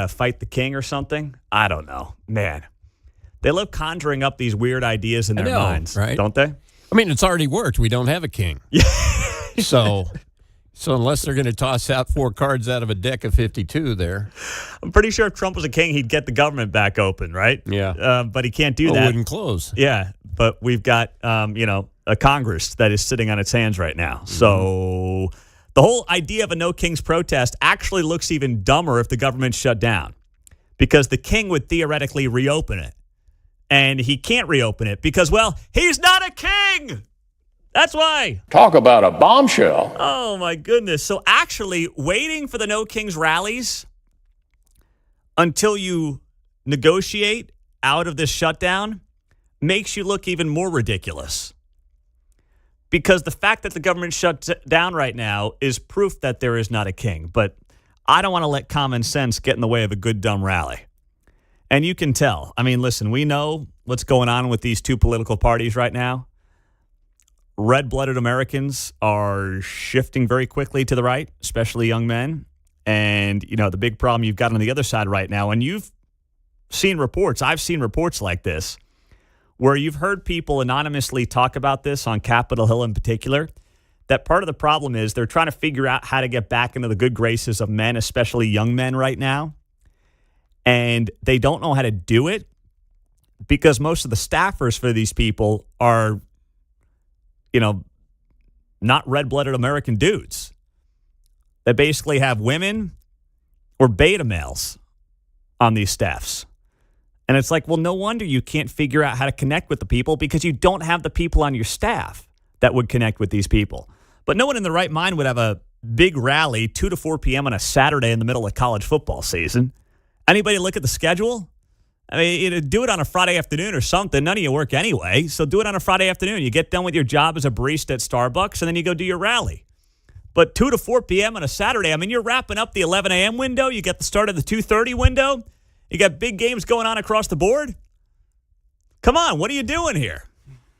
fight the king or something. I don't know. Man, they love conjuring up these weird ideas in their minds, right? Don't they? I mean, it's already worked. We don't have a king. So unless they're going to toss out 4 cards out of a deck of 52 there. I'm pretty sure if Trump was a king, he'd get the government back open, right? Yeah. But he can't do that. It wouldn't close. Yeah. But we've got, a Congress that is sitting on its hands right now. Mm-hmm. So the whole idea of a No Kings protest actually looks even dumber if the government's shut down because the king would theoretically reopen it. And he can't reopen it because, well, he's not a king. That's why. Talk about a bombshell. Oh, my goodness. So actually, waiting for the No Kings rallies until you negotiate out of this shutdown makes you look even more ridiculous. Because the fact that the government shut down right now is proof that there is not a king. But I don't want to let common sense get in the way of a good, dumb rally. And you can tell. I mean, listen, we know what's going on with these two political parties right now. Red-blooded Americans are shifting very quickly to the right, especially young men. And, the big problem you've got on the other side right now, and you've seen reports, I've seen reports like this, where you've heard people anonymously talk about this on Capitol Hill in particular, that part of the problem is they're trying to figure out how to get back into the good graces of men, especially young men right now. And they don't know how to do it because most of the staffers for these people are, not red-blooded American dudes. They basically have women or beta males on these staffs. And it's like, well, no wonder you can't figure out how to connect with the people because you don't have the people on your staff that would connect with these people. But no one in the right mind would have a big rally 2 to 4 p.m. on a Saturday in the middle of college football season. Anybody look at the schedule? I mean, do it on a Friday afternoon or something. None of you work anyway, so do it on a Friday afternoon. You get done with your job as a barista at Starbucks, and then you go do your rally. But 2 to 4 p.m. on a Saturday, I mean, you're wrapping up the 11 a.m. window. You get the start of the 2:30 window. You got big games going on across the board. Come on, what are you doing here?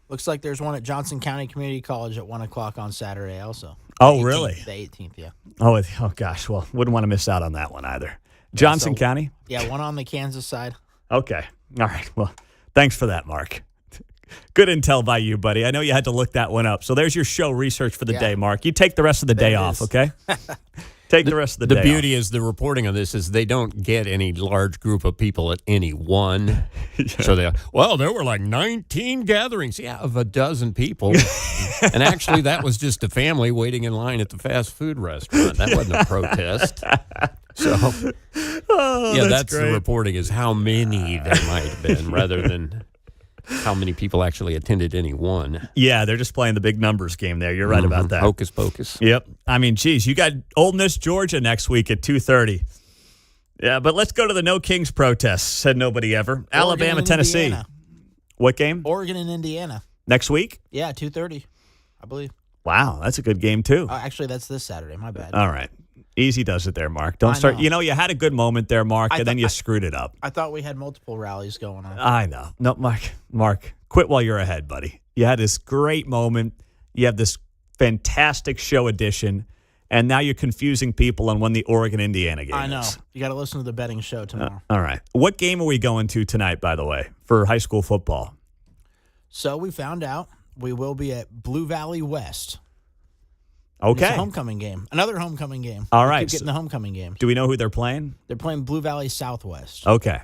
Looks like there's one at Johnson County Community College at 1 o'clock on Saturday also. Oh, really? The 18th, yeah. Oh, gosh. Well, wouldn't want to miss out on that one either. Johnson County? Yeah, one on the Kansas side. Okay. All right. Well, thanks for that, Mark. Good intel by you, buddy. I know you had to look that one up. So there's your show research for the day, Mark. You take the rest of the day off, okay? Take the rest of the day beauty is the reporting on this is they don't get any large group of people at any one. So there were like 19 gatherings, of a dozen people. And actually, that was just a family waiting in line at the fast food restaurant. That wasn't a protest. So, that's great. the reporting is how many there might have been rather than how many people actually attended any one. Yeah, they're just playing the big numbers game there. You're right about that. Hocus pocus. Yep. I mean, geez, you got Ole Miss, Georgia next week at 2:30. Yeah, but let's go to the No Kings protests, said nobody ever. Alabama, Tennessee. Indiana. What game? Oregon and Indiana. Next week? Yeah, 2:30, I believe. Wow, that's a good game, too. Actually, that's this Saturday. My bad. All right. Easy does it there, Mark. Don't start. know. You had a good moment there, Mark, and then you screwed it up. I thought we had multiple rallies going on. I know. No, Mark, quit while you're ahead, buddy. You had this great moment. You have this fantastic show edition, and now you're confusing people on when the Oregon-Indiana game is. I know. You got to listen to the betting show tomorrow. All right. What game are we going to tonight, by the way, for high school football? So we found out we will be at Blue Valley West. Okay. It's a homecoming game. Another homecoming game. All We right. keep getting the homecoming game. Do we know who they're playing? They're playing Blue Valley Southwest. Okay.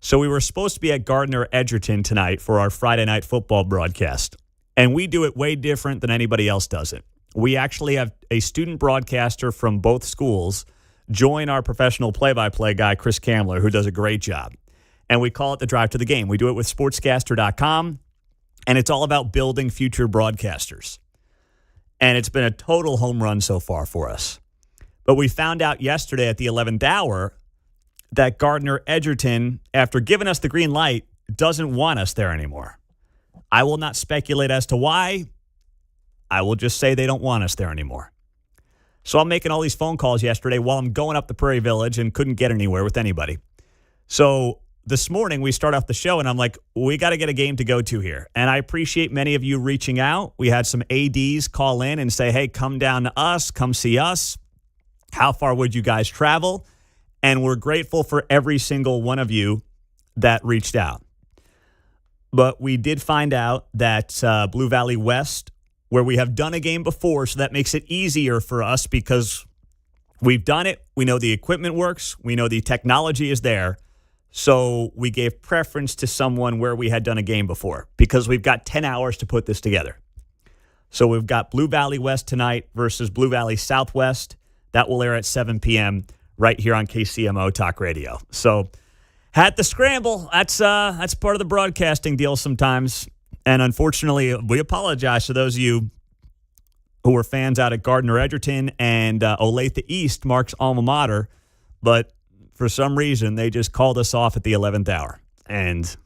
So we were supposed to be at Gardner Edgerton tonight for our Friday night football broadcast. And we do it way different than anybody else does it. We actually have a student broadcaster from both schools join our professional play-by-play guy, Chris Kamler, who does a great job. And we call it the Drive to the Game. We do it with sportscaster.com, and it's all about building future broadcasters. And it's been a total home run so far for us. But we found out yesterday at the 11th hour that Gardner Edgerton, after giving us the green light, doesn't want us there anymore. I will not speculate as to why. I will just say they don't want us there anymore. So I'm making all these phone calls yesterday while I'm going up the Prairie Village and couldn't get anywhere with anybody. So this morning we start off the show and I'm like, we got to get a game to go to here. And I appreciate many of you reaching out. We had some ADs call in and say, hey, come down to us, come see us. How far would you guys travel? And we're grateful for every single one of you that reached out. But we did find out that Blue Valley West, where we have done a game before, so that makes it easier for us because we've done it. We know the equipment works. We know the technology is there. So we gave preference to someone where we had done a game before because we've got 10 hours to put this together. So we've got Blue Valley West tonight versus Blue Valley Southwest. That will air at 7 p.m. right here on KCMO Talk Radio. So had to scramble. That's part of the broadcasting deal sometimes. And unfortunately, we apologize to those of you who were fans out at Gardner Edgerton and Olathe East, Mark's alma mater. But for some reason, they just called us off at the 11th hour. And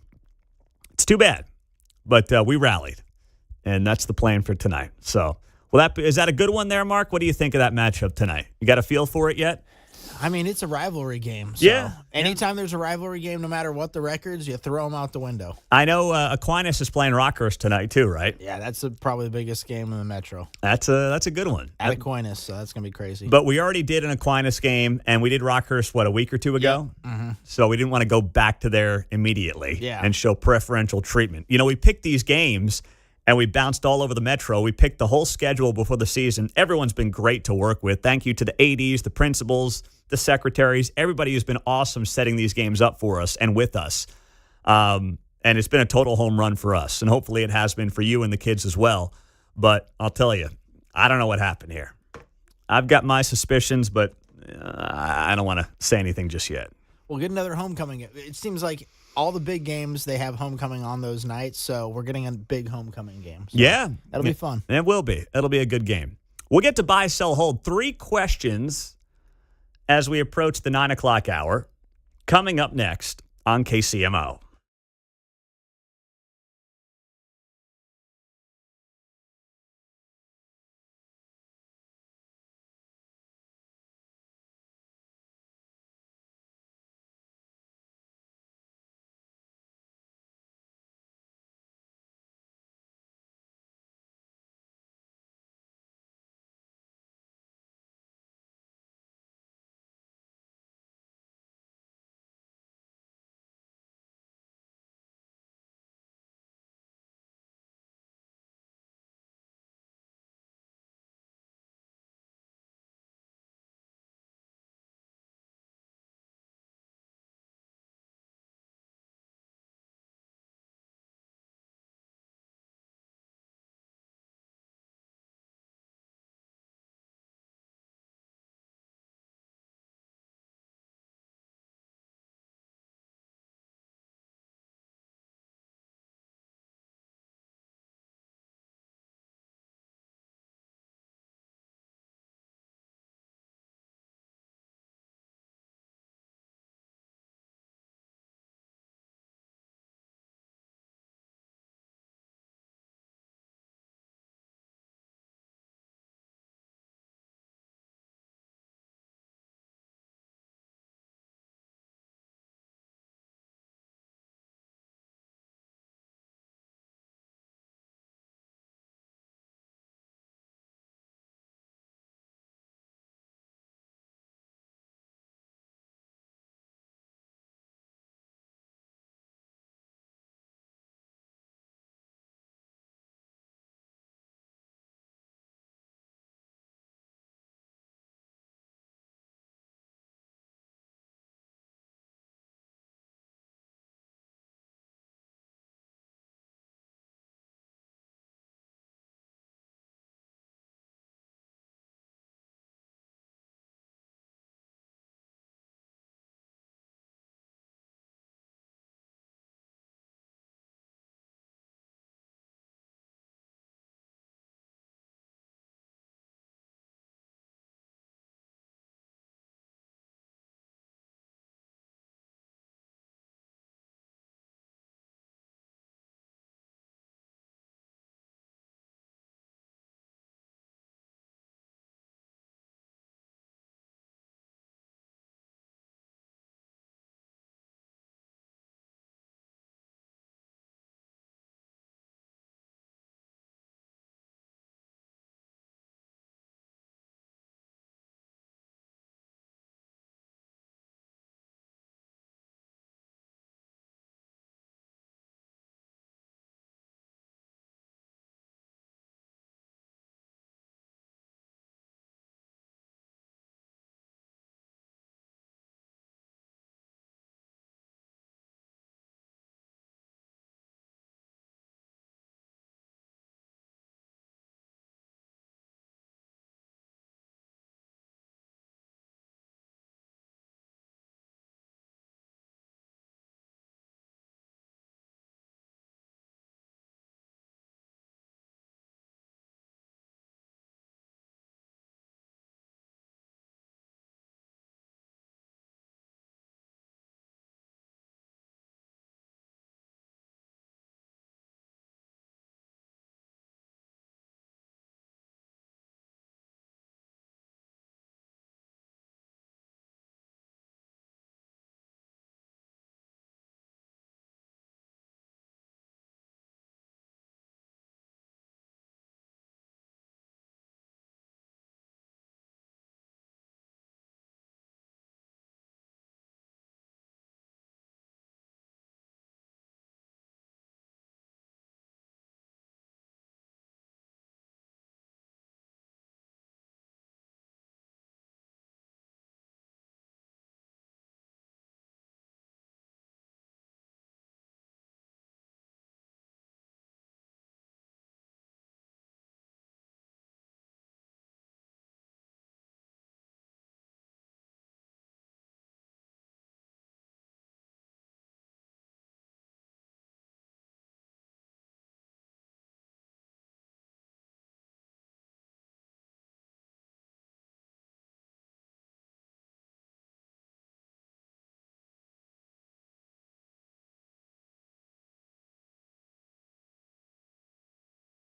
it's too bad. But we rallied. And that's the plan for tonight. So, is that a good one there, Mark? What do you think of that matchup tonight? You got a feel for it yet? I mean, it's a rivalry game. So Yeah. anytime there's a rivalry game, no matter what the records, you throw them out the window. I know Aquinas is playing Rockhurst tonight too, right? Yeah, that's probably the biggest game in the Metro. That's a good one. At Aquinas, so that's going to be crazy. But we already did an Aquinas game, and we did Rockhurst, a week or two ago? Yep. Mm-hmm. So we didn't want to go back to there immediately and show preferential treatment. We picked these games, and we bounced all over the Metro. We picked the whole schedule before the season. Everyone's been great to work with. Thank you to the ADs, the principals, the secretaries, everybody who's been awesome setting these games up for us and with us. And it's been a total home run for us, and hopefully it has been for you and the kids as well. But I'll tell you, I don't know what happened here. I've got my suspicions, but I don't want to say anything just yet. We'll get another homecoming. It seems like all the big games, they have homecoming on those nights, so we're getting a big homecoming game. So yeah. That'll be fun. It will be. It'll be a good game. We'll get to buy, sell, hold. 3 questions as we approach the 9 o'clock hour, coming up next on KCMO.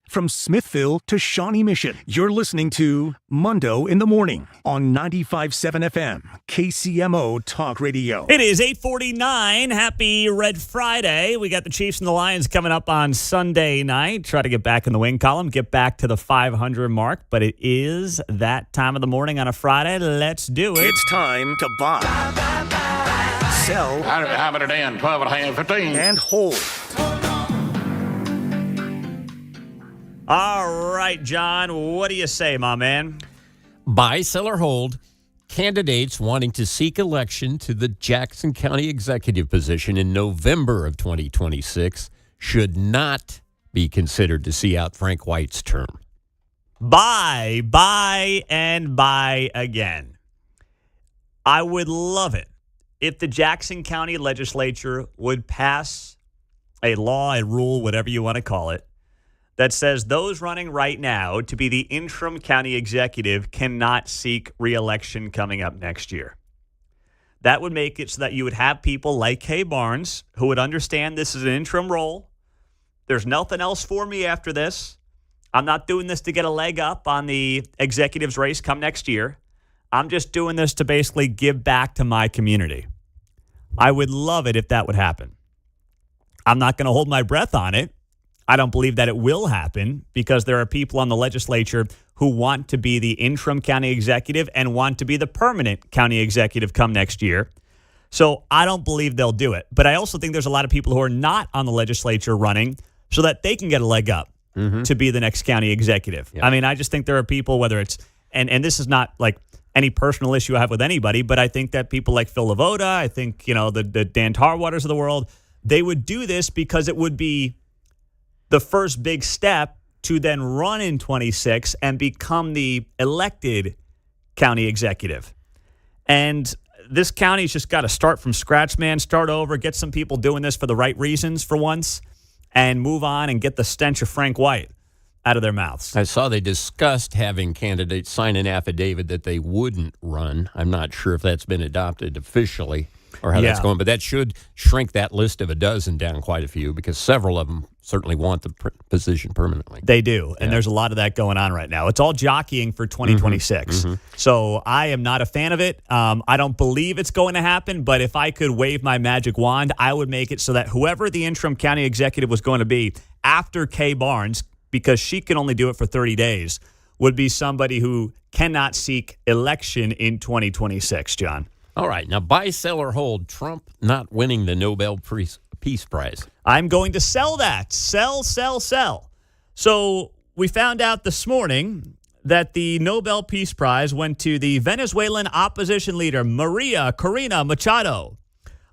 From Smithville to Shawnee Mission, you're listening to Mundo in the Morning on 95.7 FM, KCMO Talk Radio. It is 8:49. Happy Red Friday. We got the Chiefs and the Lions coming up on Sunday night. Try to get back in the win column, get back to the 500 mark, but it is that time of the morning on a Friday. Let's do it. It's time to buy, sell, How about it in 12 and a half, 15? and hold. All right, John, what do you say, my man? Buy, sell, or hold. Candidates wanting to seek election to the Jackson County executive position in November of 2026 should not be considered to see out Frank White's term. Buy, and buy again. I would love it if the Jackson County legislature would pass a law, a rule, whatever you want to call it, that says those running right now to be the interim county executive cannot seek re-election coming up next year. That would make it so that you would have people like Kay Barnes who would understand this is an interim role. There's nothing else for me after this. I'm not doing this to get a leg up on the executive's race come next year. I'm just doing this to basically give back to my community. I would love it if that would happen. I'm not going to hold my breath on it. I don't believe that it will happen because there are people on the legislature who want to be the interim county executive and want to be the permanent county executive come next year. So I don't believe they'll do it. But I also think there's a lot of people who are not on the legislature running so that they can get a leg up to be the next county executive. Yeah. I mean, I just think there are people, whether it's, and this is not like any personal issue I have with anybody, but I think that people like Phil Lavoda, I think, the Dan Tarwaters of the world, they would do this because it would be the first big step to then run in 26 and become the elected county executive. And this county's just got to start from scratch, man. Start over, get some people doing this for the right reasons for once, and move on and get the stench of Frank White out of their mouths. I saw they discussed having candidates sign an affidavit that they wouldn't run. I'm not sure if that's been adopted officially or how that's going, but that should shrink that list of a dozen down quite a few because several of them certainly want the position permanently. They do, and there's a lot of that going on right now. It's all jockeying for 2026. So I am not a fan of it. I don't believe it's going to happen, but if I could wave my magic wand, I would make it so that whoever the interim county executive was going to be after Kay Barnes, because she can only do it for 30 days, would be somebody who cannot seek election in 2026, John. All right. Now, buy, sell, or hold. Trump not winning the Nobel Peace Prize. I'm going to sell that. Sell. So we found out this morning that the Nobel Peace Prize went to the Venezuelan opposition leader, Maria Corina Machado,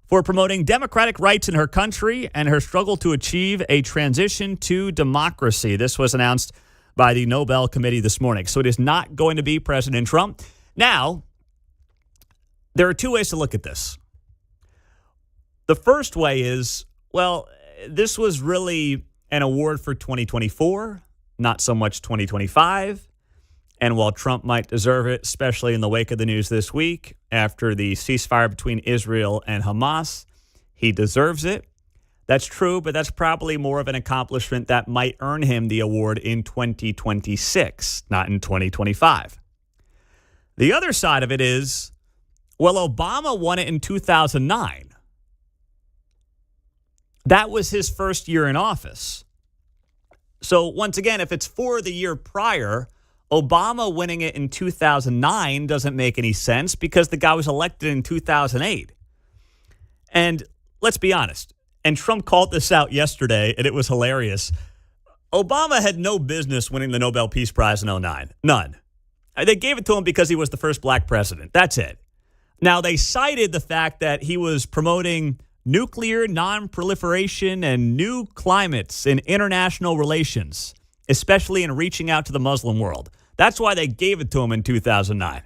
for promoting democratic rights in her country and her struggle to achieve a transition to democracy. This was announced by the Nobel Committee this morning. So it is not going to be President Trump. Now, there are two ways to look at this. The first way is, well, this was really an award for 2024, not so much 2025. And while Trump might deserve it, especially in the wake of the news this week, after the ceasefire between Israel and Hamas, he deserves it. That's true, but that's probably more of an accomplishment that might earn him the award in 2026, not in 2025. The other side of it is, well, Obama won it in 2009. That was his first year in office. So once again, if it's for the year prior, Obama winning it in 2009 doesn't make any sense because the guy was elected in 2008. And let's be honest, and Trump called this out yesterday, and it was hilarious. Obama had no business winning the Nobel Peace Prize in 2009. None. They gave it to him because he was the first black president. That's it. Now, they cited the fact that he was promoting nuclear non-proliferation and new climates in international relations, especially in reaching out to the Muslim world. That's why they gave it to him in 2009.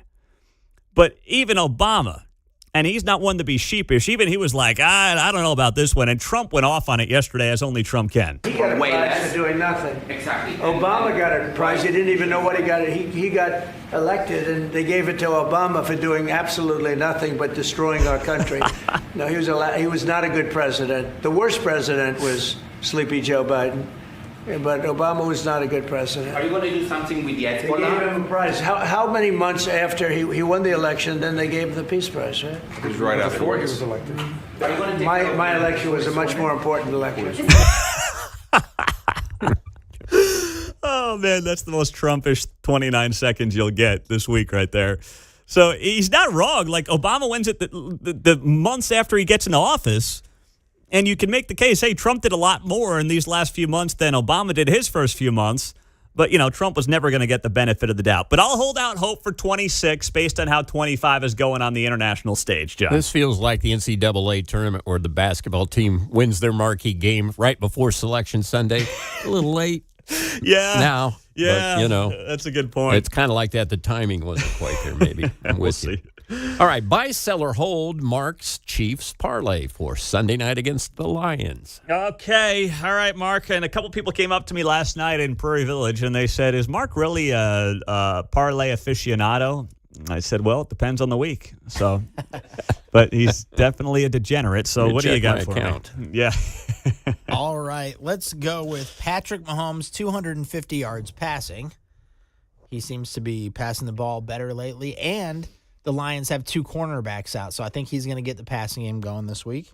But even Obama, and he's not one to be sheepish, even he was like, I don't know about this one. And Trump went off on it yesterday, as only Trump can. He got a prize for doing nothing. Exactly. Obama got a prize. He didn't even know what he got. He got elected, and they gave it to Obama for doing absolutely nothing but destroying our country. No, he was not a good president. The worst president was Sleepy Joe Biden. but Obama was not a good president. Are you going to do something with the They gave Hezbollah? him a prize. How many months after he won the election, then they gave him the Peace Prize, right? It was right before he was elected. Are you going to take My election was a much more important election. Oh, man, that's the most Trumpish 29 seconds you'll get this week right there. So he's not wrong. Like, Obama wins it the months after he gets into office, and you can make the case, hey, Trump did a lot more in these last few months than Obama did his first few months. But, Trump was never going to get the benefit of the doubt. But I'll hold out hope for 26 based on how 25 is going on the international stage, John. This feels like the NCAA tournament where the basketball team wins their marquee game right before Selection Sunday. A little late. Yeah. Now. Yeah. But, that's a good point. It's kind of like that. The timing wasn't quite there, maybe. I'm We'll with see. you. All right. Buy, sell, or hold Mark's Chiefs parlay for Sunday night against the Lions. Okay. All right, Mark. And a couple people came up to me last night in Prairie Village, and they said, is Mark really a parlay aficionado? I said, well, it depends on the week. So, but he's definitely a degenerate. So what do you got for me? Yeah. All right, let's go with Patrick Mahomes, 250 yards passing. He seems to be passing the ball better lately, and the Lions have 2 cornerbacks out, so I think he's going to get the passing game going this week.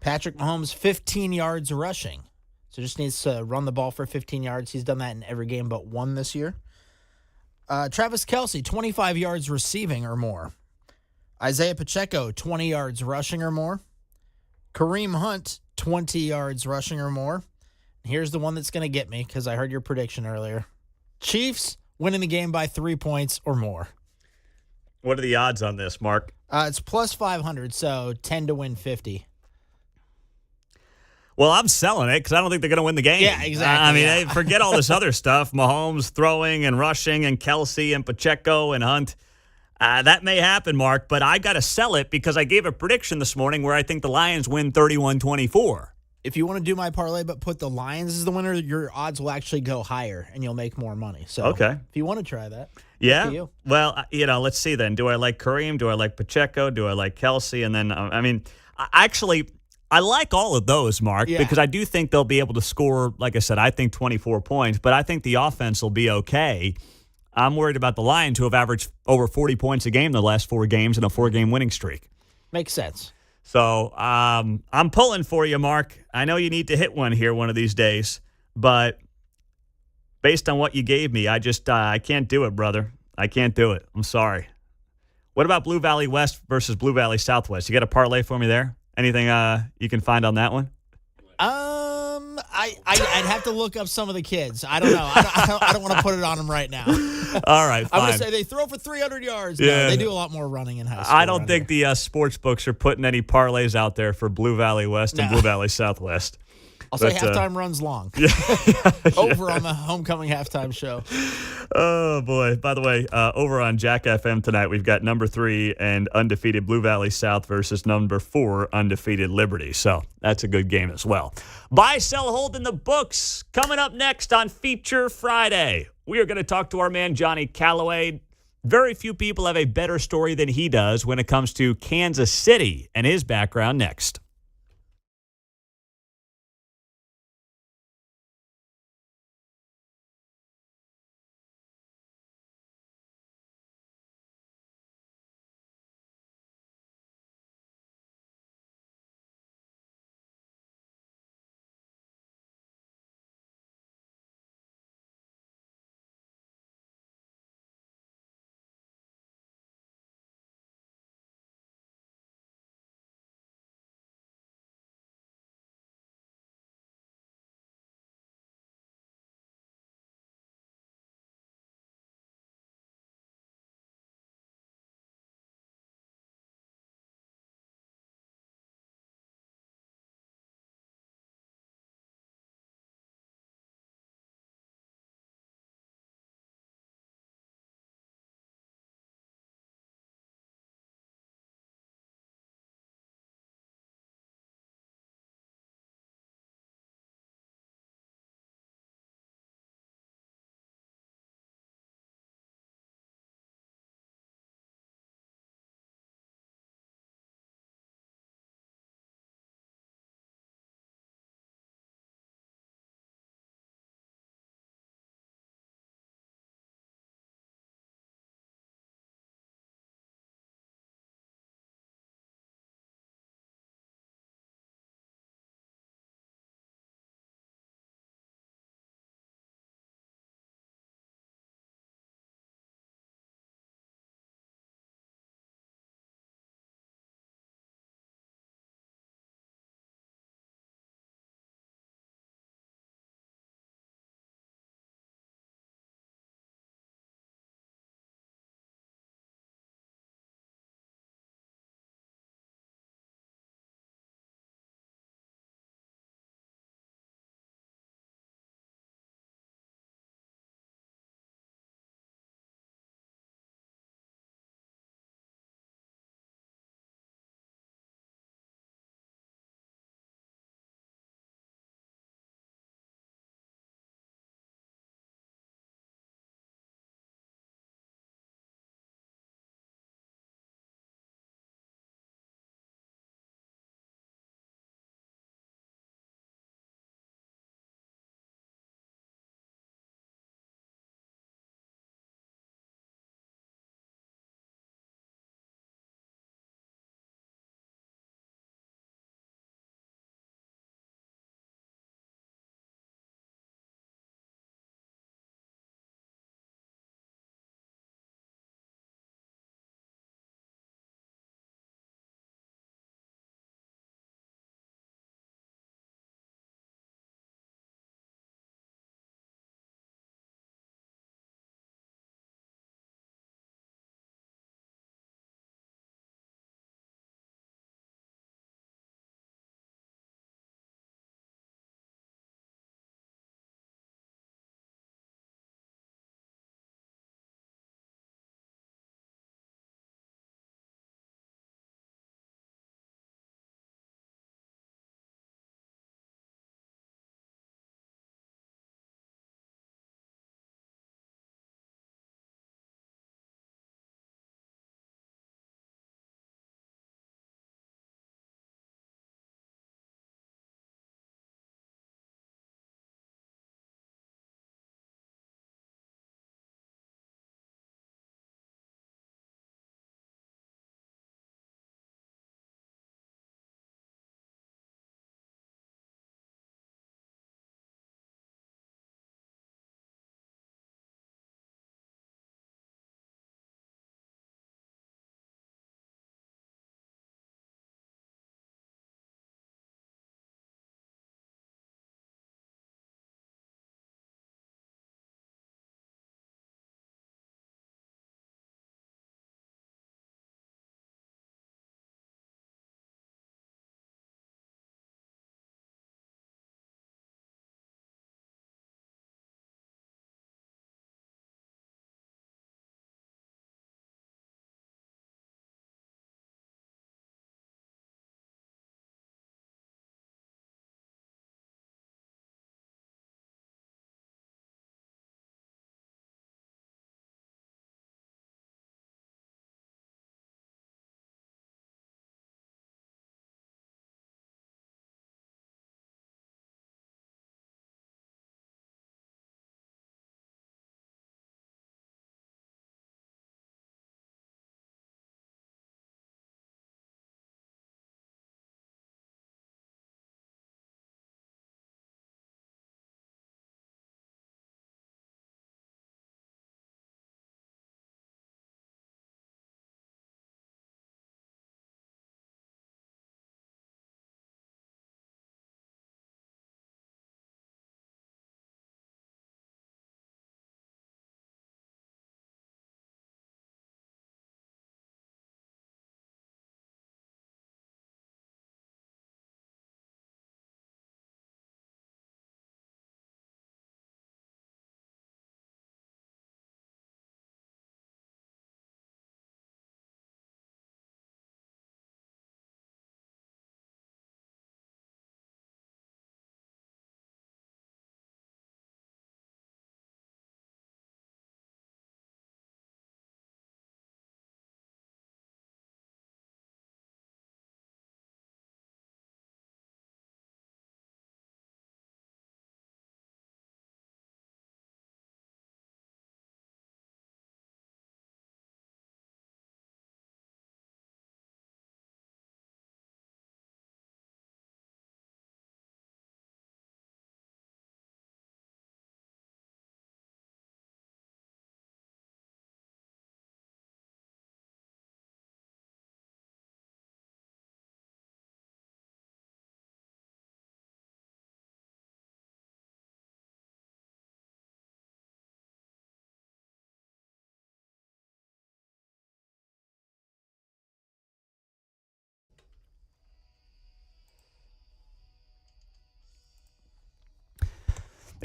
Patrick Mahomes, 15 yards rushing. So just needs to run the ball for 15 yards. He's done that in every game but one this year. Travis Kelce, 25 yards receiving or more. Isaiah Pacheco, 20 yards rushing or more. Kareem Hunt, 20 yards rushing or more. Here's the one that's going to get me because I heard your prediction earlier. Chiefs winning the game by 3 points or more. What are the odds on this, Mark? It's plus 500, so 10 to win 50. Well, I'm selling it because I don't think they're going to win the game. Yeah, exactly. I mean, forget all this other stuff. Mahomes throwing and rushing and Kelce and Pacheco and Hunt. That may happen, Mark, but I got to sell it because I gave a prediction this morning where I think the Lions win 31-24. If you want to do my parlay but put the Lions as the winner, your odds will actually go higher and you'll make more money. So okay. If you want to try that, yeah. up to you. Well, let's see then. Do I like Kareem? Do I like Pacheco? Do I like Kelce? And then, I like all of those, Mark, because I do think they'll be able to score, like I said, I think 24 points, but I think the offense will be okay. I'm worried about the Lions, who have averaged over 40 points a game the last 4 games in a 4-game winning streak. Makes sense. So I'm pulling for you, Mark. I know you need to hit one here one of these days, but based on what you gave me, I can't do it, brother. I can't do it. I'm sorry. What about Blue Valley West versus Blue Valley Southwest? You got a parlay for me there? Anything you can find on that one? I'd have to look up some of the kids. I don't know. I don't want to put it on them right now. All right, fine. I'm going to say they throw for 300 yards. Yeah. No, they do a lot more running in high school. I don't think the sports books are putting any parlays out there for Blue Valley West and Blue Valley Southwest. I'll say halftime runs long. Over on the homecoming halftime show. Oh, boy. By the way, over on Jack FM tonight, we've got number 3 and undefeated Blue Valley South versus number 4 undefeated Liberty. So that's a good game as well. Buy, sell, hold in the books. Coming up next on Feature Friday, we are going to talk to our man Johnny Calloway. Very few people have a better story than he does when it comes to Kansas City and his background next.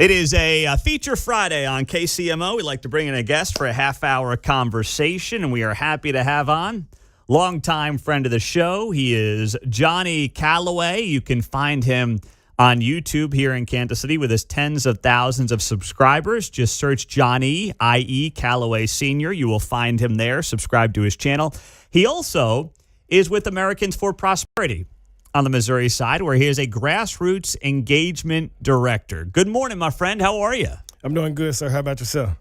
It is a Feature Friday on KCMO. We like to bring in a guest for a half-hour conversation, and we are happy to have on longtime friend of the show. He is Johnny Calloway. You can find him on YouTube here in Kansas City with his tens of thousands of subscribers. Just search Johnny, I.E. Calloway Sr. You will find him there. Subscribe to his channel. He also is with Americans for Prosperity on the Missouri side, where he is a grassroots engagement director. Good morning, my friend. How are you? I'm doing good, sir. How about yourself?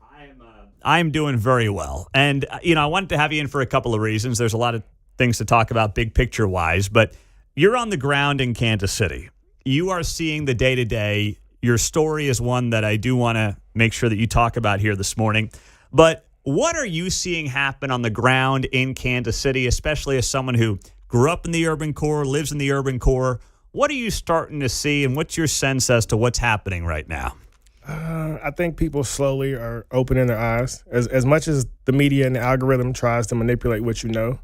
I'm doing very well. And, I wanted to have you in for a couple of reasons. There's a lot of things to talk about big picture-wise, but you're on the ground in Kansas City. You are seeing the day-to-day. Your story is one that I do want to make sure that you talk about here this morning. But what are you seeing happen on the ground in Kansas City, especially as someone who grew up in the urban core, lives in the urban core? What are you starting to see, and what's your sense as to what's happening right now? I think people slowly are opening their eyes. As much as the media and the algorithm tries to manipulate what you know,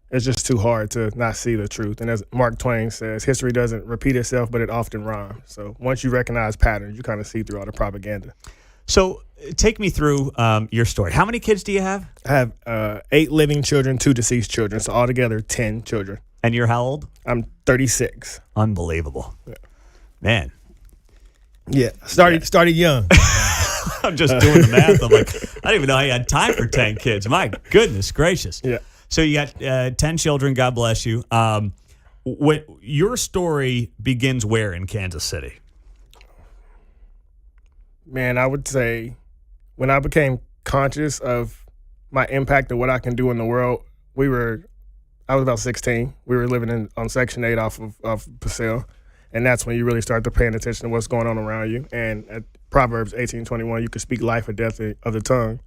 it's just too hard to not see the truth. And as Mark Twain says, history doesn't repeat itself, but it often rhymes. So once you recognize patterns, you kind of see through all the propaganda. So take me through your story. How many kids do you have? I have 8 living children, 2 deceased children, so altogether 10 children. And you're how old? I'm 36. Unbelievable. Yeah. Man. Yeah, started young. I'm just doing the math. I'm like, I didn't even know you had time for 10 kids. My goodness gracious. Yeah. So you got 10 children. God bless you. Your story begins where in Kansas City? Man, I would say when I became conscious of my impact of what I can do in the world, I was about 16. We were living on Section 8 off of Paseo. And that's when you really start to paying attention to what's going on around you. And at Proverbs 18:21, you can speak life or death of the tongue.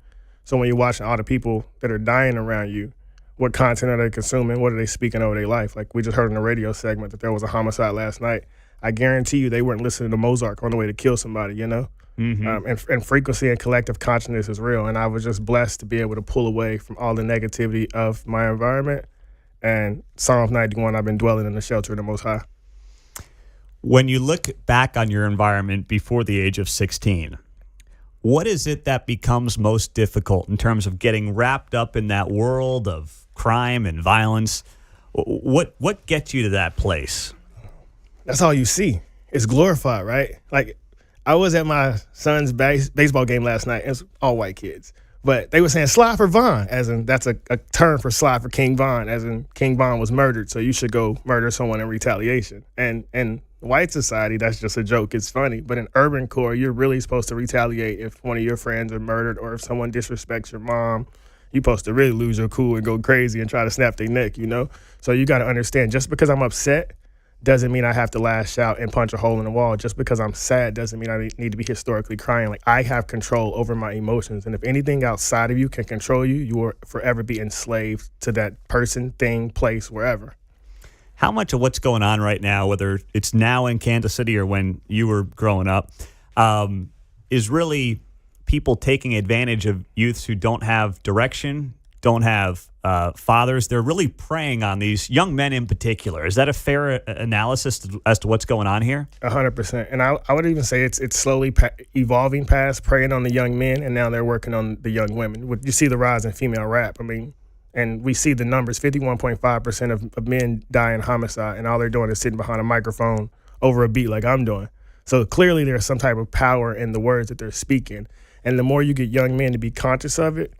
So when you're watching all the people that are dying around you, what content are they consuming? What are they speaking over their life? Like we just heard in the radio segment that there was a homicide last night. I guarantee you they weren't listening to Mozart on the way to kill somebody, Mm-hmm. And frequency and collective consciousness is real. And I was just blessed to be able to pull away from all the negativity of my environment. And Psalms 91, I've been dwelling in the shelter of the Most High. When you look back on your environment before the age of 16, what is it that becomes most difficult in terms of getting wrapped up in that world of crime and violence? What gets you to that place? That's all you see. It's glorified, right? Like, I was at my son's baseball game last night. It's all white kids. But they were saying Sly for Von, as in that's a term for Sly for King Von, as in King Von was murdered, so you should go murder someone in retaliation. And white society, that's just a joke. It's funny. But in urban core, you're really supposed to retaliate if one of your friends are murdered or if someone disrespects your mom. You're supposed to really lose your cool and go crazy and try to snap their neck, So you got to understand, just because I'm upset doesn't mean I have to lash out and punch a hole in the wall. Just because I'm sad doesn't mean I need to be historically crying. Like, I have control over my emotions. And if anything outside of you can control you, you will forever be enslaved to that person, thing, place, wherever. How much of what's going on right now, whether it's now in Kansas City or when you were growing up, is really people taking advantage of youths who don't have direction, don't have fathers? They're really preying on these young men in particular. Is that a fair analysis as to what's going on here? 100%. And I would even say it's slowly evolving past preying on the young men, and now they're working on the young women. You see the rise in female rap. And we see the numbers. 51.5% of men die in homicide, and all they're doing is sitting behind a microphone over a beat like I'm doing. So clearly there's some type of power in the words that they're speaking. And the more you get young men to be conscious of it,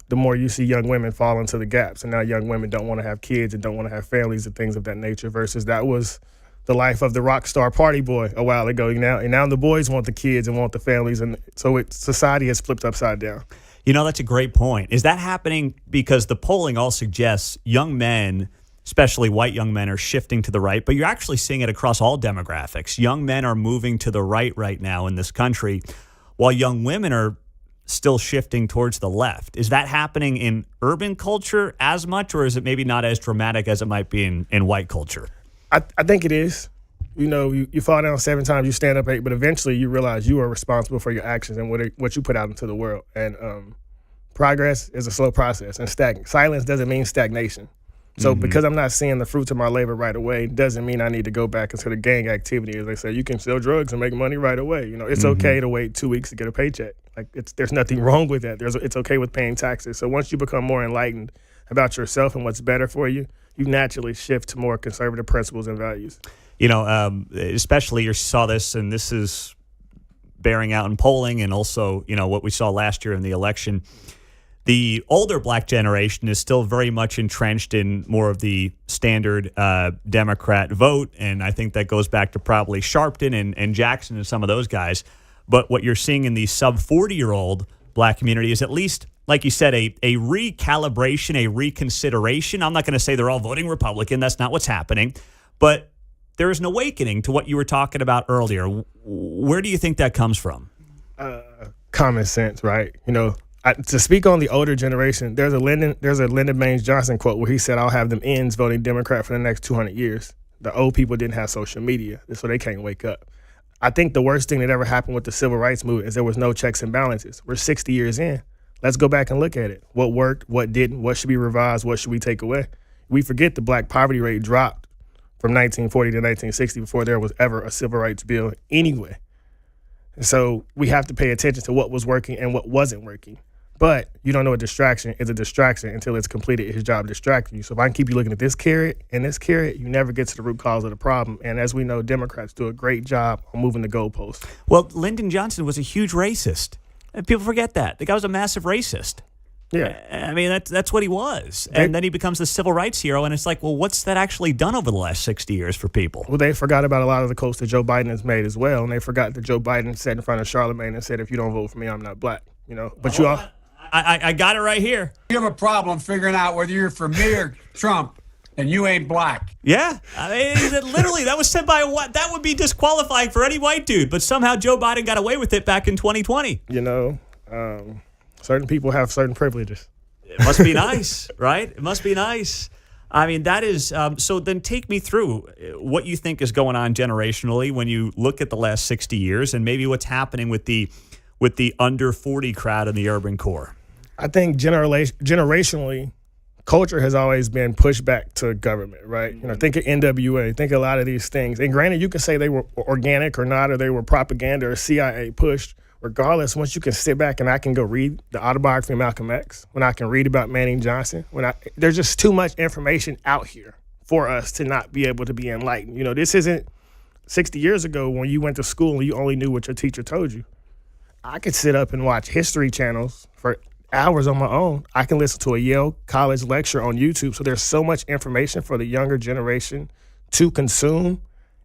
the more you see young women fall into the gaps. And now young women don't want to have kids and don't want to have families and things of that nature, versus that was the life of the rock star party boy a while ago. And now the boys want the kids and want the families. And so society has flipped upside down. That's a great point. Is that happening because the polling all suggests young men, especially white young men, are shifting to the right, but you're actually seeing it across all demographics. Young men are moving to the right now in this country, while young women are still shifting towards the left. Is that happening in urban culture as much, or is it maybe not as dramatic as it might be in white culture? I think it is. You fall down 7 times, you stand up 8, but eventually you realize you are responsible for your actions and what you put out into the world. And progress is a slow process, and silence doesn't mean stagnation. So because I'm not seeing the fruits of my labor right away, doesn't mean I need to go back into the gang activity. As they say, you can sell drugs and make money right away. It's okay to wait 2 weeks to get a paycheck. Like there's nothing wrong with that. It's okay with paying taxes. So once you become more enlightened about yourself and what's better for you, you naturally shift to more conservative principles and values. Especially you saw this, and this is bearing out in polling, and also what we saw last year in the election. The older black generation is still very much entrenched in more of the standard Democrat vote, and I think that goes back to probably Sharpton and Jackson and some of those guys. But what you're seeing in the sub-40-year-old black community is at least, like you said, a recalibration, a reconsideration. I'm not going to say they're all voting Republican. That's not what's happening. But there is an awakening to what you were talking about earlier. Where do you think that comes from? Common sense, right? To speak on the older generation, there's a Lyndon Baines Johnson quote where he said, "I'll have them ends voting Democrat for the next 200 years." The old people didn't have social media, so they can't wake up. I think the worst thing that ever happened with the civil rights movement is there was no checks and balances. We're 60 years in. Let's go back and look at it. What worked, what didn't, what should be revised, what should we take away? We forget the black poverty rate dropped from 1940 to 1960 before there was ever a civil rights bill anyway. So we have to pay attention to what was working and what wasn't working. But you don't know a distraction is a distraction until it's completed its job distracting you. So if I can keep you looking at this carrot and this carrot, you never get to the root cause of the problem. And as we know, Democrats do a great job on moving the goalposts. Well, Lyndon Johnson was a huge racist. And people forget that. The guy was a massive racist. Yeah. I mean, that's what he was. And then he becomes the civil rights hero. And it's like, well, what's that actually done over the last 60 years for people? Well, they forgot about a lot of the quotes that Joe Biden has made as well. And they forgot that Joe Biden sat in front of Charlemagne and said, "If you don't vote for me, I'm not black." But you all... I got it right here. You have a problem figuring out whether you're for me or Trump, and you ain't black. Yeah. I mean, literally, that was said by a white. That would be disqualifying for any white dude. But somehow Joe Biden got away with it back in 2020. Certain people have certain privileges. It must be nice, right? It must be nice. I mean, that is so then take me through what you think is going on generationally when you look at the last 60 years and maybe what's happening with the under 40 crowd in the urban core. I think generationally, culture has always been pushed back to government, right? Think of NWA, think of a lot of these things. And granted, you can say they were organic or not, or they were propaganda or CIA pushed. Regardless, once you can sit back and I can go read the autobiography of Malcolm X, when I can read about Manning Johnson, there's just too much information out here for us to not be able to be enlightened. This isn't 60 years ago when you went to school and you only knew what your teacher told you. I could sit up and watch history channels for hours on my own. I can listen to a Yale College lecture on YouTube. So there's so much information for the younger generation to consume,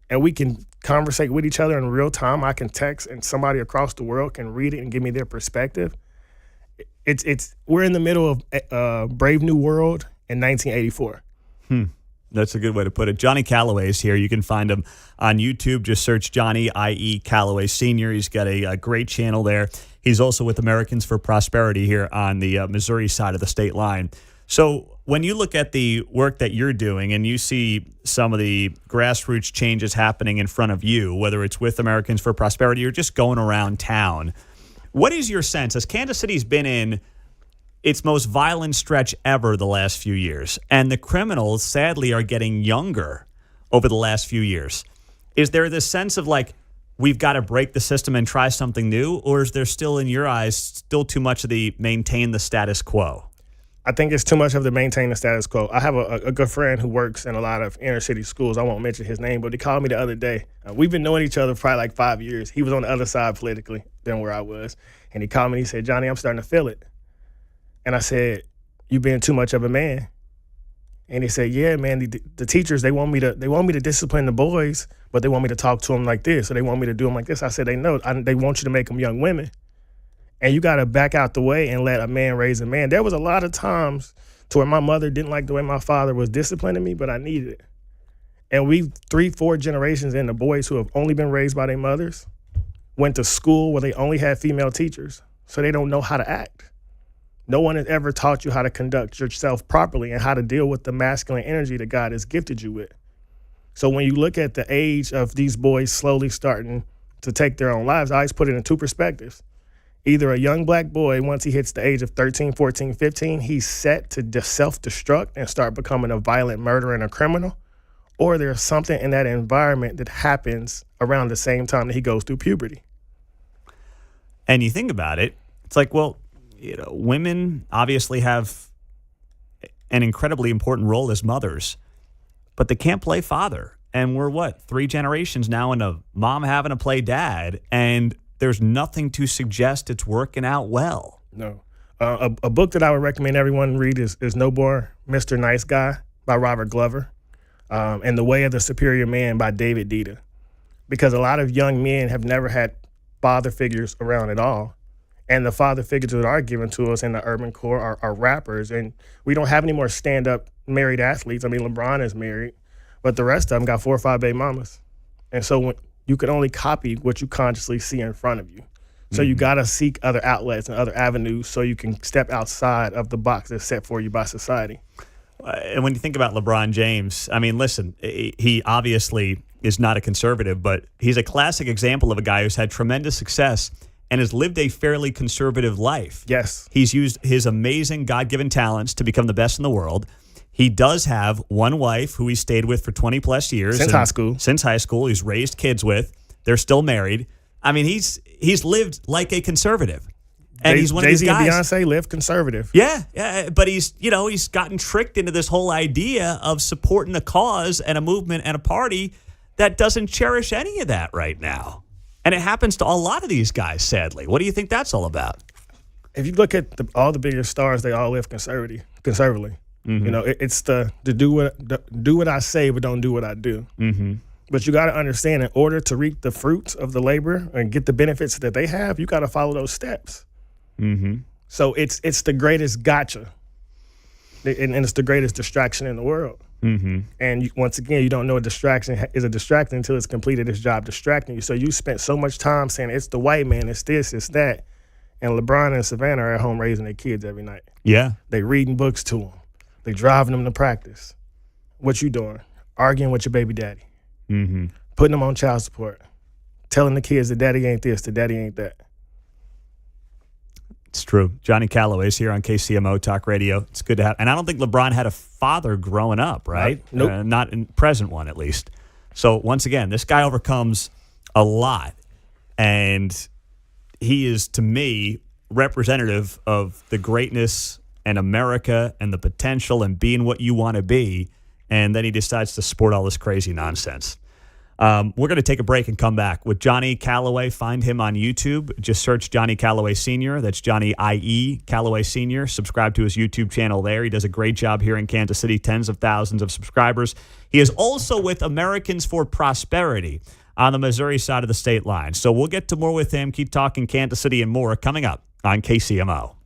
and we can conversate with each other in real time. I can text, and somebody across the world can read it and give me their perspective. We're in the middle of Brave New World in 1984. That's a good way to put it. Johnny Calloway is here. You can find him on YouTube. Just search Johnny I.E. Calloway Sr. He's got a great channel there. He's also with Americans for Prosperity here on the Missouri side of the state line. So when you look at the work that you're doing and you see some of the grassroots changes happening in front of you, whether it's with Americans for Prosperity or just going around town, what is your sense? As Kansas City's been in its most violent stretch ever the last few years, and the criminals, sadly, are getting younger over the last few years. Is there this sense of like, we've got to break the system and try something new, or is there still, in your eyes, still too much of the maintain the status quo? I think it's too much of the maintain the status quo. I have a good friend who works in a lot of inner city schools. I won't mention his name, but he called me the other day. We've been knowing each other for probably like 5 years. He was on the other side politically than where I was. And he called me and he said, "Johnny, I'm starting to feel it." And I said, "You being too much of a man." And he said, "Yeah, man, the teachers, they want me to discipline the boys, but they want me to talk to them like this, or they want me to do them like this." I said, "They know, they want you to make them young women. And you got to back out the way and let a man raise a man." There was a lot of times to where my mother didn't like the way my father was disciplining me, but I needed it. And we 3-4 generations in, the boys who have only been raised by their mothers went to school where they only had female teachers, so they don't know how to act. No one has ever taught you how to conduct yourself properly and how to deal with the masculine energy that God has gifted you with. So when you look at the age of these boys slowly starting to take their own lives, I always put it in two perspectives. Either a young black boy, once he hits the age of 13, 14, 15, he's set to self-destruct and start becoming a violent murderer and a criminal, or there's something in that environment that happens around the same time that he goes through puberty. And you think about it, it's like, well, women obviously have an incredibly important role as mothers, but they can't play father. And we're 3 generations now into mom having to play dad, and there's nothing to suggest it's working out well. No. A book that I would recommend everyone read is No More Mr. Nice Guy by Robert Glover, and The Way of the Superior Man by David Dita. Because a lot of young men have never had father figures around at all. And the father figures that are given to us in the urban core are rappers. And we don't have any more stand-up married athletes. I mean, LeBron is married, but the rest of them got 4 or 5 baby mamas. And so when you can only copy what you consciously see in front of you. So you got to seek other outlets and other avenues so you can step outside of the box that's set for you by society. And when you think about LeBron James, I mean, listen, he obviously is not a conservative, but he's a classic example of a guy who's had tremendous success and has lived a fairly conservative life. Yes. He's used his amazing God-given talents to become the best in the world. He does have one wife who he stayed with for 20 plus years. Since high school. Since high school. He's raised kids with. They're still married. I mean, he's lived like a conservative. And he's one of these Jay-Z guys. and Beyonce live conservative. Yeah, but he's gotten tricked into this whole idea of supporting a cause and a movement and a party that doesn't cherish any of that right now. And it happens to a lot of these guys, sadly. What do you think that's all about? If you look at all the biggest stars, they all live conservatively. Mm-hmm. It's to do what I say, but don't do what I do. Mm-hmm. But you got to understand, in order to reap the fruits of the labor and get the benefits that they have, you got to follow those steps. Mm-hmm. So it's the greatest gotcha, and it's the greatest distraction in the world. Mm-hmm. And once again, you don't know a distraction is a distraction until it's completed its job distracting you. So you spent so much time saying it's the white man, it's this, it's that. And LeBron and Savannah are at home raising their kids every night. Yeah. They reading books to them. They driving them to practice. What you doing? Arguing with your baby daddy. Mm-hmm. Putting them on child support. Telling the kids that daddy ain't this, that daddy ain't that. It's true. Johnny Calloway's here on KCMO Talk Radio. It's good to have. And I don't think LeBron had a father growing up, right? Nope. Not in present one, at least. So once again, this guy overcomes a lot. And he is, to me, representative of the greatness and America and the potential and being what you want to be. And then he decides to sport all this crazy nonsense. We're going to take a break and come back with Johnny Calloway. Find him on YouTube. Just search Johnny Calloway Sr. That's Johnny I.E. Calloway Sr. Subscribe to his YouTube channel there. He does a great job here in Kansas City, tens of thousands of subscribers. He is also with Americans for Prosperity on the Missouri side of the state line. So we'll get to more with him. Keep talking Kansas City and more coming up on KCMO.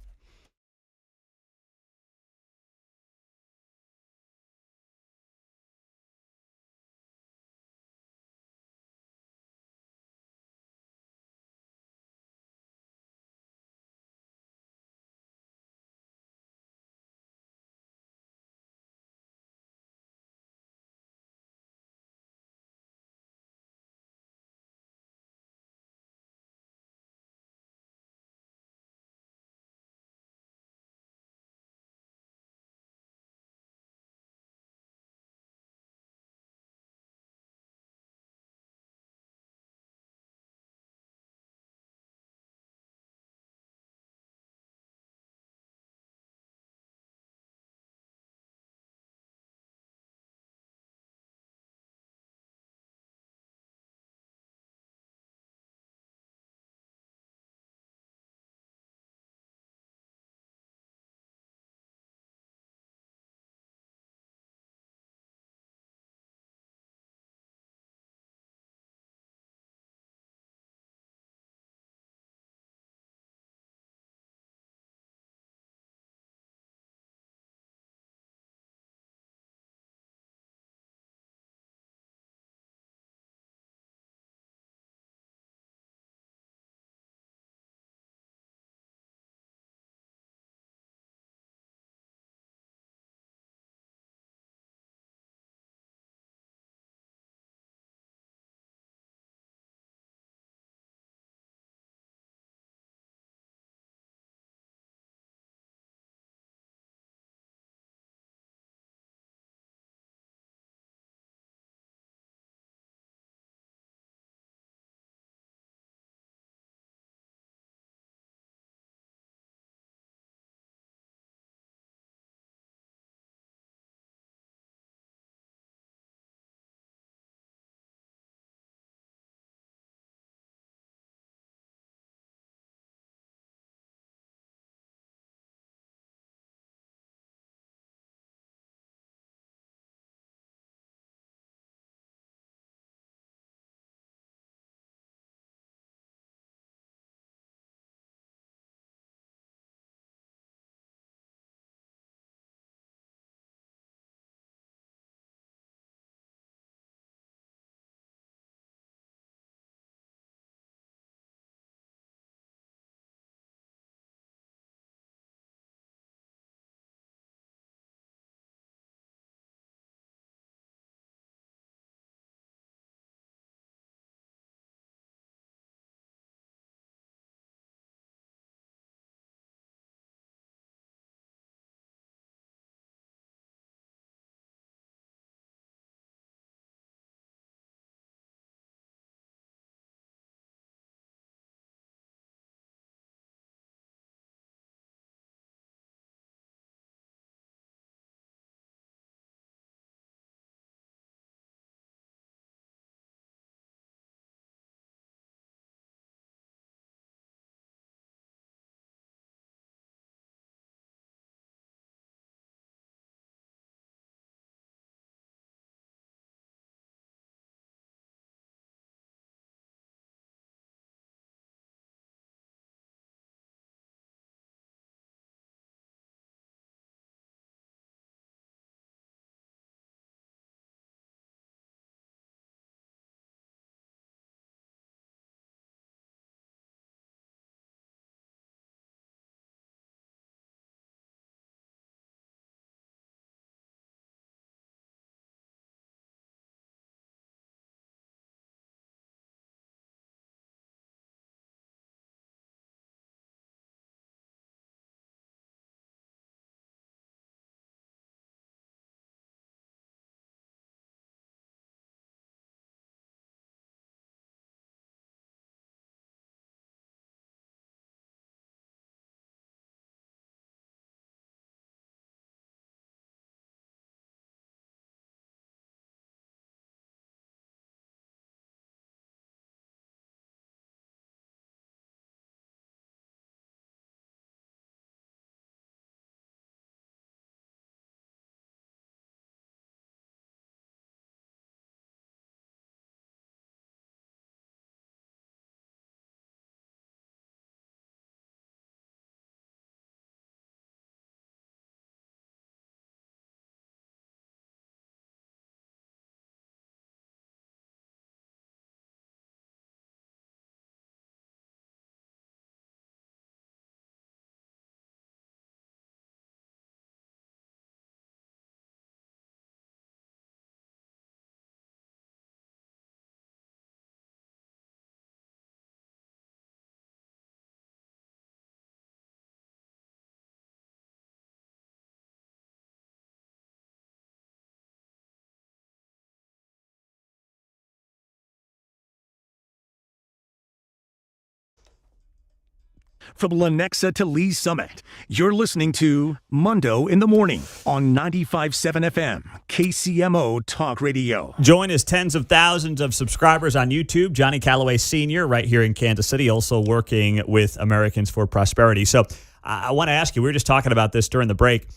from Lenexa to Lee Summit. You're listening to Mundo in the Morning on 95.7 FM, KCMO Talk Radio. Join his tens of thousands of subscribers on YouTube. Johnny Callaway Sr. right here in Kansas City, also working with Americans for Prosperity. So I want to ask you, we were just talking about this during the break.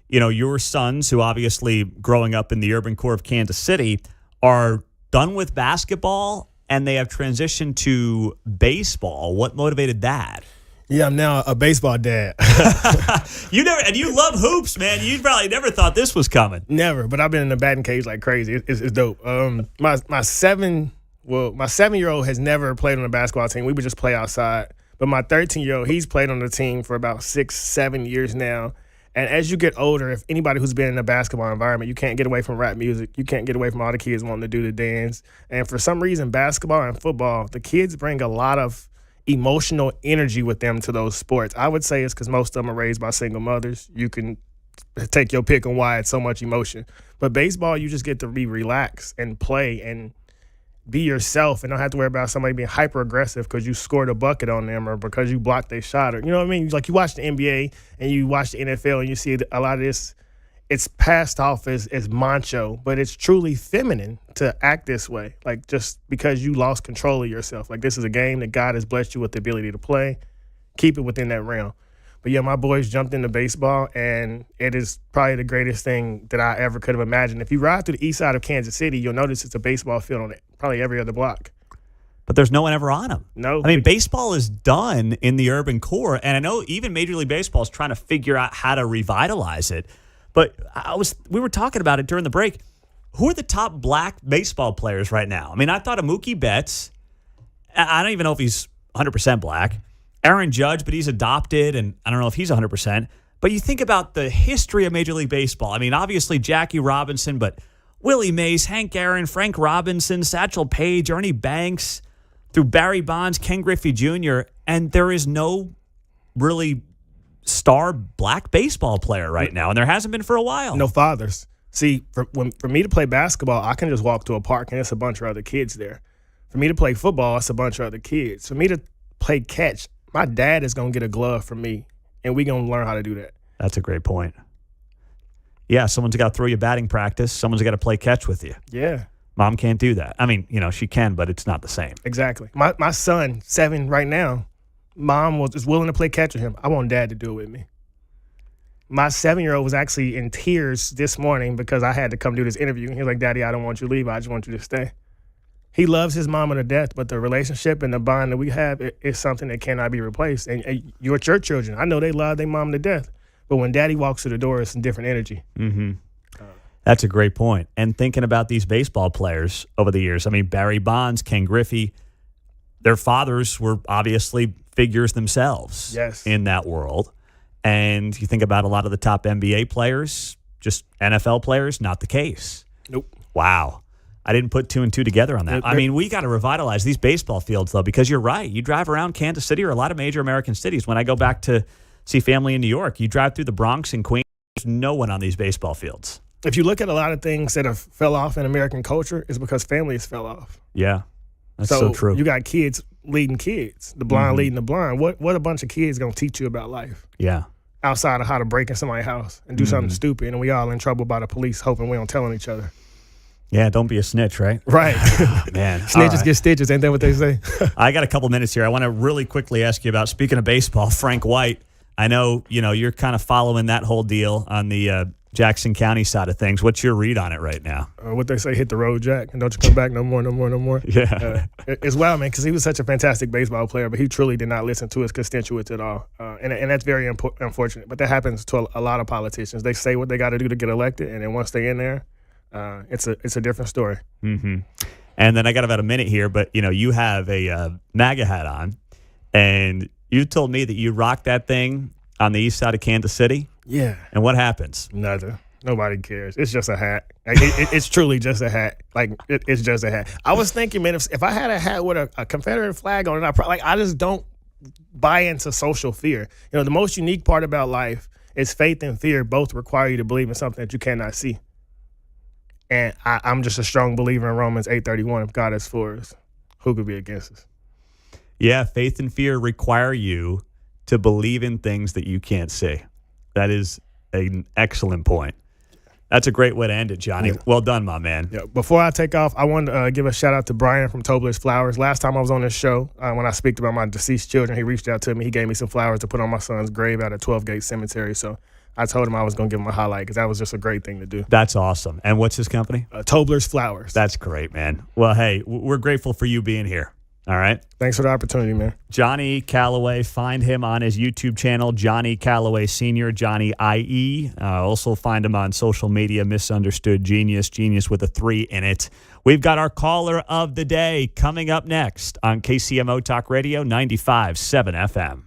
You know, your sons, who obviously growing up in the urban core of Kansas City, are done with basketball and they have transitioned to baseball. What motivated that? Yeah, I'm now a baseball dad. And you love hoops, man. You probably never thought this was coming. Never, but I've been in the batting cage like crazy. It's dope. My 7-year-old has never played on a basketball team. We would just play outside. But my 13-year-old, he's played on the team for about 6-7 years now. And as you get older, if anybody who's been in a basketball environment, you can't get away from rap music. You can't get away from all the kids wanting to do the dance. And for some reason, basketball and football, the kids bring a lot of emotional energy with them to those sports. I would say it's because most of them are raised by single mothers. You can take your pick on why it's so much emotion. But baseball, you just get to be relaxed and play and be yourself and don't have to worry about somebody being hyper aggressive because you scored a bucket on them or because you blocked their shot, or you know what I mean? Like, you watch the NBA and you watch the NFL and you see a lot of this, it's passed off as macho, but it's truly feminine to act this way. Like, just because you lost control of yourself. Like, this is a game that God has blessed you with the ability to play. Keep it within that realm. But yeah, my boys jumped into baseball, and it is probably the greatest thing that I ever could have imagined. If you ride through the east side of Kansas City, you'll notice it's a baseball field on probably every other block. But there's no one ever on them. No. I mean, baseball is done in the urban core, and I know even Major League Baseball is trying to figure out how to revitalize it. But we were talking about it during the break. Who are the top black baseball players right now? I mean, I thought of Mookie Betts. I don't even know if he's 100% black. Aaron Judge, but he's adopted, and I don't know if he's 100%. But you think about the history of Major League Baseball. I mean, obviously Jackie Robinson, but Willie Mays, Hank Aaron, Frank Robinson, Satchel Paige, Ernie Banks, through Barry Bonds, Ken Griffey Jr., and there is no really star black baseball player right now, and there hasn't been for a while. No fathers. See, for me to play basketball, I can just walk to a park and it's a bunch of other kids there. For me to play football, it's a bunch of other kids. For me to play catch, my dad is going to get a glove from me, and we're going to learn how to do that. That's a great point. Yeah, someone's got to throw you batting practice. Someone's got to play catch with you. Yeah. Mom can't do that. I mean, you know, she can, but it's not the same. Exactly. My son, 7 right now, mom is willing to play catch with him. I want dad to do it with me. My 7-year-old was actually in tears this morning because I had to come do this interview. He was like, Daddy, I don't want you to leave. I just want you to stay. He loves his mama to death, but the relationship and the bond that we have is something that cannot be replaced. And you're your children. I know they love their mom to death, but when daddy walks through the door, it's a different energy. Mm-hmm. That's a great point. And thinking about these baseball players over the years, I mean, Barry Bonds, Ken Griffey, their fathers were obviously figures themselves in that world. And you think about a lot of the top NBA players, just NFL players, not the case. Nope. Wow. I didn't put 2 and 2 together on that. I mean, we got to revitalize these baseball fields, though, because you're right. You drive around Kansas City or a lot of major American cities. When I go back to see family in New York, you drive through the Bronx and Queens, there's no one on these baseball fields. If you look at a lot of things that have fell off in American culture, it's because families fell off. Yeah, that's so true. You got kids leading kids, the blind leading the blind. What a bunch of kids going to teach you about life? Yeah. Outside of how to break in somebody's house and do something stupid, and we all in trouble by the police hoping we don't tell on each other. Yeah, don't be a snitch, right? Right. Man. Snitches get stitches, ain't that what they say? I got a couple minutes here. I want to really quickly ask you about, speaking of baseball, Frank White. I know, you're kind of following that whole deal on the Jackson County side of things. What's your read on it right now? What they say, hit the road, Jack, and don't you come back no more. Yeah. It's wild, man, because he was such a fantastic baseball player, but he truly did not listen to his constituents at all. And that's very unfortunate. But that happens to a lot of politicians. They say what they got to do to get elected, and then once they're in there, it's a different story. Mm-hmm. And then I got about a minute here, but you have a MAGA hat on, and you told me that you rocked that thing on the east side of Kansas City. Yeah. And what happens? Nothing. Nobody cares. It's just a hat. Like, it's truly just a hat. Like, it's just a hat. I was thinking, man, if I had a hat with a Confederate flag on it, I just don't buy into social fear. The most unique part about life is faith and fear both require you to believe in something that you cannot see. And I'm just a strong believer in Romans 8:31. If God is for us, who could be against us? Yeah, faith and fear require you to believe in things that you can't see. That is an excellent point. That's a great way to end it, Johnny. Yeah. Well done, my man. Yeah. Before I take off, I wanted to give a shout out to Brian from Tobler's Flowers. Last time I was on this show, when I speak about my deceased children, he reached out to me. He gave me some flowers to put on my son's grave out at 12 Gate Cemetery. So I told him I was going to give him a highlight because that was just a great thing to do. That's awesome. And what's his company? Tobler's Flowers. That's great, man. Well, hey, we're grateful for you being here. All right. Thanks for the opportunity, man. Johnny Callaway, find him on his YouTube channel, Johnny Callaway Sr., Johnny IE. Also find him on social media, Misunderstood Genius, Genius with a 3 in it. We've got our caller of the day coming up next on KCMO Talk Radio 95.7 FM.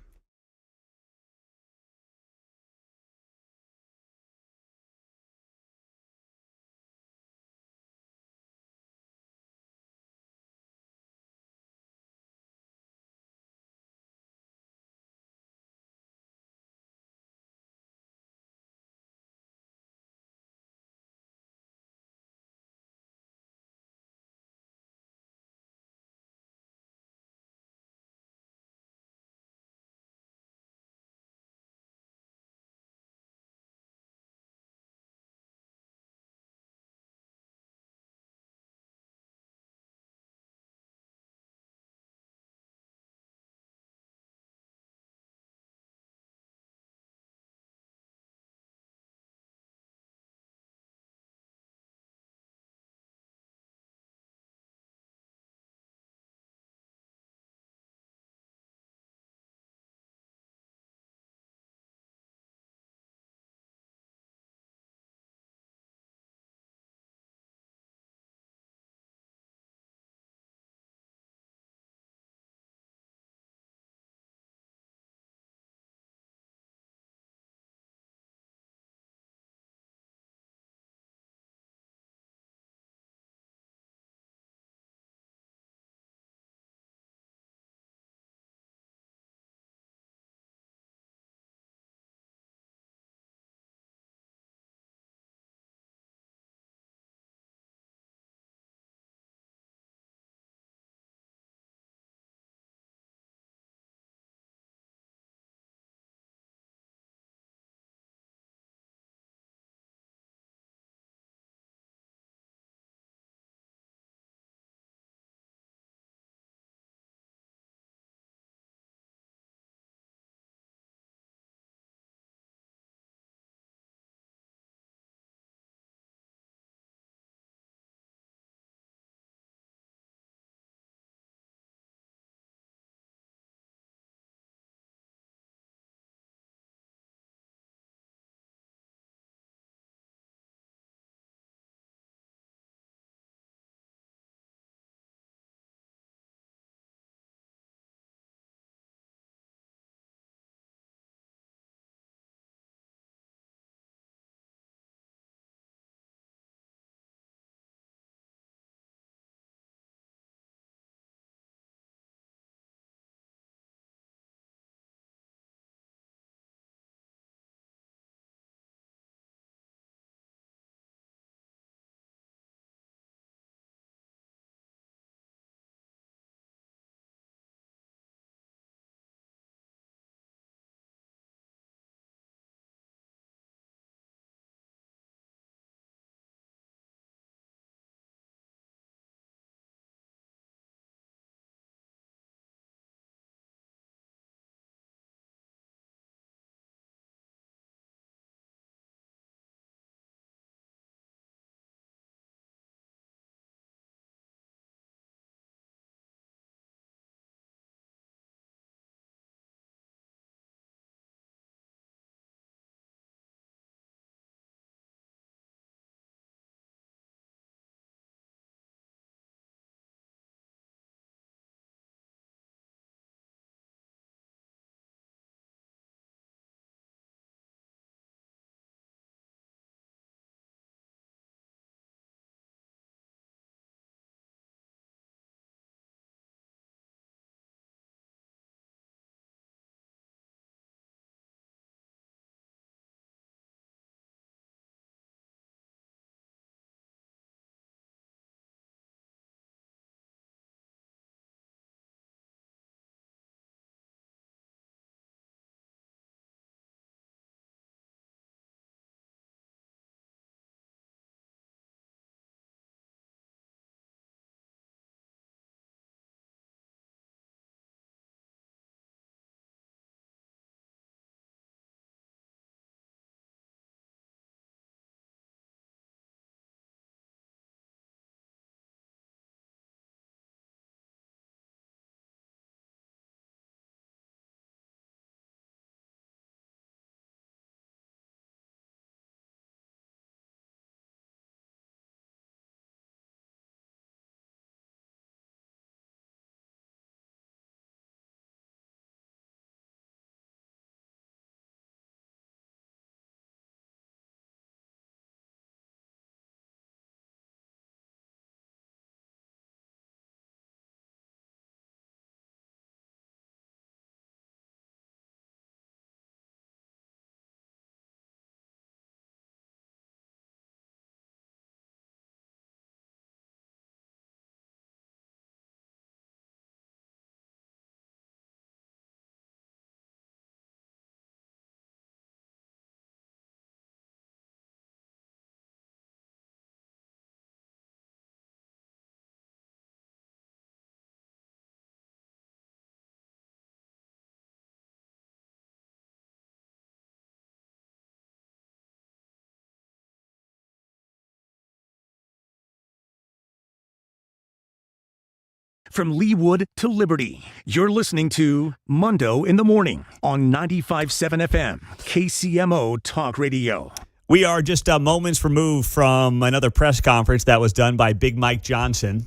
from Leawood to Liberty. You're listening to Mundo in the Morning on 95.7 FM, KCMO Talk Radio. We are just moments removed from another press conference that was done by Big Mike Johnson,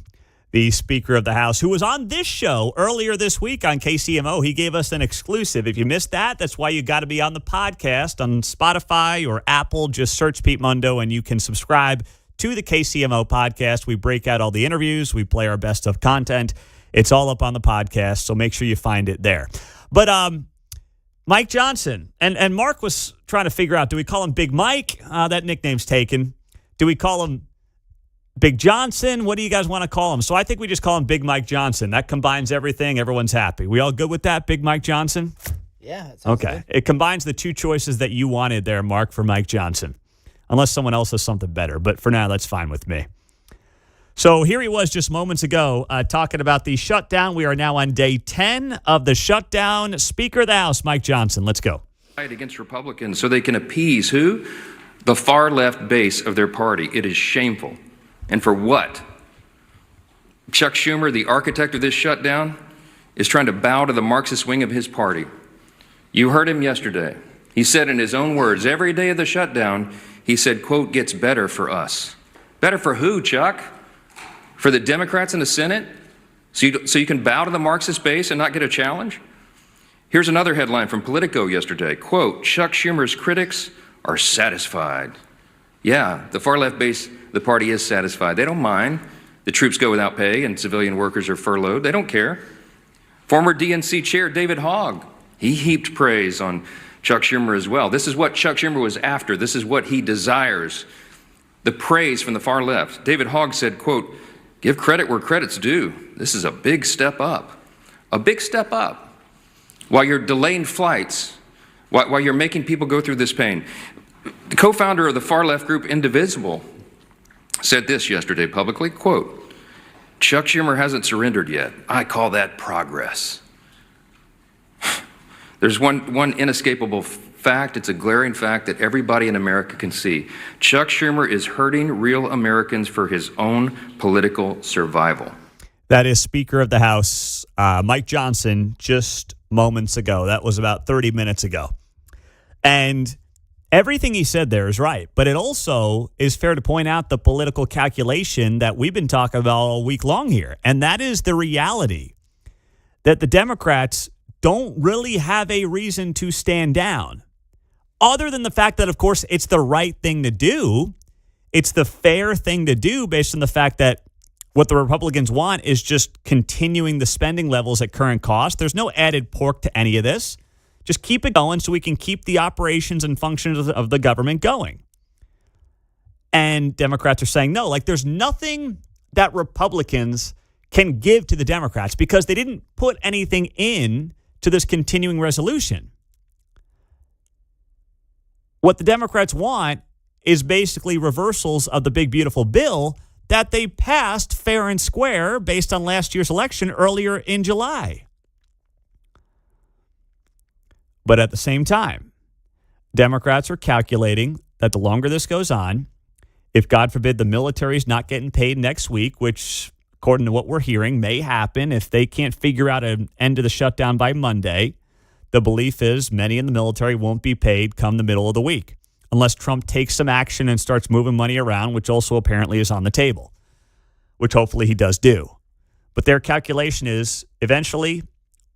the Speaker of the House, who was on this show earlier this week on KCMO. He gave us an exclusive. If you missed that, that's why you got to be on the podcast on Spotify or Apple. Just search Pete Mundo and you can subscribe to the KCMO podcast. We break out all the interviews. We play our best of content. It's all up on the podcast, so make sure you find it there. But Mike Johnson, and Mark was trying to figure out, do we call him Big Mike? That nickname's taken. Do we call him Big Johnson? What do you guys want to call him? So I think we just call him Big Mike Johnson. That combines everything. Everyone's happy. We all good with that, Big Mike Johnson? Yeah. That sounds okay. good. It combines the two choices that you wanted there, Mark, for Mike Johnson. Unless someone else has something better. But for now, that's fine with me. So here he was just moments ago talking about the shutdown. We are now on day 10 of the shutdown. Speaker of the House, Mike Johnson. Let's go. Against Republicans so they can appease who? The far left base of their party. It is shameful. And for what? Chuck Schumer, the architect of this shutdown, is trying to bow to the Marxist wing of his party. You heard him yesterday. He said in his own words, every day of the shutdown, he said, quote, gets better for us. Better for who, Chuck? For the Democrats in the Senate? So you can bow to the Marxist base and not get a challenge? Here's another headline from Politico yesterday. Quote, Chuck Schumer's critics are satisfied. Yeah, the far left base, the party is satisfied. They don't mind. The troops go without pay and civilian workers are furloughed. They don't care. Former DNC chair David Hogg, he heaped praise on Chuck Schumer as well. This is what Chuck Schumer was after. This is what he desires. The praise from the far left. David Hogg said, quote, give credit where credit's due. This is a big step up. A big step up. While you're delaying flights, while you're making people go through this pain. The co-founder of the far left group Indivisible said this yesterday publicly, quote, Chuck Schumer hasn't surrendered yet. I call that progress. There's one inescapable fact. It's a glaring fact that everybody in America can see. Chuck Schumer is hurting real Americans for his own political survival. That is Speaker of the House, Mike Johnson, just moments ago. That was about 30 minutes ago. And everything he said there is right. But it also is fair to point out the political calculation that we've been talking about all week long here. And that is the reality that the Democrats don't really have a reason to stand down. Other than the fact that, of course, it's the right thing to do. It's the fair thing to do based on the fact that what the Republicans want is just continuing the spending levels at current cost. There's no added pork to any of this. Just keep it going so we can keep the operations and functions of the government going. And Democrats are saying, no, like there's nothing that Republicans can give to the Democrats because they didn't put anything in to this continuing resolution. What the Democrats want is basically reversals of the big, beautiful bill that they passed fair and square based on last year's election earlier in July. But at the same time, Democrats are calculating that the longer this goes on, if, God forbid, the military's not getting paid next week, which, according to what we're hearing, may happen if they can't figure out an end to the shutdown by Monday, the belief is many in the military won't be paid come the middle of the week, unless Trump takes some action and starts moving money around, which also apparently is on the table, which hopefully he does do. But their calculation is eventually,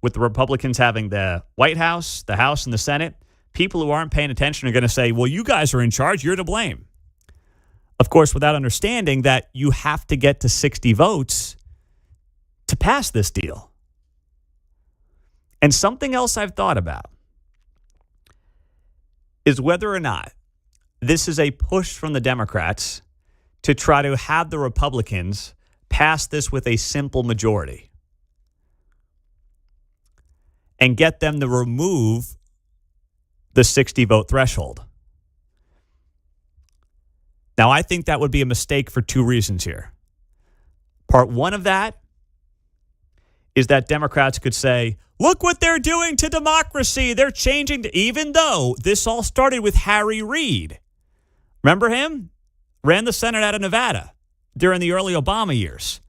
with the Republicans having the White House, the House, and the Senate, people who aren't paying attention are going to say, well, you guys are in charge. You're to blame. Of course, without understanding that you have to get to 60 votes to pass this deal. And something else I've thought about is whether or not this is a push from the Democrats to try to have the Republicans pass this with a simple majority and get them to remove the 60-vote threshold. Now, I think that would be a mistake for two reasons here. Part one of that is that Democrats could say, look what they're doing to democracy. They're changing, even though this all started with Harry Reid. Remember him? Ran the Senate out of Nevada during the early Obama years.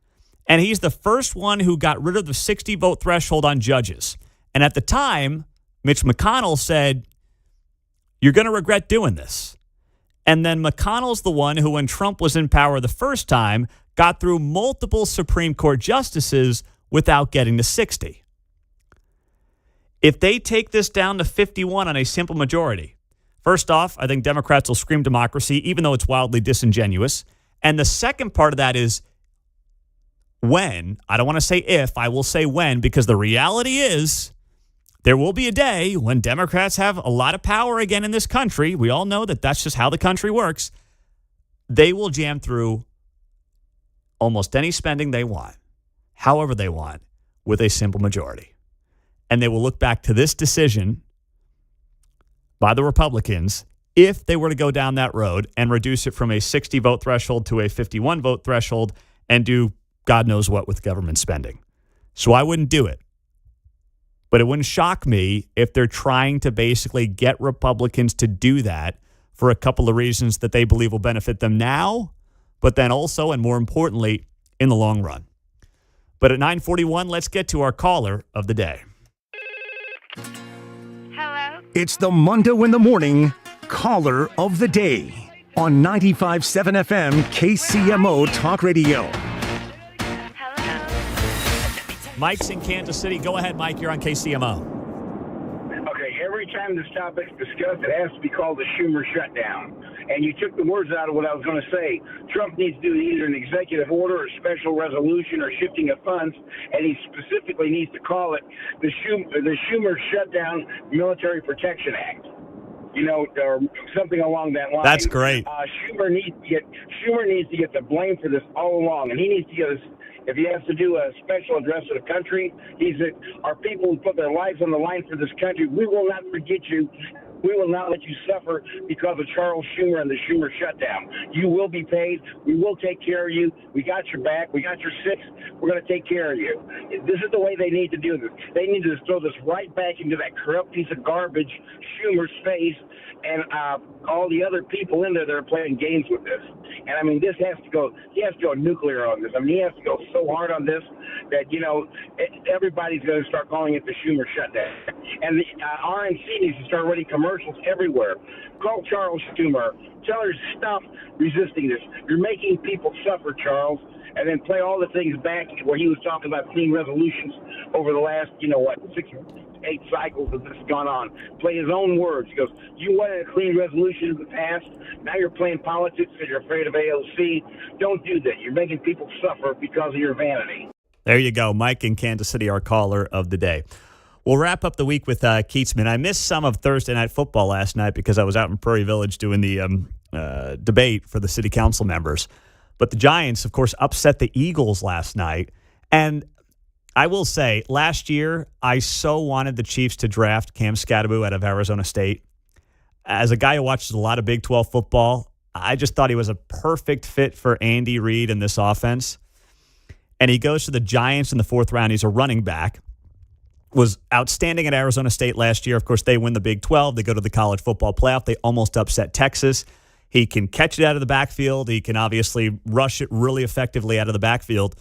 And he's the first one who got rid of the 60-vote threshold on judges. And at the time, Mitch McConnell said, you're going to regret doing this. And then McConnell's the one who, when Trump was in power the first time, got through multiple Supreme Court justices without getting to 60. If they take this down to 51 on a simple majority, first off, I think Democrats will scream democracy, even though it's wildly disingenuous. And the second part of that is when, I don't want to say if, I will say when, because the reality is there will be a day when Democrats have a lot of power again in this country. We all know that that's just how the country works. They will jam through almost any spending they want, however they want, with a simple majority. And they will look back to this decision by the Republicans if they were to go down that road and reduce it from a 60-vote threshold to a 51-vote threshold and do God knows what with government spending. So I wouldn't do it. But it wouldn't shock me if they're trying to basically get Republicans to do that for a couple of reasons that they believe will benefit them now, but then also, and more importantly, in the long run. But at 9:41, let's get to our caller of the day. Hello? It's the Mundo in the Morning Caller of the Day on 95.7 FM KCMO Talk Radio. Mike's in Kansas City. Go ahead, Mike. You're on KCMO. Okay, every time this topic's discussed, it has to be called the Schumer shutdown. And you took the words out of what I was going to say. Trump needs to do either an executive order or special resolution or shifting of funds, and he specifically needs to call it the Schumer Shutdown Military Protection Act. You know, or something along that line. That's great. Schumer needs to get the blame for this all along, and he needs to get us. If he has to do a special address to the country, our people who put their lives on the line for this country. We will not forget you. We will not let you suffer because of Charles Schumer and the Schumer shutdown. You will be paid. We will take care of you. We got your back. We got your six. We're going to take care of you. This is the way they need to do this. They need to throw this right back into that corrupt piece of garbage, Schumer's face, and all the other people in there that are playing games with this. And I mean, this has to go. He has to go nuclear on this. I mean, he has to go so hard on this that everybody's going to start calling it the Schumer shutdown. And the RNC needs to start running commercials everywhere. Call Charles Schumer. Tell her to stop resisting this. You're making people suffer, Charles. And then play all the things back where he was talking about clean resolutions over the last, 6-8 cycles that this has gone on. Play his own words. He goes, you wanted a clean resolution in the past. Now you're playing politics because you're afraid of AOC. Don't do that. You're making people suffer because of your vanity. There you go. Mike in Kansas City, our caller of the day. We'll wrap up the week with Keatsman. I missed some of Thursday Night Football last night because I was out in Prairie Village doing the debate for the city council members. But the Giants, of course, upset the Eagles last night. And I will say, last year, I so wanted the Chiefs to draft Cam Skattebo out of Arizona State. As a guy who watches a lot of Big 12 football, I just thought he was a perfect fit for Andy Reid in this offense. And he goes to the Giants in the fourth round. He's a running back. Was outstanding at Arizona State last year. Of course, they win the Big 12. They go to the college football playoff. They almost upset Texas. He can catch it out of the backfield. He can obviously rush it really effectively out of the backfield.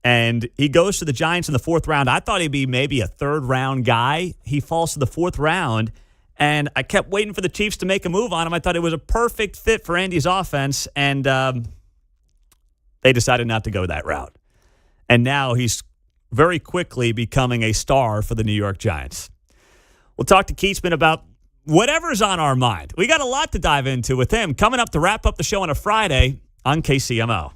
And he goes to the Giants in the fourth round. I thought he'd be maybe a third-round guy. He falls to the fourth round, and I kept waiting for the Chiefs to make a move on him. I thought it was a perfect fit for Andy's offense, and they decided not to go that route. And now he's very quickly becoming a star for the New York Giants. We'll talk to Keatsman about whatever's on our mind. We got a lot to dive into with him coming up to wrap up the show on a Friday on KCMO.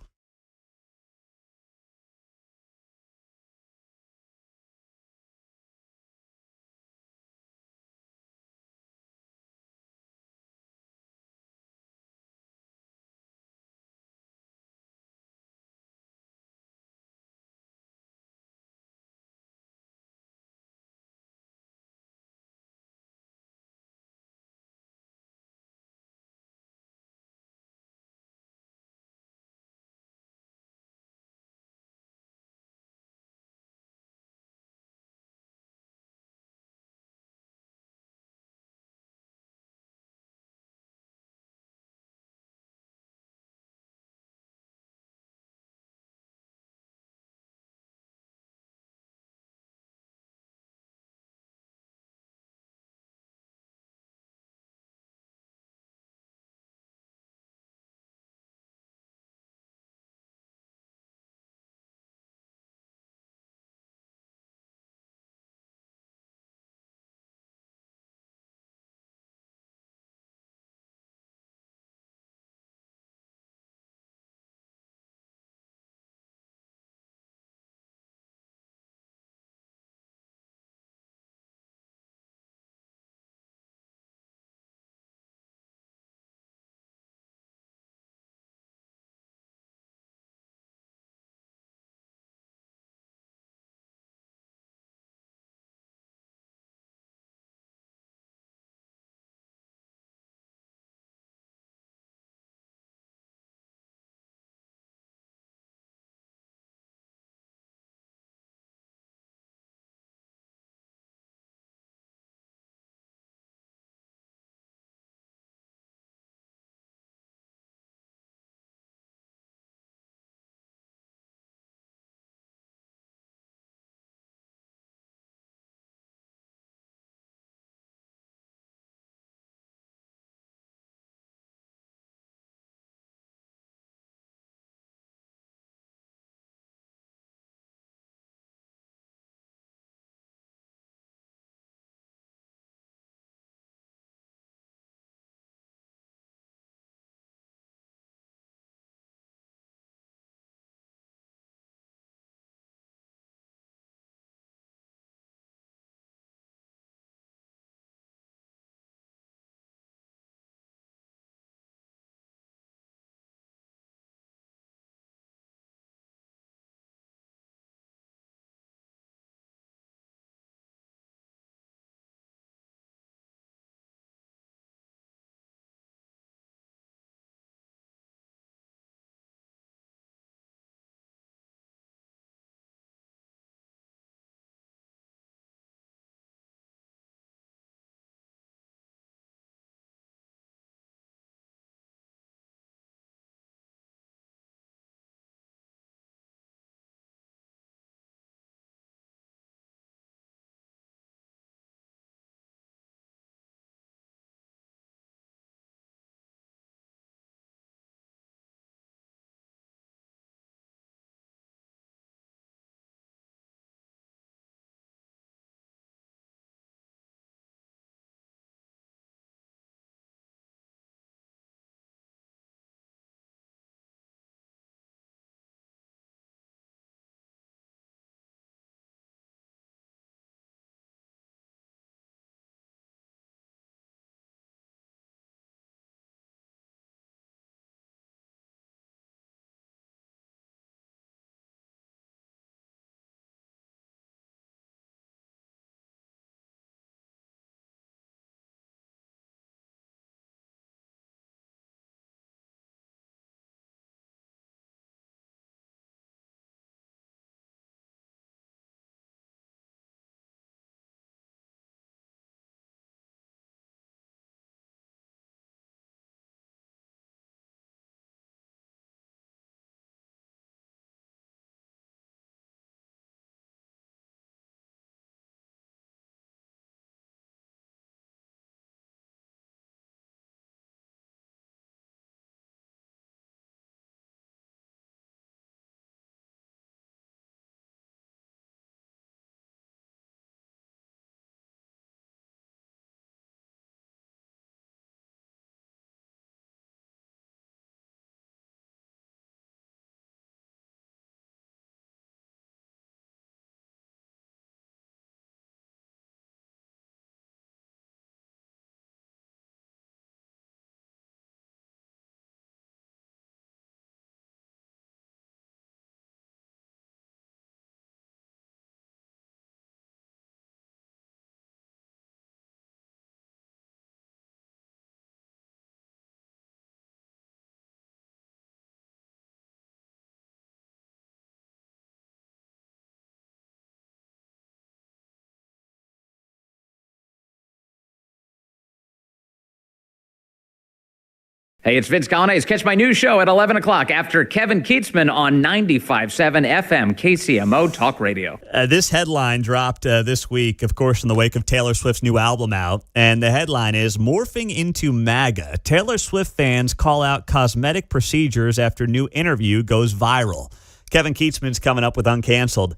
Hey, it's Vince Coglianese. Catch my new show at 11 o'clock after Kevin Keatsman on 95.7 FM KCMO Talk Radio. This headline dropped this week, of course, in the wake of Taylor Swift's new album out. And the headline is, Morphing into MAGA. Taylor Swift fans call out cosmetic procedures after new interview goes viral. Kevin Keatsman's coming up with Uncanceled.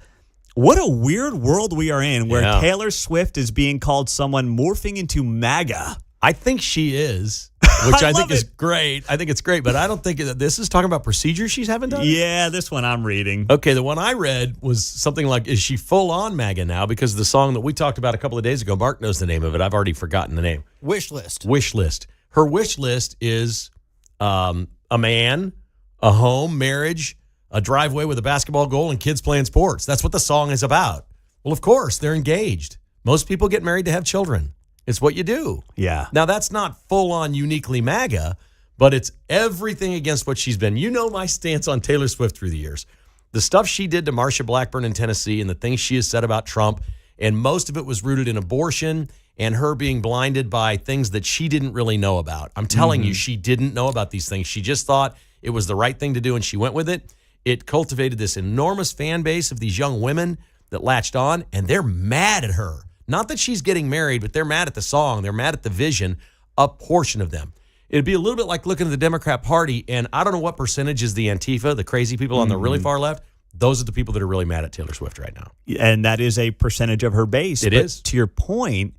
What a weird world we are in where Taylor Swift is being called someone morphing into MAGA. I think she is, which I think is great. I think it's great, but I don't think that this is talking about procedures she's having done. Yeah, this one I'm reading. Okay, the one I read was something like, is she full on MAGA now? Because the song that we talked about a couple of days ago, Mark knows the name of it. I've already forgotten the name. Wish list. Wish list. Her wish list is a man, a home, marriage, a driveway with a basketball goal, and kids playing sports. That's what the song is about. Well, of course, they're engaged. Most people get married to have children. It's what you do. Yeah. Now, that's not full-on uniquely MAGA, but it's everything against what she's been. You know my stance on Taylor Swift through the years. The stuff she did to Marsha Blackburn in Tennessee and the things she has said about Trump, and most of it was rooted in abortion and her being blinded by things that she didn't really know about. I'm telling you, she didn't know about these things. She just thought it was the right thing to do, and she went with it. It cultivated this enormous fan base of these young women that latched on, and they're mad at her. Not that she's getting married, but they're mad at the song. They're mad at the vision, a portion of them. It'd be a little bit like looking at the Democrat Party, and I don't know what percentage is the Antifa, the crazy people on the really far left. Those are the people that are really mad at Taylor Swift right now. And that is a percentage of her base. It is. To your point,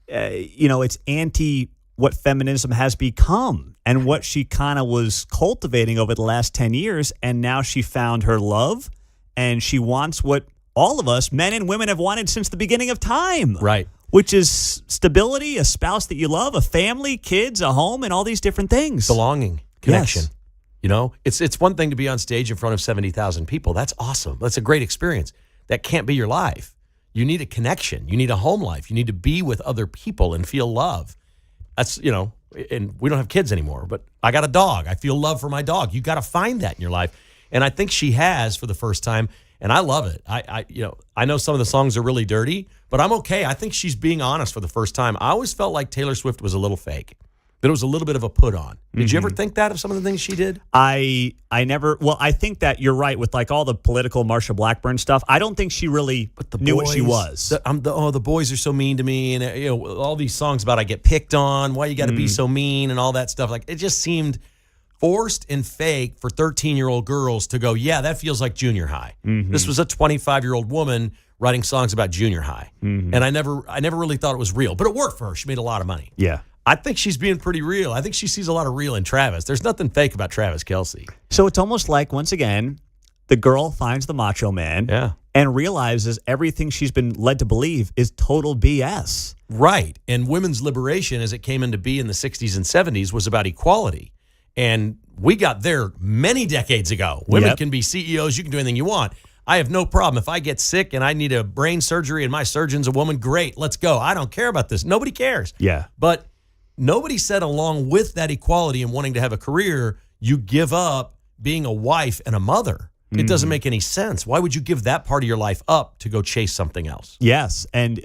it's anti what feminism has become and what she kind of was cultivating over the last 10 years. And now she found her love, and she wants what all of us, men and women, have wanted since the beginning of time. Right. Which is stability, a spouse that you love, a family, kids, a home, and all these different things. Belonging, connection. Yes. You know, it's one thing to be on stage in front of 70,000 people. That's awesome. That's a great experience. That can't be your life. You need a connection. You need a home life. You need to be with other people and feel love. That's, and we don't have kids anymore, but I got a dog. I feel love for my dog. You got to find that in your life. And I think she has for the first time. And I love it. I know some of the songs are really dirty, but I'm okay. I think she's being honest for the first time. I always felt like Taylor Swift was a little fake, that it was a little bit of a put on. Did you ever think that of some of the things she did? I never. Well, I think that you're right with like all the political Marsha Blackburn stuff. I don't think she really knew what she was. The boys are so mean to me, and all these songs about I get picked on. Why you got to be so mean and all that stuff. Like it just seemed forced and fake for 13-year-old girls to go, yeah, that feels like junior high. This was a 25-year-old woman writing songs about junior high. And I never really thought it was real, but it worked for her. She made a lot of money. Yeah. I think she's being pretty real. I think she sees a lot of real in Travis. There's nothing fake about Travis Kelce. So it's almost like, once again, the girl finds the macho man and realizes everything she's been led to believe is total BS. Right. And women's liberation, as it came into being in the 60s and 70s, was about equality. And we got there many decades ago. Women can be CEOs. You can do anything you want. I have no problem. If I get sick and I need a brain surgery and my surgeon's a woman, great, let's go. I don't care about this. Nobody cares. Yeah. But nobody said along with that equality and wanting to have a career, you give up being a wife and a mother. It doesn't make any sense. Why would you give that part of your life up to go chase something else? Yes. And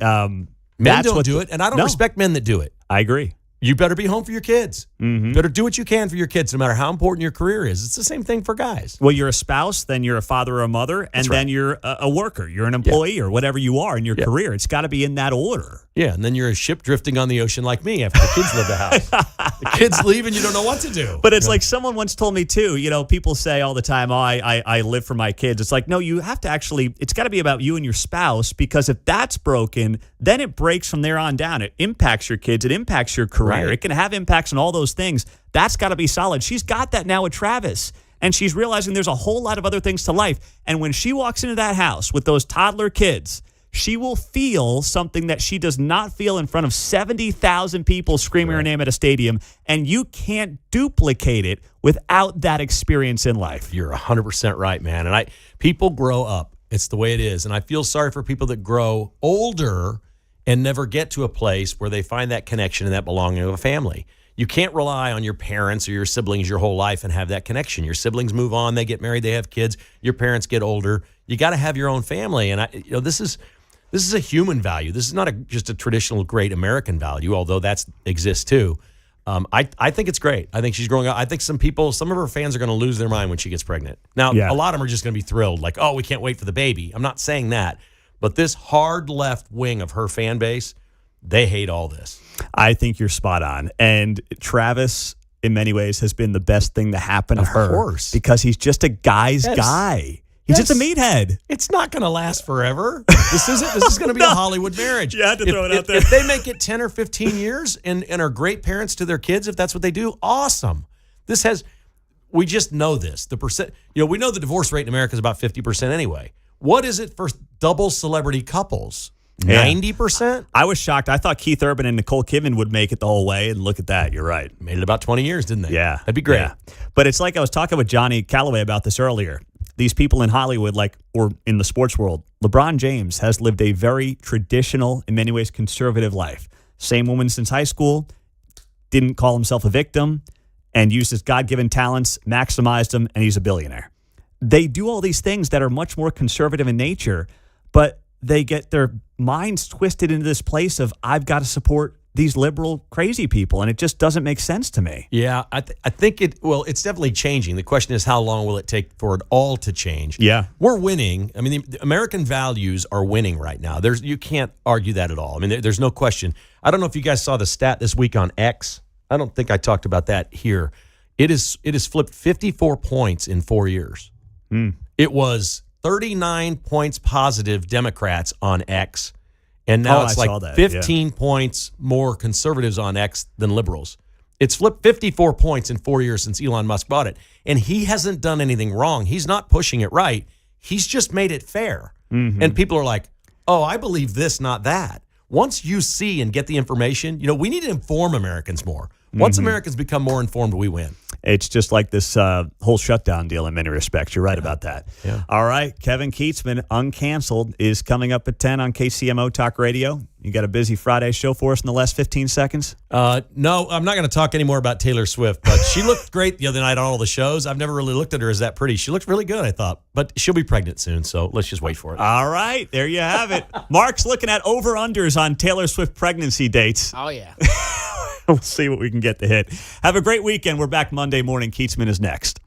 men don't do it, and I don't respect men that do it. I agree. You better be home for your kids. Better do what you can for your kids, no matter how important your career is. It's the same thing for guys. Well, you're a spouse, then you're a father or a mother, and then you're a worker. You're an employee or whatever you are in your career. It's got to be in that order. Yeah, and then you're a ship drifting on the ocean like me after the kids leave the house. The kids leave and you don't know what to do. But it's like someone once told me too, people say all the time, I live for my kids. It's like, no, you have to actually, it's got to be about you and your spouse, because if that's broken, then it breaks from there on down. It impacts your kids. It impacts your career. Right. It can have impacts on all those things. That's got to be solid. She's got that now with Travis. And she's realizing there's a whole lot of other things to life. And when she walks into that house with those toddler kids, she will feel something that she does not feel in front of 70,000 people screaming her name at a stadium. And you can't duplicate it without that experience in life. You're 100% right, man. And people grow up. It's the way it is. And I feel sorry for people that grow older and never get to a place where they find that connection and that belonging of a family. You can't rely on your parents or your siblings your whole life and have that connection. Your siblings move on, they get married, they have kids. Your parents get older. You got to have your own family. And this is a human value. This is not just a traditional great American value, although that exists too. I think it's great. I think she's growing up. I think some of her fans are going to lose their mind when she gets pregnant. Now, a lot of them are just going to be thrilled, like, oh, we can't wait for the baby. I'm not saying that. But this hard left wing of her fan base, they hate all this. I think you're spot on. And Travis, in many ways, has been the best thing to happen to her. Of course. Because he's just a guy's guy. He's just a meathead. It's not going to last forever. This is going to be a Hollywood marriage. You had to throw it out there. If they make it 10 or 15 years and are great parents to their kids, if that's what they do, awesome. We just know this. The percent, we know the divorce rate in America is about 50% anyway. What is it for double celebrity couples? 90%? I was shocked. I thought Keith Urban and Nicole Kidman would make it the whole way, and look at that. You're right. Made it about 20 years, didn't they? Yeah. That'd be great. Yeah. But it's like I was talking with Johnny Calloway about this earlier. These people in Hollywood, or in the sports world, LeBron James has lived a very traditional, in many ways, conservative life. Same woman since high school, didn't call himself a victim, and used his God-given talents, maximized them, and he's a billionaire. They do all these things that are much more conservative in nature, but they get their minds twisted into this place of, I've got to support these liberal crazy people, and it just doesn't make sense to me. Yeah, I think it's definitely changing. The question is, how long will it take for it all to change? Yeah. We're winning. I mean, the American values are winning right now. You can't argue that at all. I mean, there's no question. I don't know if you guys saw the stat this week on X. I don't think I talked about that here. It is flipped 54 points in 4 years. It was 39 points positive Democrats on X. And now it's like 15 points more conservatives on X than liberals. It's flipped 54 points in 4 years since Elon Musk bought it. And he hasn't done anything wrong. He's not pushing it right. He's just made it fair. And people are like, oh, I believe this, not that. Once you see and get the information, we need to inform Americans more. Once Americans become more informed, we win. It's just like this whole shutdown deal in many respects. You're right about that. Yeah. All right. Kevin Keatsman, Uncanceled, is coming up at 10 on KCMO Talk Radio. You got a busy Friday show for us in the last 15 seconds? No, I'm not going to talk anymore about Taylor Swift, but she looked great the other night on all the shows. I've never really looked at her as that pretty. She looked really good, I thought. But she'll be pregnant soon, so let's just wait for it. All right. There you have it. Mark's looking at over-unders on Taylor Swift pregnancy dates. Oh, yeah. We'll see what we can get to hit. Have a great weekend. We're back Monday morning. Keatsman is next.